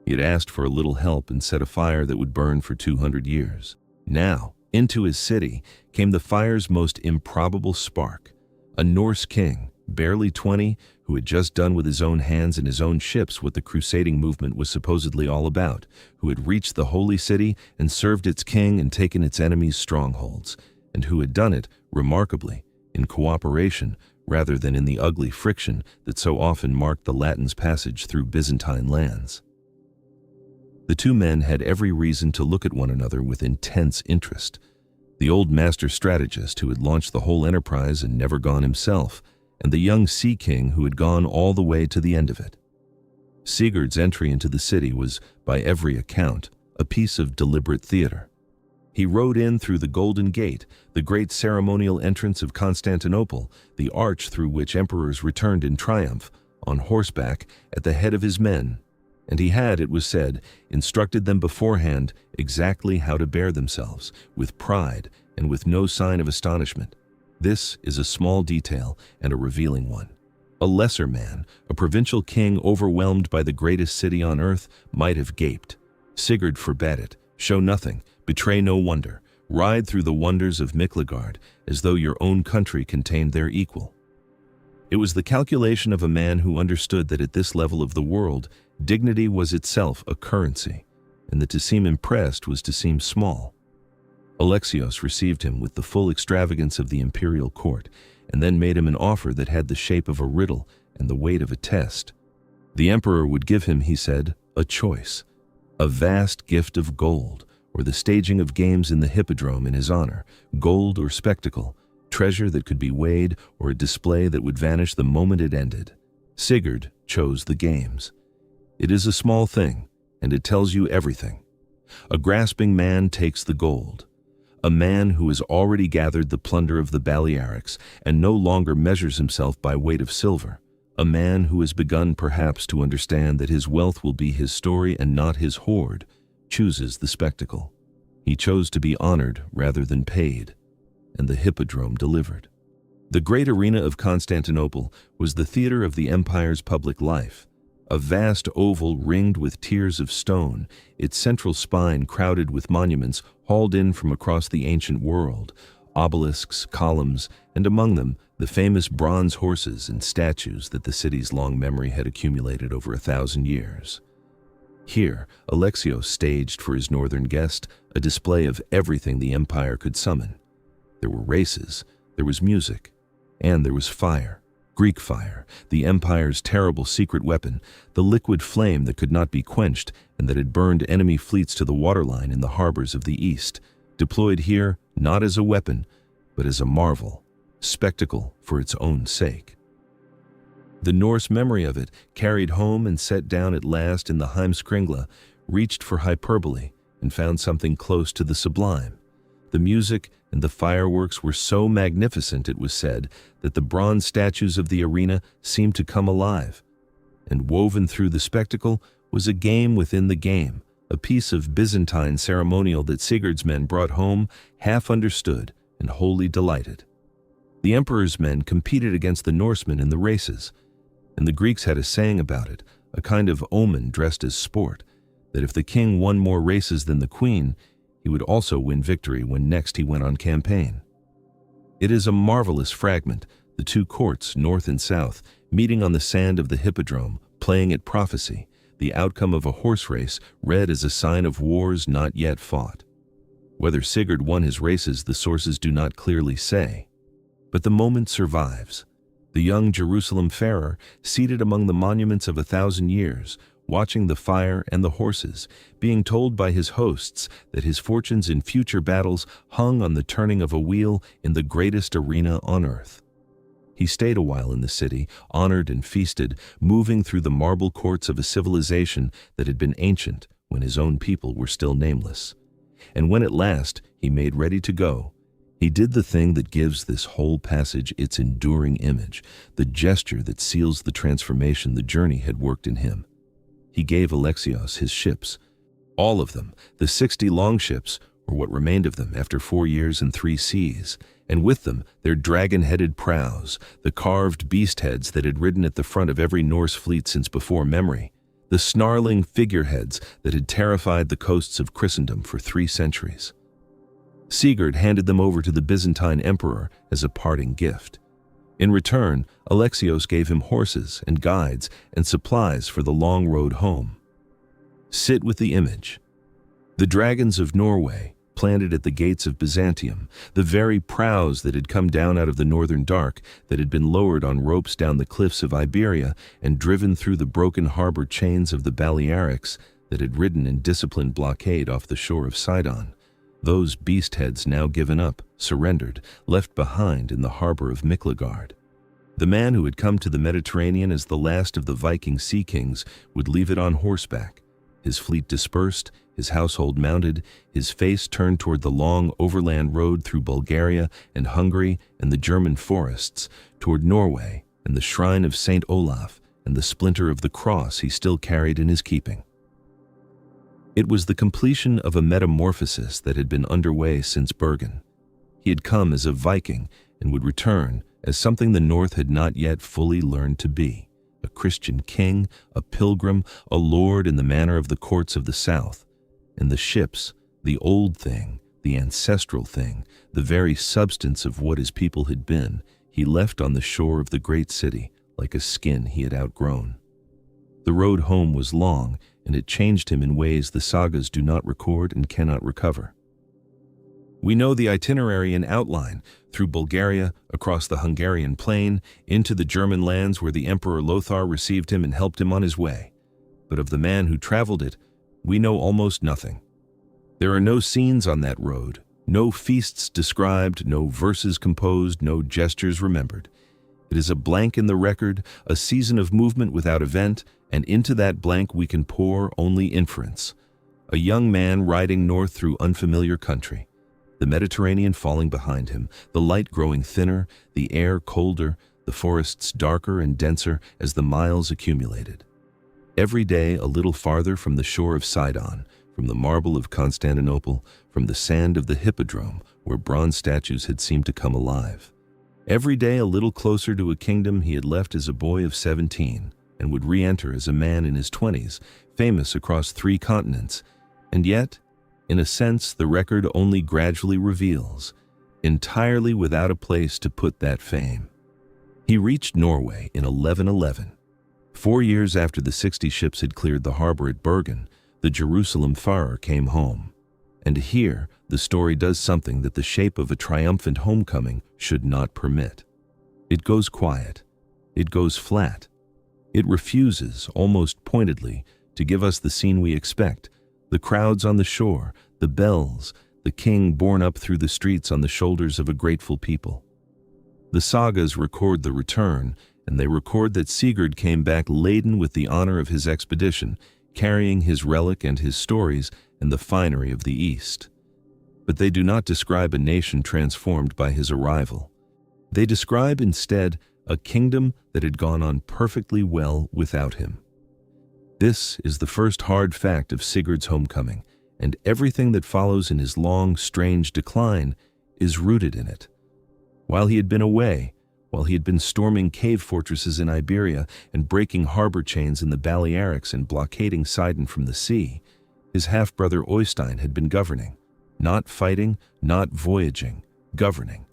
He had asked for a little help and set a fire that would burn for 200 years. Now, into his city came the fire's most improbable spark, a Norse king, barely 20, who had just done with his own hands and his own ships what the crusading movement was supposedly all about, who had reached the holy city and served its king and taken its enemies' strongholds, and who had done it, remarkably, in cooperation rather than in the ugly friction that so often marked the Latins' passage through Byzantine lands. The two men had every reason to look at one another with intense interest. The old master strategist who had launched the whole enterprise and never gone himself, and the young sea king who had gone all the way to the end of it. Sigurd's entry into the city was, by every account, a piece of deliberate theater. He rode in through the Golden Gate, the great ceremonial entrance of Constantinople, the arch through which emperors returned in triumph, on horseback, at the head of his men, and he had, it was said, instructed them beforehand exactly how to bear themselves, with pride and with no sign of astonishment. This is a small detail and a revealing one. A lesser man, a provincial king overwhelmed by the greatest city on earth, might have gaped. Sigurd forbade it. Show nothing, betray no wonder, ride through the wonders of Miklagard as though your own country contained their equal. It was the calculation of a man who understood that at this level of the world, dignity was itself a currency, and that to seem impressed was to seem small. Alexios received him with the full extravagance of the imperial court, and then made him an offer that had the shape of a riddle and the weight of a test. The emperor would give him, he said, a choice, a vast gift of gold, or the staging of games in the hippodrome in his honor, gold or spectacle, treasure that could be weighed, or a display that would vanish the moment it ended. Sigurd chose the games. It is a small thing, and it tells you everything. A grasping man takes the gold. A man who has already gathered the plunder of the Balearics and no longer measures himself by weight of silver. A man who has begun perhaps to understand that his wealth will be his story and not his hoard, chooses the spectacle. He chose to be honored rather than paid, and the hippodrome delivered. The great arena of Constantinople was the theater of the empire's public life, a vast oval ringed with tiers of stone, its central spine crowded with monuments hauled in from across the ancient world, obelisks, columns, and among them the famous bronze horses and statues that the city's long memory had accumulated over 1,000 years. Here, Alexios staged for his northern guest a display of everything the empire could summon. There were races, there was music, and there was fire, Greek fire, the empire's terrible secret weapon, the liquid flame that could not be quenched and that had burned enemy fleets to the waterline in the harbors of the east, deployed here not as a weapon, but as a marvel, spectacle for its own sake. The Norse memory of it, carried home and set down at last in the Heimskringla, reached for hyperbole, and found something close to the sublime. The music and the fireworks were so magnificent, it was said, that the bronze statues of the arena seemed to come alive. And woven through the spectacle was a game within the game, a piece of Byzantine ceremonial that Sigurd's men brought home, half understood and wholly delighted. The emperor's men competed against the Norsemen in the races, and the Greeks had a saying about it, a kind of omen dressed as sport, that if the king won more races than the queen, he would also win victory when next he went on campaign. It is a marvelous fragment, the two courts, north and south, meeting on the sand of the hippodrome, playing at prophecy, the outcome of a horse race read as a sign of wars not yet fought. Whether Sigurd won his races, the sources do not clearly say. But the moment survives. The young Jerusalem farer, seated among the monuments of 1,000 years, watching the fire and the horses, being told by his hosts that his fortunes in future battles hung on the turning of a wheel in the greatest arena on earth. He stayed a while in the city, honored and feasted, moving through the marble courts of a civilization that had been ancient when his own people were still nameless. And when at last he made ready to go, he did the thing that gives this whole passage its enduring image, the gesture that seals the transformation the journey had worked in him. He gave Alexios his ships, all of them, the 60 longships, or what remained of them after 4 years and 3 seas, and with them their dragon-headed prows, the carved beast heads that had ridden at the front of every Norse fleet since before memory, the snarling figureheads that had terrified the coasts of Christendom for 3 centuries. Sigurd handed them over to the Byzantine emperor as a parting gift. In return, Alexios gave him horses and guides and supplies for the long road home. Sit with the image. The dragons of Norway, planted at the gates of Byzantium, the very prows that had come down out of the northern dark, that had been lowered on ropes down the cliffs of Iberia and driven through the broken harbor chains of the Balearics, that had ridden in disciplined blockade off the shore of Sidon. Those beast heads now given up, surrendered, left behind in the harbor of Miklagard. The man who had come to the Mediterranean as the last of the Viking sea kings would leave it on horseback, his fleet dispersed, his household mounted, his face turned toward the long overland road through Bulgaria and Hungary and the German forests, toward Norway and the shrine of Saint Olaf and the splinter of the cross he still carried in his keeping. It was the completion of a metamorphosis that had been underway since Bergen. He had come as a Viking and would return as something the North had not yet fully learned to be, a Christian king, a pilgrim, a lord in the manner of the courts of the South. And the ships, the old thing, the ancestral thing, the very substance of what his people had been, he left on the shore of the great city like a skin he had outgrown. The road home was long, and it changed him in ways the sagas do not record and cannot recover. We know the itinerary in outline, through Bulgaria, across the Hungarian plain, into the German lands where the Emperor Lothar received him and helped him on his way. But of the man who traveled it, we know almost nothing. There are no scenes on that road, no feasts described, no verses composed, no gestures remembered. It is a blank in the record, a season of movement without event, and into that blank we can pour only inference. A young man riding north through unfamiliar country, the Mediterranean falling behind him, the light growing thinner, the air colder, the forests darker and denser as the miles accumulated. Every day a little farther from the shore of Sidon, from the marble of Constantinople, from the sand of the hippodrome where bronze statues had seemed to come alive. Every day a little closer to a kingdom he had left as a boy of 17 and would re-enter as a man in his 20s, famous across 3 continents. And yet, in a sense, the record only gradually reveals, entirely without a place to put that fame. He reached Norway in 1111. 4 years after the 60 ships had cleared the harbor at Bergen, the Jerusalem farer came home. And here, the story does something that the shape of a triumphant homecoming should not permit. It goes quiet. It goes flat. It refuses, almost pointedly, to give us the scene we expect, the crowds on the shore, the bells, the king borne up through the streets on the shoulders of a grateful people. The sagas record the return, and they record that Sigurd came back laden with the honor of his expedition, carrying his relic and his stories and the finery of the East. But they do not describe a nation transformed by his arrival. They describe instead a kingdom that had gone on perfectly well without him. This is the first hard fact of Sigurd's homecoming, and everything that follows in his long, strange decline is rooted in it. While he had been away, while he had been storming cave fortresses in Iberia and breaking harbor chains in the Balearics and blockading Sidon from the sea, his half-brother Oystein had been governing. Not fighting, not voyaging, governing.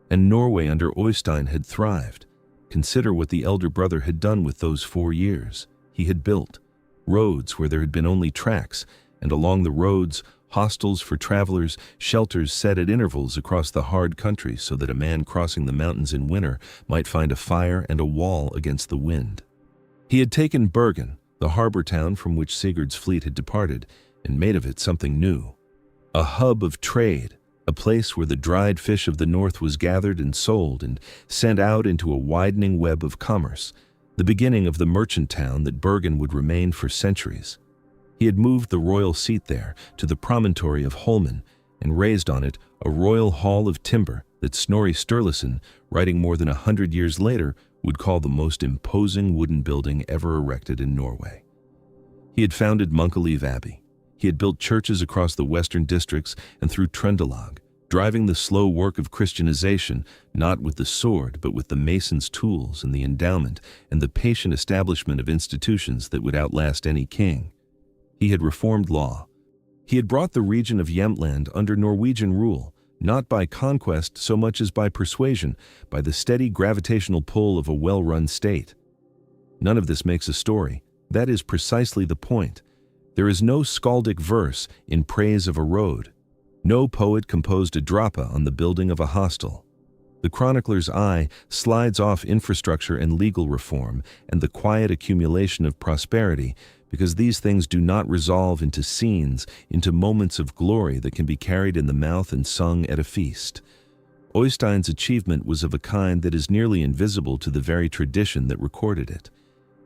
And Norway under Oystein had thrived. Consider what the elder brother had done with those 4 years. He had built roads where there had been only tracks, and along the roads, hostels for travelers, shelters set at intervals across the hard country so that a man crossing the mountains in winter might find a fire and a wall against the wind. He had taken Bergen, the harbor town from which Sigurd's fleet had departed, and made of it something new. A hub of trade, a place where the dried fish of the north was gathered and sold and sent out into a widening web of commerce, the beginning of the merchant town that Bergen would remain for centuries. He had moved the royal seat there to the promontory of Holmen and raised on it a royal hall of timber that Snorri Sturluson, writing more than 100 years later, would call the most imposing wooden building ever erected in Norway. He had founded Munkeliv Abbey. He had built churches across the western districts and through Trøndelag, driving the slow work of Christianization not with the sword but with the mason's tools and the endowment and the patient establishment of institutions that would outlast any king. He had reformed law. He had brought the region of Jämtland under Norwegian rule, not by conquest so much as by persuasion, by the steady gravitational pull of a well-run state. None of this makes a story. That is precisely the point. There is no skaldic verse in praise of a road. No poet composed a drapa on the building of a hostel. The chronicler's eye slides off infrastructure and legal reform and the quiet accumulation of prosperity, because these things do not resolve into scenes, into moments of glory that can be carried in the mouth and sung at a feast. Øystein's achievement was of a kind that is nearly invisible to the very tradition that recorded it.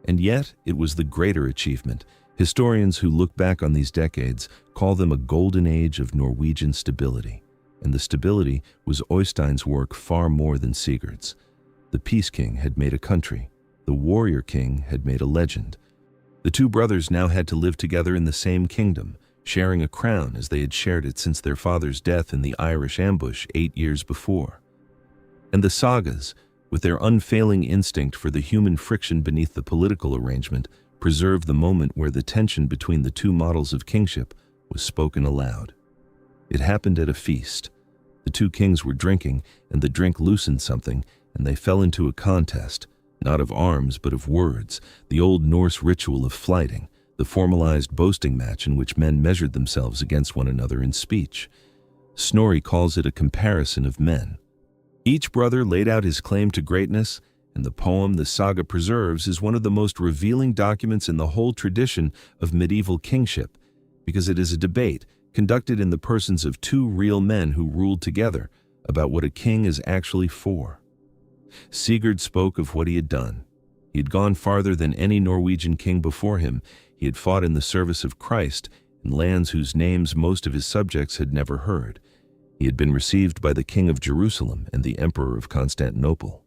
And yet it was the greater achievement. Historians who look back on these decades call them a golden age of Norwegian stability. And the stability was Øystein's work far more than Sigurd's. The peace king had made a country. The warrior king had made a legend. The two brothers now had to live together in the same kingdom, sharing a crown as they had shared it since their father's death in the Irish ambush 8 years before. And the sagas, with their unfailing instinct for the human friction beneath the political arrangement, preserved the moment where the tension between the two models of kingship was spoken aloud. It happened at a feast. The two kings were drinking, and the drink loosened something, and they fell into a contest, not of arms but of words, the old Norse ritual of flyting, the formalized boasting match in which men measured themselves against one another in speech. Snorri calls it a comparison of men. Each brother laid out his claim to greatness, and the poem the saga preserves is one of the most revealing documents in the whole tradition of medieval kingship, because it is a debate conducted in the persons of two real men who ruled together about what a king is actually for. Sigurd spoke of what he had done. He had gone farther than any Norwegian king before him. He had fought in the service of Christ in lands whose names most of his subjects had never heard. He had been received by the king of Jerusalem and the emperor of Constantinople.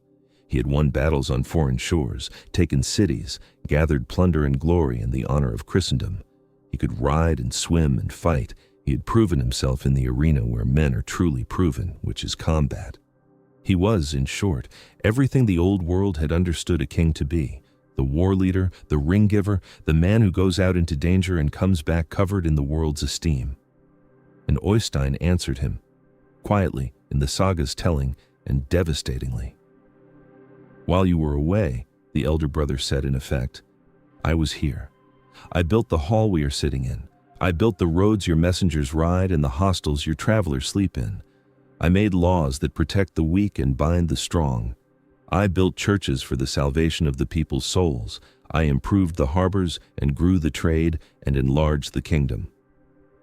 He had won battles on foreign shores, taken cities, gathered plunder and glory in the honor of Christendom. He could ride and swim and fight. He had proven himself in the arena where men are truly proven, which is combat. He was, in short, everything the old world had understood a king to be: the war leader, the ring giver, the man who goes out into danger and comes back covered in the world's esteem. And Øystein answered him, quietly, in the saga's telling, and devastatingly. While you were away, the elder brother said in effect, I was here. I built the hall we are sitting in. I built the roads your messengers ride and the hostels your travelers sleep in. I made laws that protect the weak and bind the strong. I built churches for the salvation of the people's souls. I improved the harbors and grew the trade and enlarged the kingdom.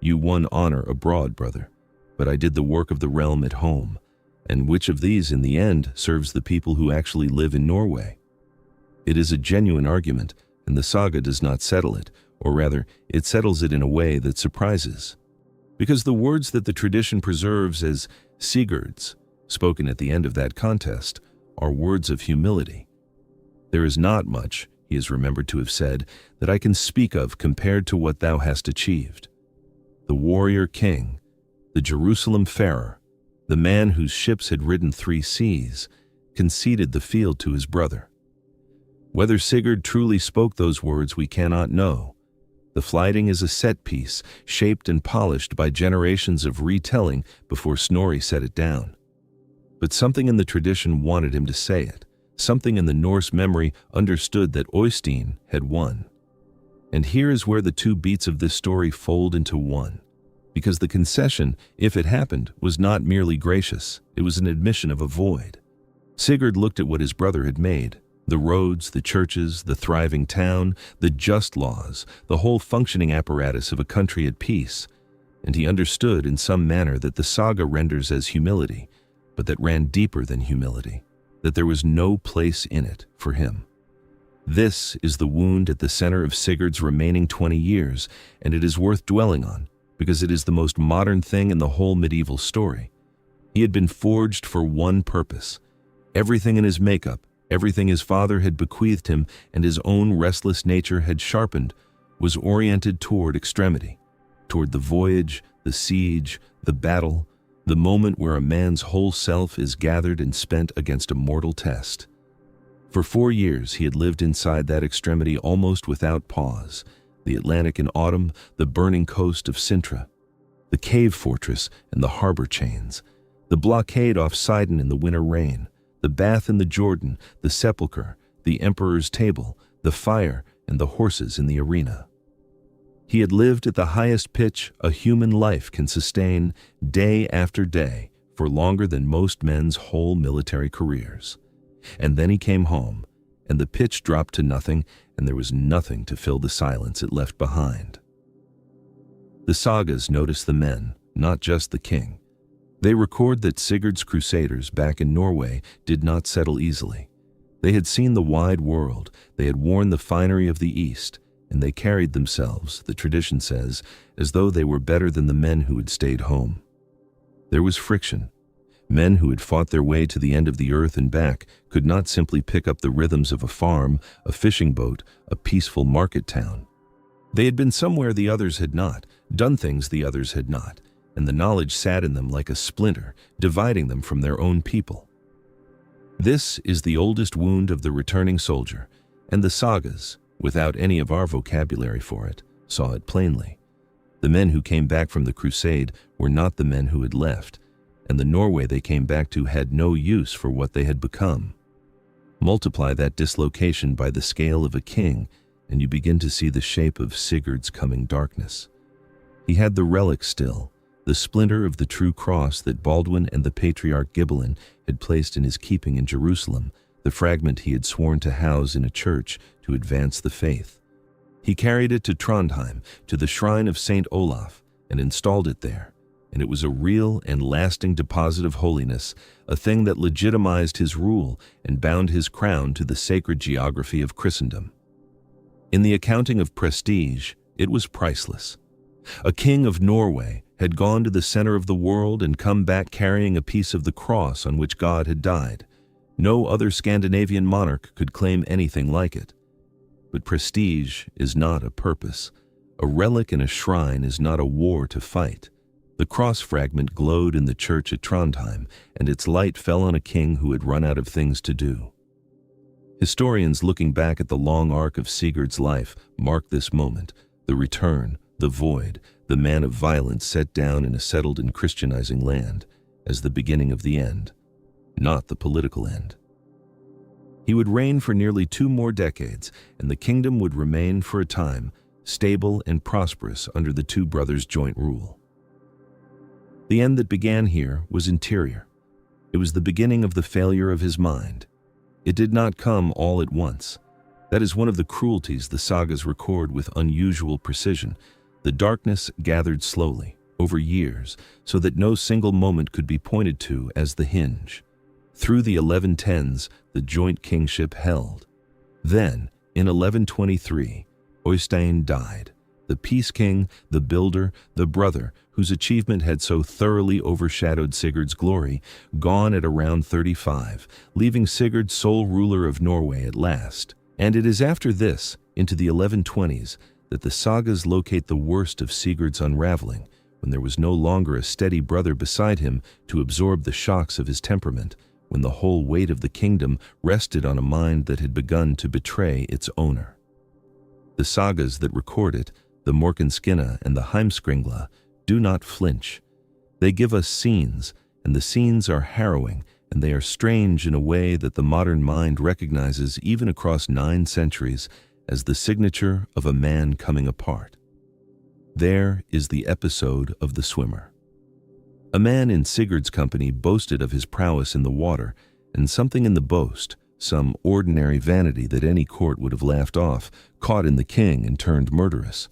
You won honor abroad, brother, but I did the work of the realm at home. And which of these, in the end, serves the people who actually live in Norway? It is a genuine argument, and the saga does not settle it, or rather, it settles it in a way that surprises. because the words that the tradition preserves as Sigurd's, spoken at the end of that contest, are words of humility. "There is not much," he is remembered to have said, "that I can speak of compared to what thou hast achieved." The warrior king, the Jerusalem farer, the man whose ships had ridden 3 seas, conceded the field to his brother. Whether Sigurd truly spoke those words we cannot know. The flyting is a set piece, shaped and polished by generations of retelling before Snorri set it down. But something in the tradition wanted him to say it. Something in the Norse memory understood that Oystein had won. And here is where the 2 beats of this story fold into one. Because the concession, if it happened, was not merely gracious, it was an admission of a void. Sigurd looked at what his brother had made. The roads, the churches, the thriving town, the just laws, the whole functioning apparatus of a country at peace. And he understood in some manner that the saga renders as humility, but that ran deeper than humility, that there was no place in it for him. This is the wound at the center of Sigurd's remaining 20 years, and it is worth dwelling on, because it is the most modern thing in the whole medieval story. He had been forged for one purpose. Everything in his makeup, everything his father had bequeathed him and his own restless nature had sharpened, was oriented toward extremity, toward the voyage, the siege, the battle, the moment where a man's whole self is gathered and spent against a mortal test. For 4 years he had lived inside that extremity almost without pause. The Atlantic in autumn, the burning coast of Sintra, the cave fortress and the harbor chains, the blockade off Sidon in the winter rain, the bath in the Jordan, the sepulchre, the emperor's table, the fire, and the horses in the arena. He had lived at the highest pitch a human life can sustain day after day for longer than most men's whole military careers. And then he came home, and the pitch dropped to nothing, and there was nothing to fill the silence it left behind. The sagas notice the men, not just the king. They record that Sigurd's crusaders back in Norway did not settle easily. They had seen the wide world, they had worn the finery of the East, and they carried themselves, the tradition says, as though they were better than the men who had stayed home. There was friction. Men who had fought their way to the end of the earth and back could not simply pick up the rhythms of a farm, a fishing boat, a peaceful market town. They had been somewhere the others had not, done things the others had not, and the knowledge sat in them like a splinter, dividing them from their own people. This is the oldest wound of the returning soldier, and the sagas, without any of our vocabulary for it, saw it plainly. The men who came back from the crusade were not the men who had left, and the Norway they came back to had no use for what they had become. Multiply that dislocation by the scale of a king, and you begin to see the shape of Sigurd's coming darkness. He had the relic still, the splinter of the true cross that Baldwin and the patriarch Ghibellin had placed in his keeping in Jerusalem, the fragment he had sworn to house in a church to advance the faith. He carried it to Trondheim, to the shrine of Saint Olaf, and installed it there. And it was a real and lasting deposit of holiness, a thing that legitimized his rule and bound his crown to the sacred geography of Christendom. In the accounting of prestige, it was priceless. A king of Norway had gone to the center of the world and come back carrying a piece of the cross on which God had died. No other Scandinavian monarch could claim anything like it. But prestige is not a purpose. A relic in a shrine is not a war to fight. The cross fragment glowed in the church at Trondheim, and its light fell on a king who had run out of things to do. Historians looking back at the long arc of Sigurd's life mark this moment, the return, the void, the man of violence set down in a settled and Christianizing land, as the beginning of the end, not the political end. He would reign for nearly 2 more decades, and the kingdom would remain for a time, stable and prosperous under the 2 brothers' joint rule. The end that began here was interior. It was the beginning of the failure of his mind. It did not come all at once. That is one of the cruelties the sagas record with unusual precision. The darkness gathered slowly, over years, so that no single moment could be pointed to as the hinge. Through the 1110s, the joint kingship held. Then, in 1123, Oystein died, the Peace King, the builder, the brother, whose achievement had so thoroughly overshadowed Sigurd's glory, gone at around 35, leaving Sigurd sole ruler of Norway at last. And it is after this, into the 1120s, that the sagas locate the worst of Sigurd's unraveling, when there was no longer a steady brother beside him to absorb the shocks of his temperament, when the whole weight of the kingdom rested on a mind that had begun to betray its owner. The sagas that record it, the Morkinskinna and the Heimskringla, do not flinch. They give us scenes, and the scenes are harrowing, and they are strange in a way that the modern mind recognizes even across 9 centuries as the signature of a man coming apart. There is the episode of the swimmer. A man in Sigurd's company boasted of his prowess in the water, and something in the boast, some ordinary vanity that any court would have laughed off, caught in the king and turned murderous.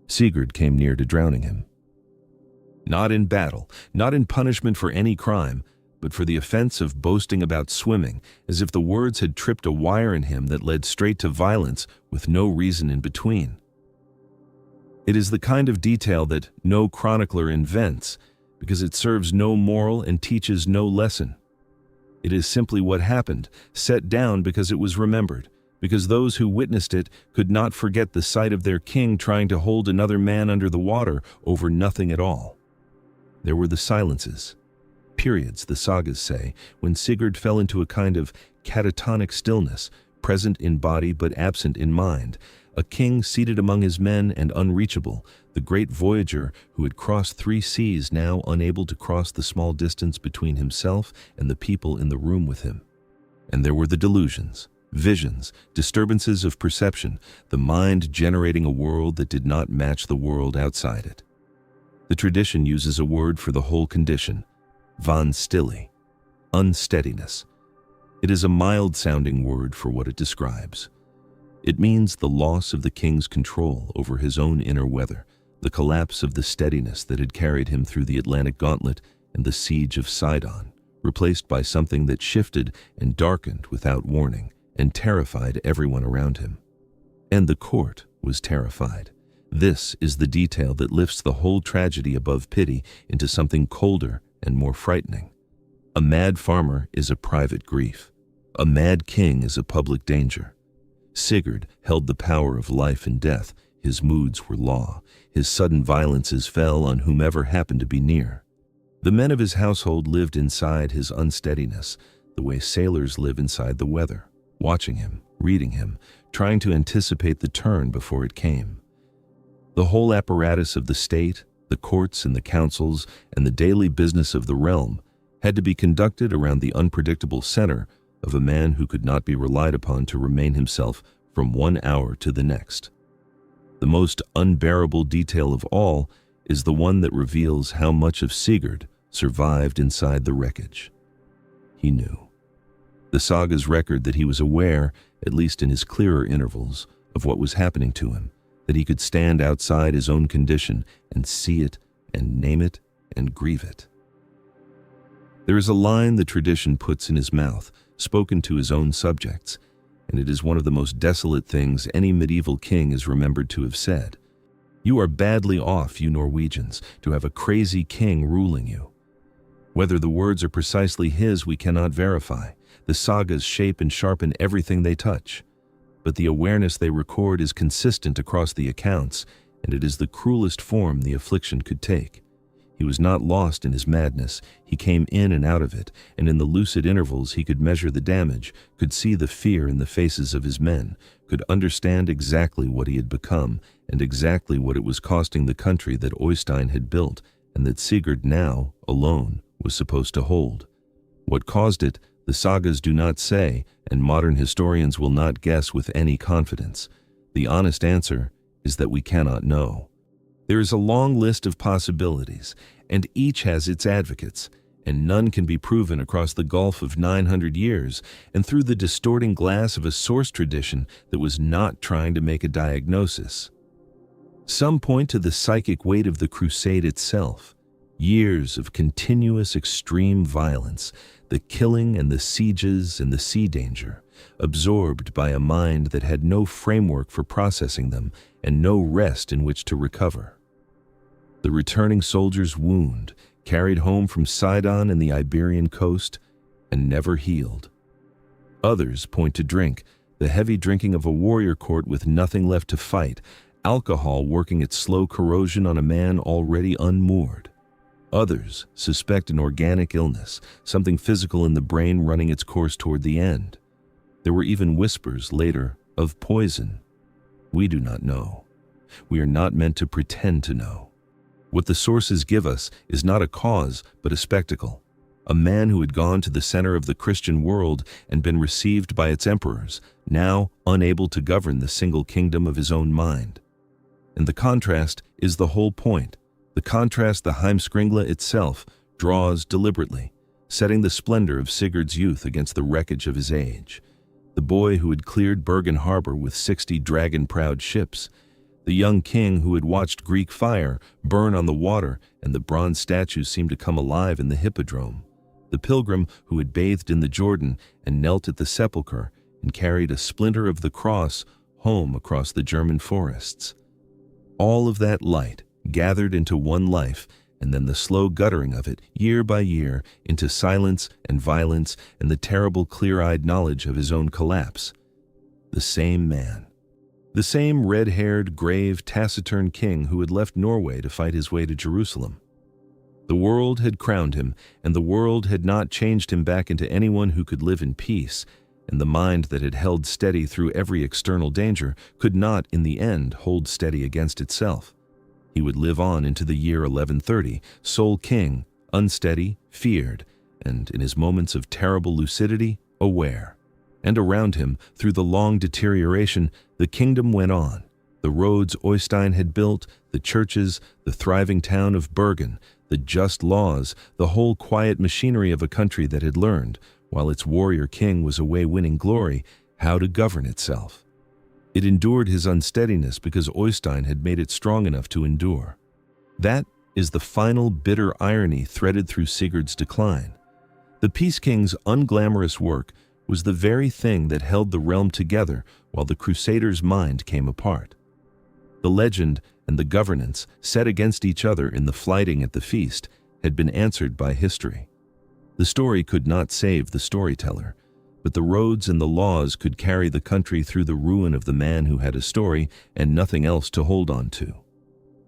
Sigurd came near to drowning him. Not in battle, not in punishment for any crime, but for the offense of boasting about swimming, as if the words had tripped a wire in him that led straight to violence with no reason in between. It is the kind of detail that no chronicler invents, because it serves no moral and teaches no lesson. It is simply what happened, set down because it was remembered, because those who witnessed it could not forget the sight of their king trying to hold another man under the water over nothing at all. There were the silences, periods, the sagas say, when Sigurd fell into a kind of catatonic stillness, present in body but absent in mind, a king seated among his men and unreachable, the great voyager who had crossed 3 seas now unable to cross the small distance between himself and the people in the room with him. And there were the delusions, visions, disturbances of perception, the mind generating a world that did not match the world outside it. The tradition uses a word for the whole condition, vanstille, unsteadiness. It is a mild-sounding word for what it describes. It means the loss of the king's control over his own inner weather, the collapse of the steadiness that had carried him through the Atlantic gauntlet and the siege of Sidon, replaced by something that shifted and darkened without warning and terrified everyone around him. And the court was terrified. This is the detail that lifts the whole tragedy above pity into something colder and more frightening. A mad farmer is a private grief. A mad king is a public danger. Sigurd held the power of life and death. His moods were law. His sudden violences fell on whomever happened to be near. The men of his household lived inside his unsteadiness, the way sailors live inside the weather, watching him, reading him, trying to anticipate the turn before it came. The whole apparatus of the state, the courts and the councils, and the daily business of the realm had to be conducted around the unpredictable center of a man who could not be relied upon to remain himself from one hour to the next. The most unbearable detail of all is the one that reveals how much of Sigurd survived inside the wreckage. He knew. The sagas record that he was aware, at least in his clearer intervals, of what was happening to him, that he could stand outside his own condition and see it and name it and grieve it. There is a line the tradition puts in his mouth, spoken to his own subjects, and it is one of the most desolate things any medieval king is remembered to have said. "You are badly off, you Norwegians, to have a crazy king ruling you." Whether the words are precisely his we cannot verify. The sagas shape and sharpen everything they touch. But the awareness they record is consistent across the accounts, and it is the cruelest form the affliction could take. He was not lost in his madness. He came in and out of it, and in the lucid intervals he could measure the damage, could see the fear in the faces of his men, could understand exactly what he had become, and exactly what it was costing the country that Oystein had built, and that Sigurd now, alone, was supposed to hold. What caused it, the sagas do not say, and modern historians will not guess with any confidence. The honest answer is that we cannot know. There is a long list of possibilities, and each has its advocates, and none can be proven across the gulf of 900 years and through the distorting glass of a source tradition that was not trying to make a diagnosis. Some point to the psychic weight of the crusade itself, years of continuous extreme violence, the killing and the sieges and the sea danger, absorbed by a mind that had no framework for processing them and no rest in which to recover. The returning soldier's wound, carried home from Sidon and the Iberian coast, and never healed. Others point to drink, the heavy drinking of a warrior court with nothing left to fight, alcohol working its slow corrosion on a man already unmoored. Others suspect an organic illness, something physical in the brain running its course toward the end. There were even whispers later of poison. We do not know. We are not meant to pretend to know. What the sources give us is not a cause, but a spectacle. A man who had gone to the center of the Christian world and been received by its emperors, now unable to govern the single kingdom of his own mind. And the contrast is the whole point. The contrast the Heimskringla itself draws deliberately, setting the splendor of Sigurd's youth against the wreckage of his age. The boy who had cleared Bergen harbor with 60 dragon-prowed ships, the young king who had watched Greek fire burn on the water and the bronze statues seem to come alive in the hippodrome, the pilgrim who had bathed in the Jordan and knelt at the sepulchre and carried a splinter of the cross home across the German forests. All of that light gathered into one life, and then the slow guttering of it, year by year, into silence and violence and the terrible clear-eyed knowledge of his own collapse. The same man. The same red-haired, grave, taciturn king who had left Norway to fight his way to Jerusalem. The world had crowned him, and the world had not changed him back into anyone who could live in peace, and the mind that had held steady through every external danger could not, in the end, hold steady against itself. He would live on into the year 1130, sole king, unsteady, feared, and, in his moments of terrible lucidity, aware. And around him, through the long deterioration, the kingdom went on. The roads Oystein had built, the churches, the thriving town of Bergen, the just laws, the whole quiet machinery of a country that had learned, while its warrior king was away winning glory, how to govern itself. It endured his unsteadiness because Oystein had made it strong enough to endure. That is the final bitter irony threaded through Sigurd's decline. The Peace King's unglamorous work was the very thing that held the realm together while the Crusader's mind came apart. The legend and the governance, set against each other in the flighting at the feast, had been answered by history. The story could not save the storyteller, but the roads and the laws could carry the country through the ruin of the man who had a story and nothing else to hold on to.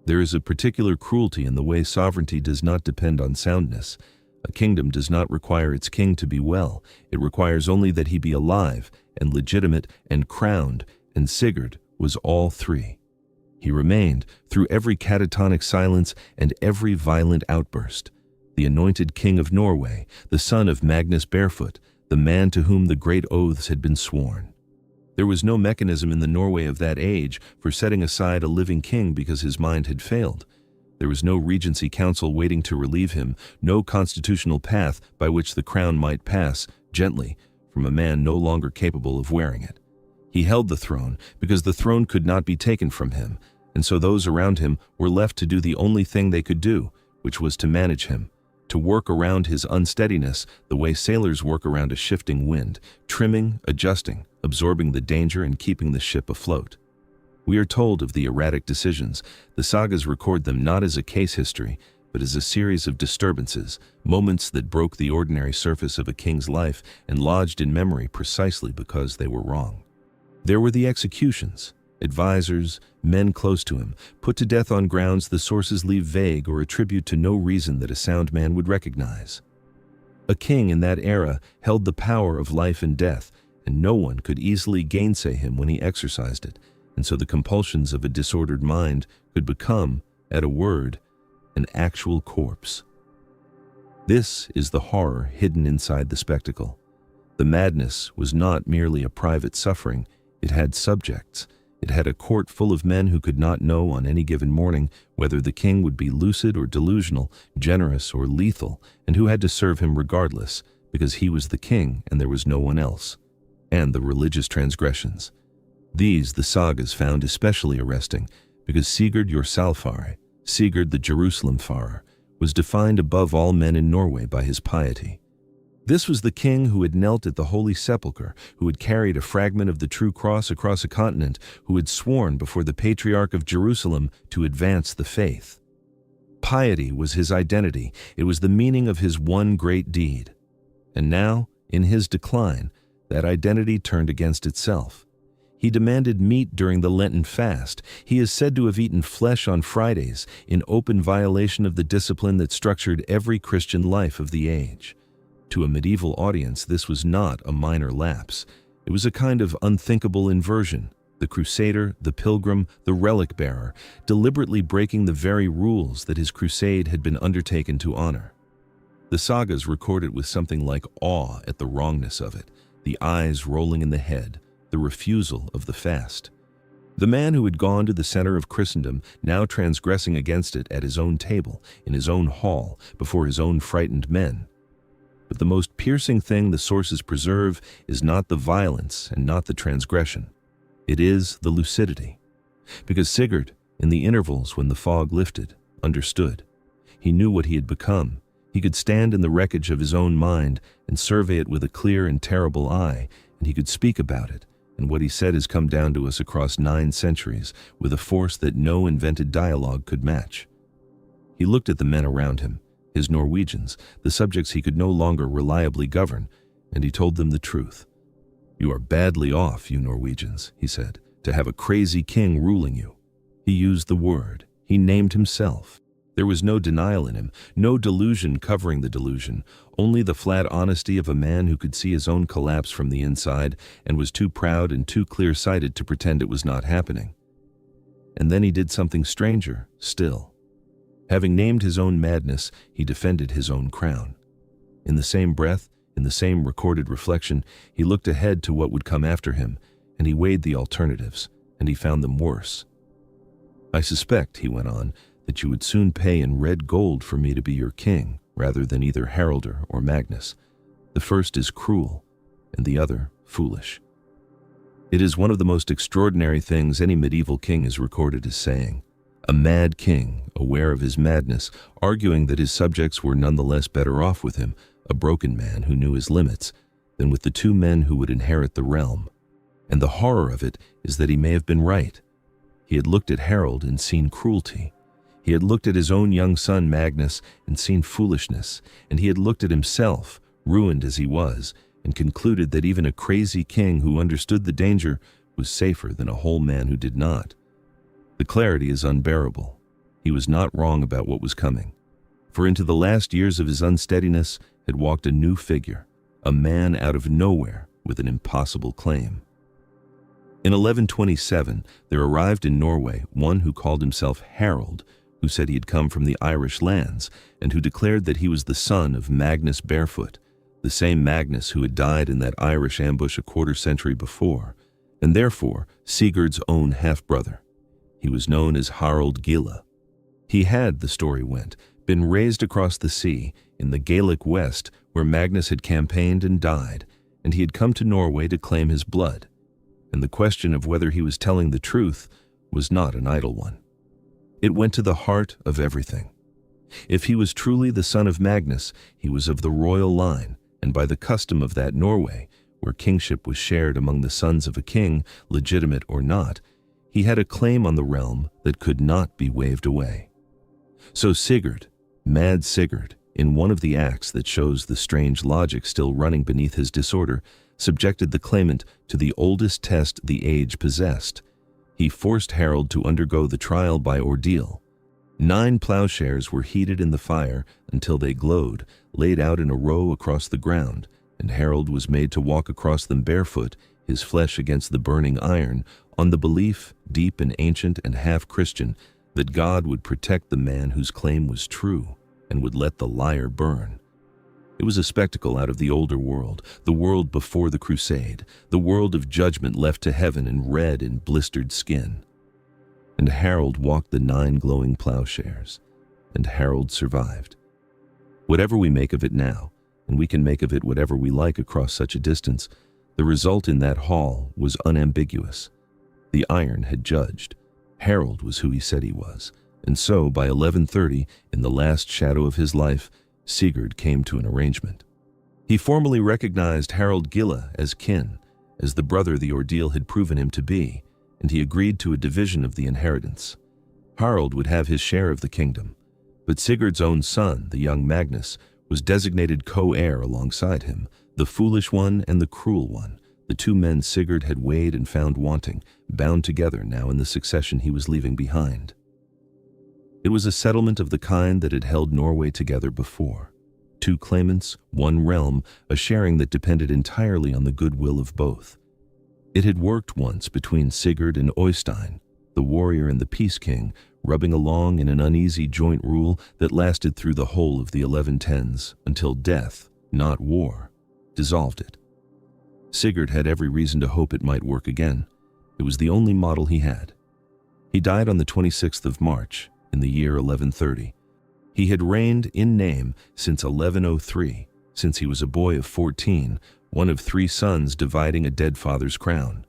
There is a particular cruelty in the way sovereignty does not depend on soundness. A kingdom does not require its king to be well. It requires only that he be alive and legitimate and crowned, and Sigurd was all three. He remained through every catatonic silence and every violent outburst. The anointed king of Norway, the son of Magnus Barefoot, the man to whom the great oaths had been sworn. There was no mechanism in the Norway of that age for setting aside a living king because his mind had failed. There was no regency council waiting to relieve him, no constitutional path by which the crown might pass, gently, from a man no longer capable of wearing it. He held the throne because the throne could not be taken from him, and so those around him were left to do the only thing they could do, which was to manage him, to work around his unsteadiness the way sailors work around a shifting wind, trimming, adjusting, absorbing the danger and keeping the ship afloat. We are told of the erratic decisions. The sagas record them not as a case history, but as a series of disturbances, moments that broke the ordinary surface of a king's life and lodged in memory precisely because they were wrong. There were the executions. Advisors, men close to him, put to death on grounds the sources leave vague or attribute to no reason that a sound man would recognize. A king in that era held the power of life and death, and no one could easily gainsay him when he exercised it, and so the compulsions of a disordered mind could become, at a word, an actual corpse. This is the horror hidden inside the spectacle. The madness was not merely a private suffering, it had subjects. It had a court full of men who could not know on any given morning whether the king would be lucid or delusional, generous or lethal, and who had to serve him regardless, because he was the king and there was no one else. And the religious transgressions. These the sagas found especially arresting, because Sigurd Jorsalfari, Sigurd the Jerusalem farer, was defined above all men in Norway by his piety. This was the king who had knelt at the Holy Sepulchre, who had carried a fragment of the true cross across a continent, who had sworn before the Patriarch of Jerusalem to advance the faith. Piety was his identity. It was the meaning of his one great deed. And now, in his decline, that identity turned against itself. He demanded meat during the Lenten fast. He is said to have eaten flesh on Fridays, in open violation of the discipline that structured every Christian life of the age. To a medieval audience, this was not a minor lapse. It was a kind of unthinkable inversion. The crusader, the pilgrim, the relic bearer, deliberately breaking the very rules that his crusade had been undertaken to honor. The sagas record it with something like awe at the wrongness of it, the eyes rolling in the head, the refusal of the fast. The man who had gone to the center of Christendom, now transgressing against it at his own table, in his own hall, before his own frightened men. But the most piercing thing the sources preserve is not the violence and not the transgression. It is the lucidity. Because Sigurd, in the intervals when the fog lifted, understood. He knew what he had become. He could stand in the wreckage of his own mind and survey it with a clear and terrible eye, and he could speak about it. And what he said has come down to us across 9 centuries with a force that no invented dialogue could match. He looked at the men around him, his Norwegians, the subjects he could no longer reliably govern, and he told them the truth. "You are badly off, you Norwegians," he said, "to have a crazy king ruling you." He used the word. He named himself. There was no denial in him, no delusion covering the delusion, only the flat honesty of a man who could see his own collapse from the inside and was too proud and too clear-sighted to pretend it was not happening. And then he did something stranger still. Having named his own madness, he defended his own crown. In the same breath, in the same recorded reflection, he looked ahead to what would come after him, and he weighed the alternatives, and he found them worse. "I suspect," he went on, "that you would soon pay in red gold for me to be your king, rather than either Haraldur or Magnus. The first is cruel, and the other foolish." It is one of the most extraordinary things any medieval king is recorded as saying. A mad king, aware of his madness, arguing that his subjects were nonetheless better off with him, a broken man who knew his limits, than with the 2 men who would inherit the realm. And the horror of it is that he may have been right. He had looked at Harold and seen cruelty. He had looked at his own young son Magnus and seen foolishness, and he had looked at himself, ruined as he was, and concluded that even a crazy king who understood the danger was safer than a whole man who did not. The clarity is unbearable. He was not wrong about what was coming. For into the last years of his unsteadiness had walked a new figure, a man out of nowhere with an impossible claim. In 1127, there arrived in Norway one who called himself Harold, who said he had come from the Irish lands, and who declared that he was the son of Magnus Barefoot, the same Magnus who had died in that Irish ambush a quarter century before, and therefore Sigurd's own half-brother. He was known as Harald Gilla. He had, the story went, been raised across the sea in the Gaelic West where Magnus had campaigned and died, and he had come to Norway to claim his blood. And the question of whether he was telling the truth was not an idle one. It went to the heart of everything. If he was truly the son of Magnus, he was of the royal line, and by the custom of that Norway, where kingship was shared among the sons of a king, legitimate or not, he had a claim on the realm that could not be waved away. So Sigurd, mad Sigurd, in one of the acts that shows the strange logic still running beneath his disorder, subjected the claimant to the oldest test the age possessed. He forced Harold to undergo the trial by ordeal. 9 plowshares were heated in the fire until they glowed, laid out in a row across the ground, and Harold was made to walk across them barefoot, his flesh against the burning iron, on the belief, deep and ancient and half-Christian, that God would protect the man whose claim was true and would let the liar burn. It was a spectacle out of the older world, the world before the crusade, the world of judgment left to heaven in red and blistered skin. And Harold walked the 9 glowing plowshares, and Harold survived. Whatever we make of it now, and we can make of it whatever we like across such a distance, the result in that hall was unambiguous. The iron had judged. Harold was who he said he was, and so by 1130, in the last shadow of his life, Sigurd came to an arrangement. He formally recognized Harald Gille as kin, as the brother the ordeal had proven him to be, and he agreed to a division of the inheritance. Harald would have his share of the kingdom, but Sigurd's own son, the young Magnus, was designated co-heir alongside him, the foolish one and the cruel one, the two men Sigurd had weighed and found wanting, bound together now in the succession he was leaving behind. It was a settlement of the kind that had held Norway together before. Two claimants, one realm, a sharing that depended entirely on the goodwill of both. It had worked once between Sigurd and Oystein, the warrior and the peace king, rubbing along in an uneasy joint rule that lasted through the whole of the 1110s, until death, not war, dissolved it. Sigurd had every reason to hope it might work again. It was the only model he had. He died on the 26th of March, in the year 1130. He had reigned in name since 1103, since he was a boy of 14, one of 3 sons dividing a dead father's crown.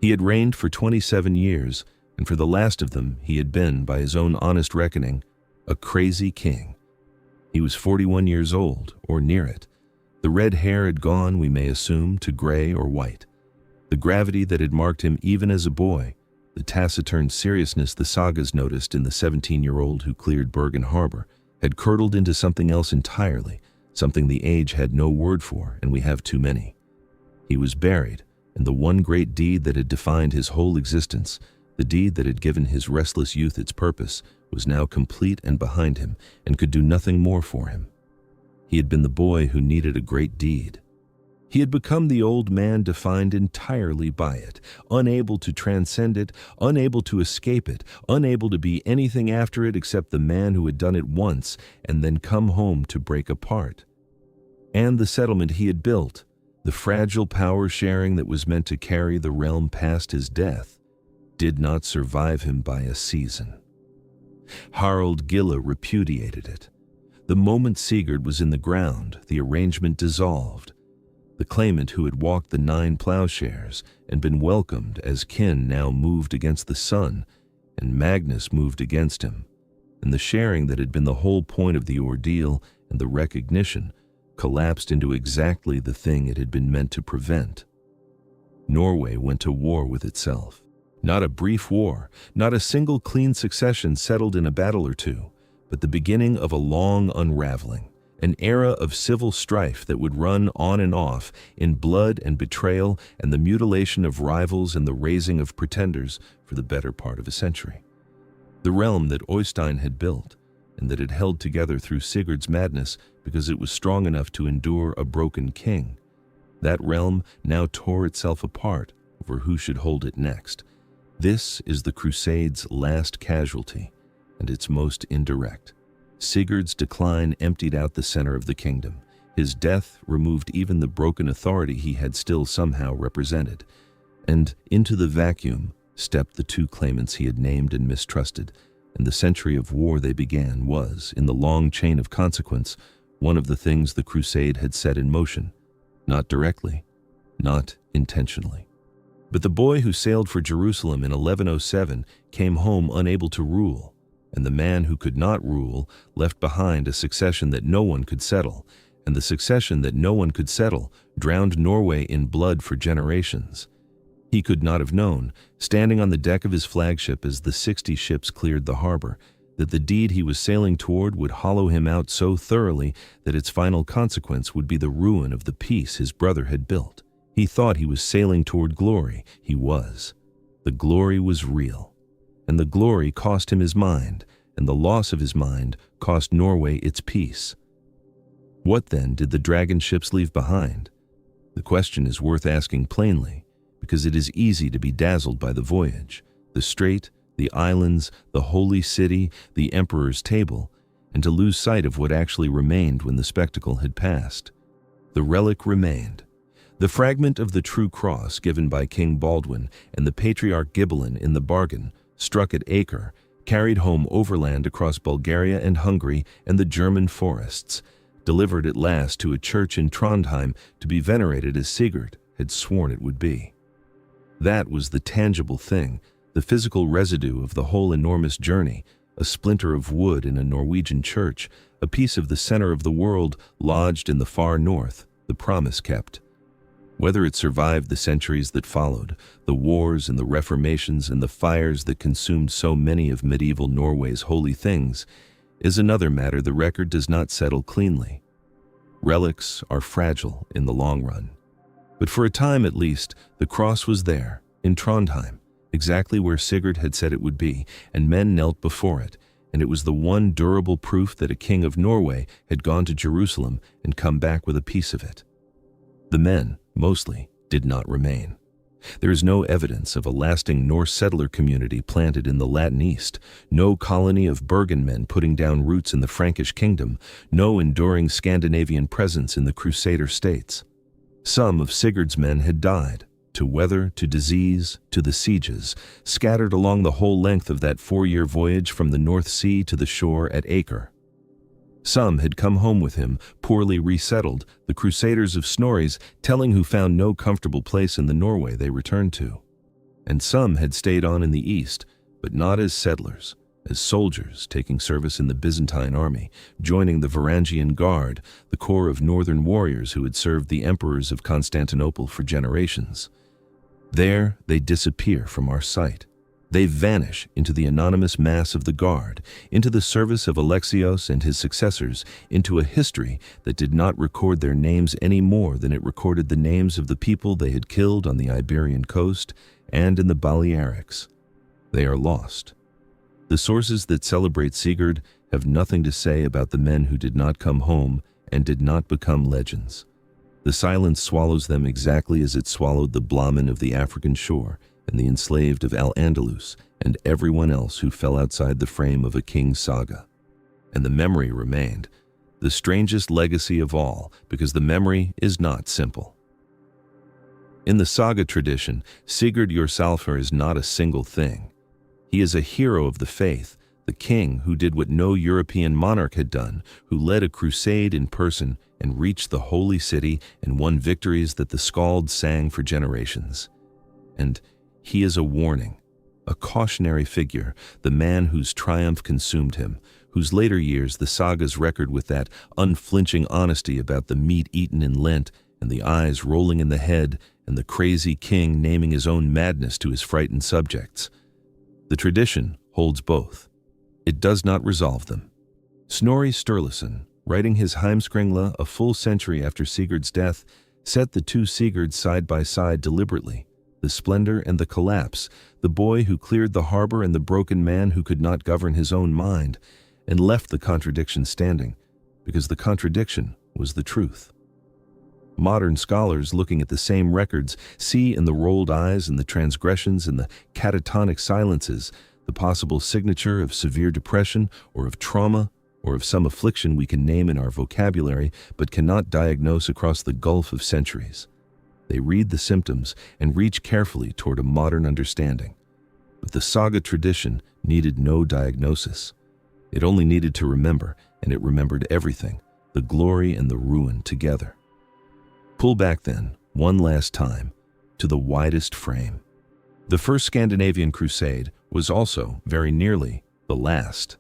He had reigned for 27 years, and for the last of them he had been, by his own honest reckoning, a crazy king. He was 41 years old, or near it. The red hair had gone, we may assume, to gray or white. The gravity that had marked him even as a boy, the taciturn seriousness the sagas noticed in the 17-year-old who cleared Bergen Harbor, had curdled into something else entirely, something the age had no word for, and we have too many. He was buried, and the one great deed that had defined his whole existence, the deed that had given his restless youth its purpose, was now complete and behind him, and could do nothing more for him. He had been the boy who needed a great deed. He had become the old man defined entirely by it, unable to transcend it, unable to escape it, unable to be anything after it except the man who had done it once and then come home to break apart. And the settlement he had built, the fragile power sharing that was meant to carry the realm past his death, did not survive him by a season. Harald Gille repudiated it. The moment Sigurd was in the ground, the arrangement dissolved. The claimant who had walked the 9 plowshares and been welcomed as kin now moved against the son, and Magnus moved against him, and the sharing that had been the whole point of the ordeal and the recognition collapsed into exactly the thing it had been meant to prevent. Norway went to war with itself. Not a brief war, not a single clean succession settled in a battle or two, but the beginning of a long unraveling, an era of civil strife that would run on and off in blood and betrayal and the mutilation of rivals and the raising of pretenders for the better part of a century. The realm that Oystein had built, and that had held together through Sigurd's madness because it was strong enough to endure a broken king, that realm now tore itself apart over who should hold it next. This is the Crusade's last casualty, and its most indirect. Sigurd's decline emptied out the center of the kingdom. His death removed even the broken authority he had still somehow represented. And into the vacuum stepped the 2 claimants he had named and mistrusted, and the century of war they began was, in the long chain of consequence, one of the things the Crusade had set in motion. Not directly, not intentionally. But the boy who sailed for Jerusalem in 1107 came home unable to rule, and the man who could not rule left behind a succession that no one could settle, and the succession that no one could settle drowned Norway in blood for generations. He could not have known, standing on the deck of his flagship as the 60 ships cleared the harbor, that the deed he was sailing toward would hollow him out so thoroughly that its final consequence would be the ruin of the peace his brother had built. He thought he was sailing toward glory. He was. The glory was real. And the glory cost him his mind, and the loss of his mind cost Norway its peace. What then did the dragon ships leave behind? The question is worth asking plainly, because it is easy to be dazzled by the voyage, the strait, the islands, the holy city, the emperor's table, and to lose sight of what actually remained when the spectacle had passed. The relic remained. The fragment of the true cross given by King Baldwin and the patriarch Ghibellin in the bargain, struck at Acre, carried home overland across Bulgaria and Hungary and the German forests, delivered at last to a church in Trondheim to be venerated as Sigurd had sworn it would be. That was the tangible thing, the physical residue of the whole enormous journey, a splinter of wood in a Norwegian church, a piece of the center of the world lodged in the far north, the promise kept. Whether it survived the centuries that followed, the wars and the reformations and the fires that consumed so many of medieval Norway's holy things, is another matter the record does not settle cleanly. Relics are fragile in the long run. But for a time at least, the cross was there, in Trondheim, exactly where Sigurd had said it would be, and men knelt before it, and it was the one durable proof that a king of Norway had gone to Jerusalem and come back with a piece of it. The men, mostly, did not remain. There is no evidence of a lasting Norse settler community planted in the Latin East, no colony of Bergen men putting down roots in the Frankish kingdom, no enduring Scandinavian presence in the Crusader states. Some of Sigurd's men had died, to weather, to disease, to the sieges, scattered along the whole length of that 4-year voyage from the North Sea to the shore at Aker. Some had come home with him, poorly resettled, the Crusaders of Snorri's telling who found no comfortable place in the Norway they returned to. And some had stayed on in the east, but not as settlers, as soldiers taking service in the Byzantine army, joining the Varangian Guard, the corps of northern warriors who had served the emperors of Constantinople for generations. There they disappear from our sight. They vanish into the anonymous mass of the Guard, into the service of Alexios and his successors, into a history that did not record their names any more than it recorded the names of the people they had killed on the Iberian coast and in the Balearics. They are lost. The sources that celebrate Sigurd have nothing to say about the men who did not come home and did not become legends. The silence swallows them exactly as it swallowed the Blahmen of the African shore, and the enslaved of Al-Andalus, and everyone else who fell outside the frame of a king's saga. And the memory remained, the strangest legacy of all, because the memory is not simple. In the saga tradition, Sigurd Jorsalfari is not a single thing. He is a hero of the faith, the king who did what no European monarch had done, who led a crusade in person and reached the holy city and won victories that the skalds sang for generations. And he is a warning, a cautionary figure, the man whose triumph consumed him, whose later years the sagas record with that unflinching honesty about the meat eaten in Lent and the eyes rolling in the head and the crazy king naming his own madness to his frightened subjects. The tradition holds both. It does not resolve them. Snorri Sturluson, writing his Heimskringla a full century after Sigurd's death, set the two Sigurds side by side deliberately, the splendor and the collapse, the boy who cleared the harbor and the broken man who could not govern his own mind, and left the contradiction standing, because the contradiction was the truth. Modern scholars looking at the same records see in the rolled eyes and the transgressions and the catatonic silences the possible signature of severe depression or of trauma or of some affliction we can name in our vocabulary but cannot diagnose across the gulf of centuries. They read the symptoms and reach carefully toward a modern understanding. But the saga tradition needed no diagnosis. It only needed to remember, and it remembered everything, the glory and the ruin together. Pull back then, one last time, to the widest frame. The first Scandinavian crusade was also, very nearly, the last.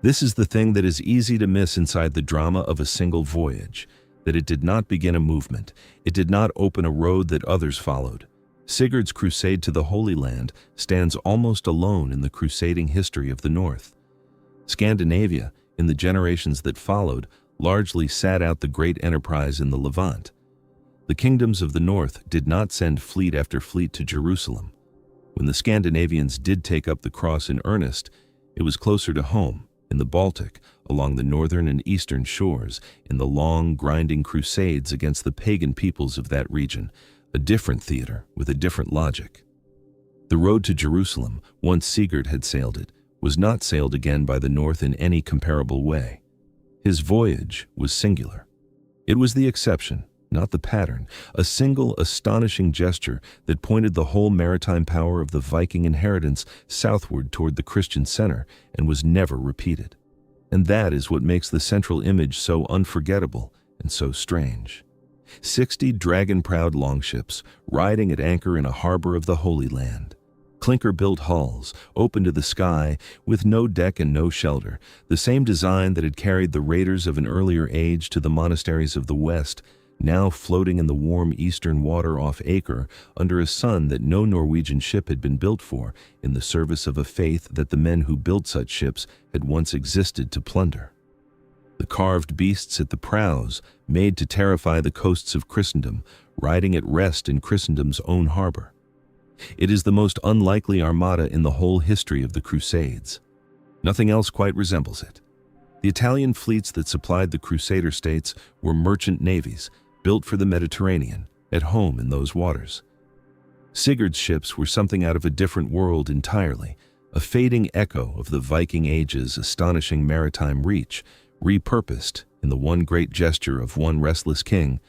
This is the thing that is easy to miss inside the drama of a single voyage, that it did not begin a movement, it did not open a road that others followed. Sigurd's crusade to the Holy Land stands almost alone in the crusading history of the North. Scandinavia, in the generations that followed, largely sat out the great enterprise in the Levant. The kingdoms of the North did not send fleet after fleet to Jerusalem. When the Scandinavians did take up the cross in earnest, it was closer to home, in the Baltic, along the northern and eastern shores, in the long, grinding crusades against the pagan peoples of that region, a different theater with a different logic. The road to Jerusalem, once Sigurd had sailed it, was not sailed again by the North in any comparable way. His voyage was singular. It was the exception, not the pattern, a single astonishing gesture that pointed the whole maritime power of the Viking inheritance southward toward the Christian center and was never repeated. And that is what makes the central image so unforgettable and so strange. 60 dragon-prowed longships riding at anchor in a harbor of the Holy Land. Clinker-built hulls, open to the sky, with no deck and no shelter, the same design that had carried the raiders of an earlier age to the monasteries of the West, now floating in the warm eastern water off Acre under a sun that no Norwegian ship had been built for, in the service of a faith that the men who built such ships had once existed to plunder. The carved beasts at the prows, made to terrify the coasts of Christendom, riding at rest in Christendom's own harbor. It is the most unlikely armada in the whole history of the Crusades. Nothing else quite resembles it. The Italian fleets that supplied the Crusader states were merchant navies, built for the Mediterranean, at home in those waters. Sigurd's ships were something out of a different world entirely, a fading echo of the Viking Age's astonishing maritime reach, repurposed, in the one great gesture of one restless king,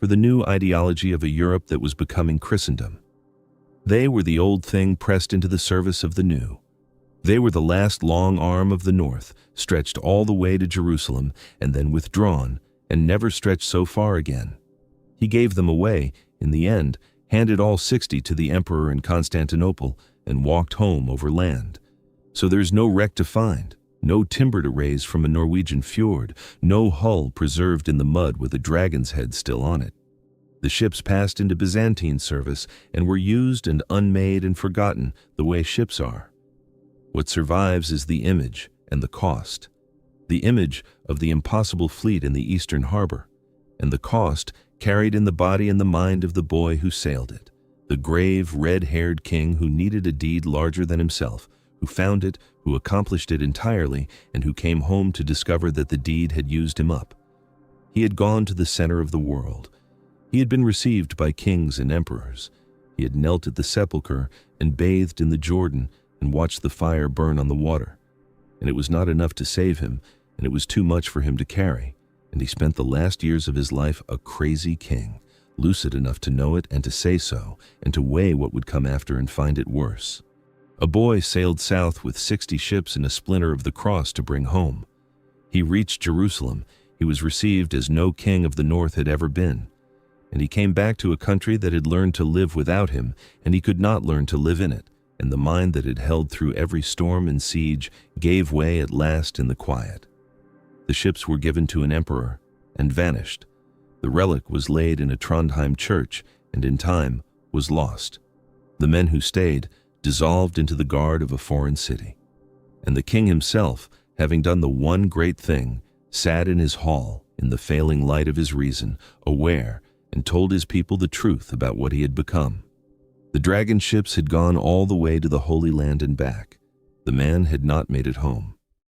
for the new ideology of a Europe that was becoming Christendom. They were the old thing pressed into the service of the new. They were the last long arm of the north, stretched all the way to Jerusalem and then withdrawn, and never stretched so far again. He gave them away, in the end, handed all 60 to the emperor in Constantinople, and walked home over land. So there's no wreck to find, no timber to raise from a Norwegian fjord, no hull preserved in the mud with a dragon's head still on it. The ships passed into Byzantine service and were used and unmade and forgotten the way ships are. What survives is the image and the cost. The image of the impossible fleet in the eastern harbor, and the cost carried in the body and the mind of the boy who sailed it, the grave, red-haired king who needed a deed larger than himself, who found it, who accomplished it entirely, and who came home to discover that the deed had used him up. He had gone to the center of the world. He had been received by kings and emperors. He had knelt at the sepulchre and bathed in the Jordan and watched the fire burn on the water. And it was not enough to save him, and it was too much for him to carry, and he spent the last years of his life a crazy king, lucid enough to know it and to say so, and to weigh what would come after and find it worse. A boy sailed south with 60 ships and a splinter of the cross to bring home. He reached Jerusalem. He was received as no king of the north had ever been. And he came back to a country that had learned to live without him, and he could not learn to live in it, and the mind that had held through every storm and siege gave way at last in the quiet. The ships were given to an emperor, and vanished. The relic was laid in a Trondheim church, and in time was lost. The men who stayed dissolved into the guard of a foreign city. And the king himself, having done the one great thing, sat in his hall, in the failing light of his reason, aware, and told his people the truth about what he had become. The dragon ships had gone all the way to the Holy Land and back. The man had not made it home.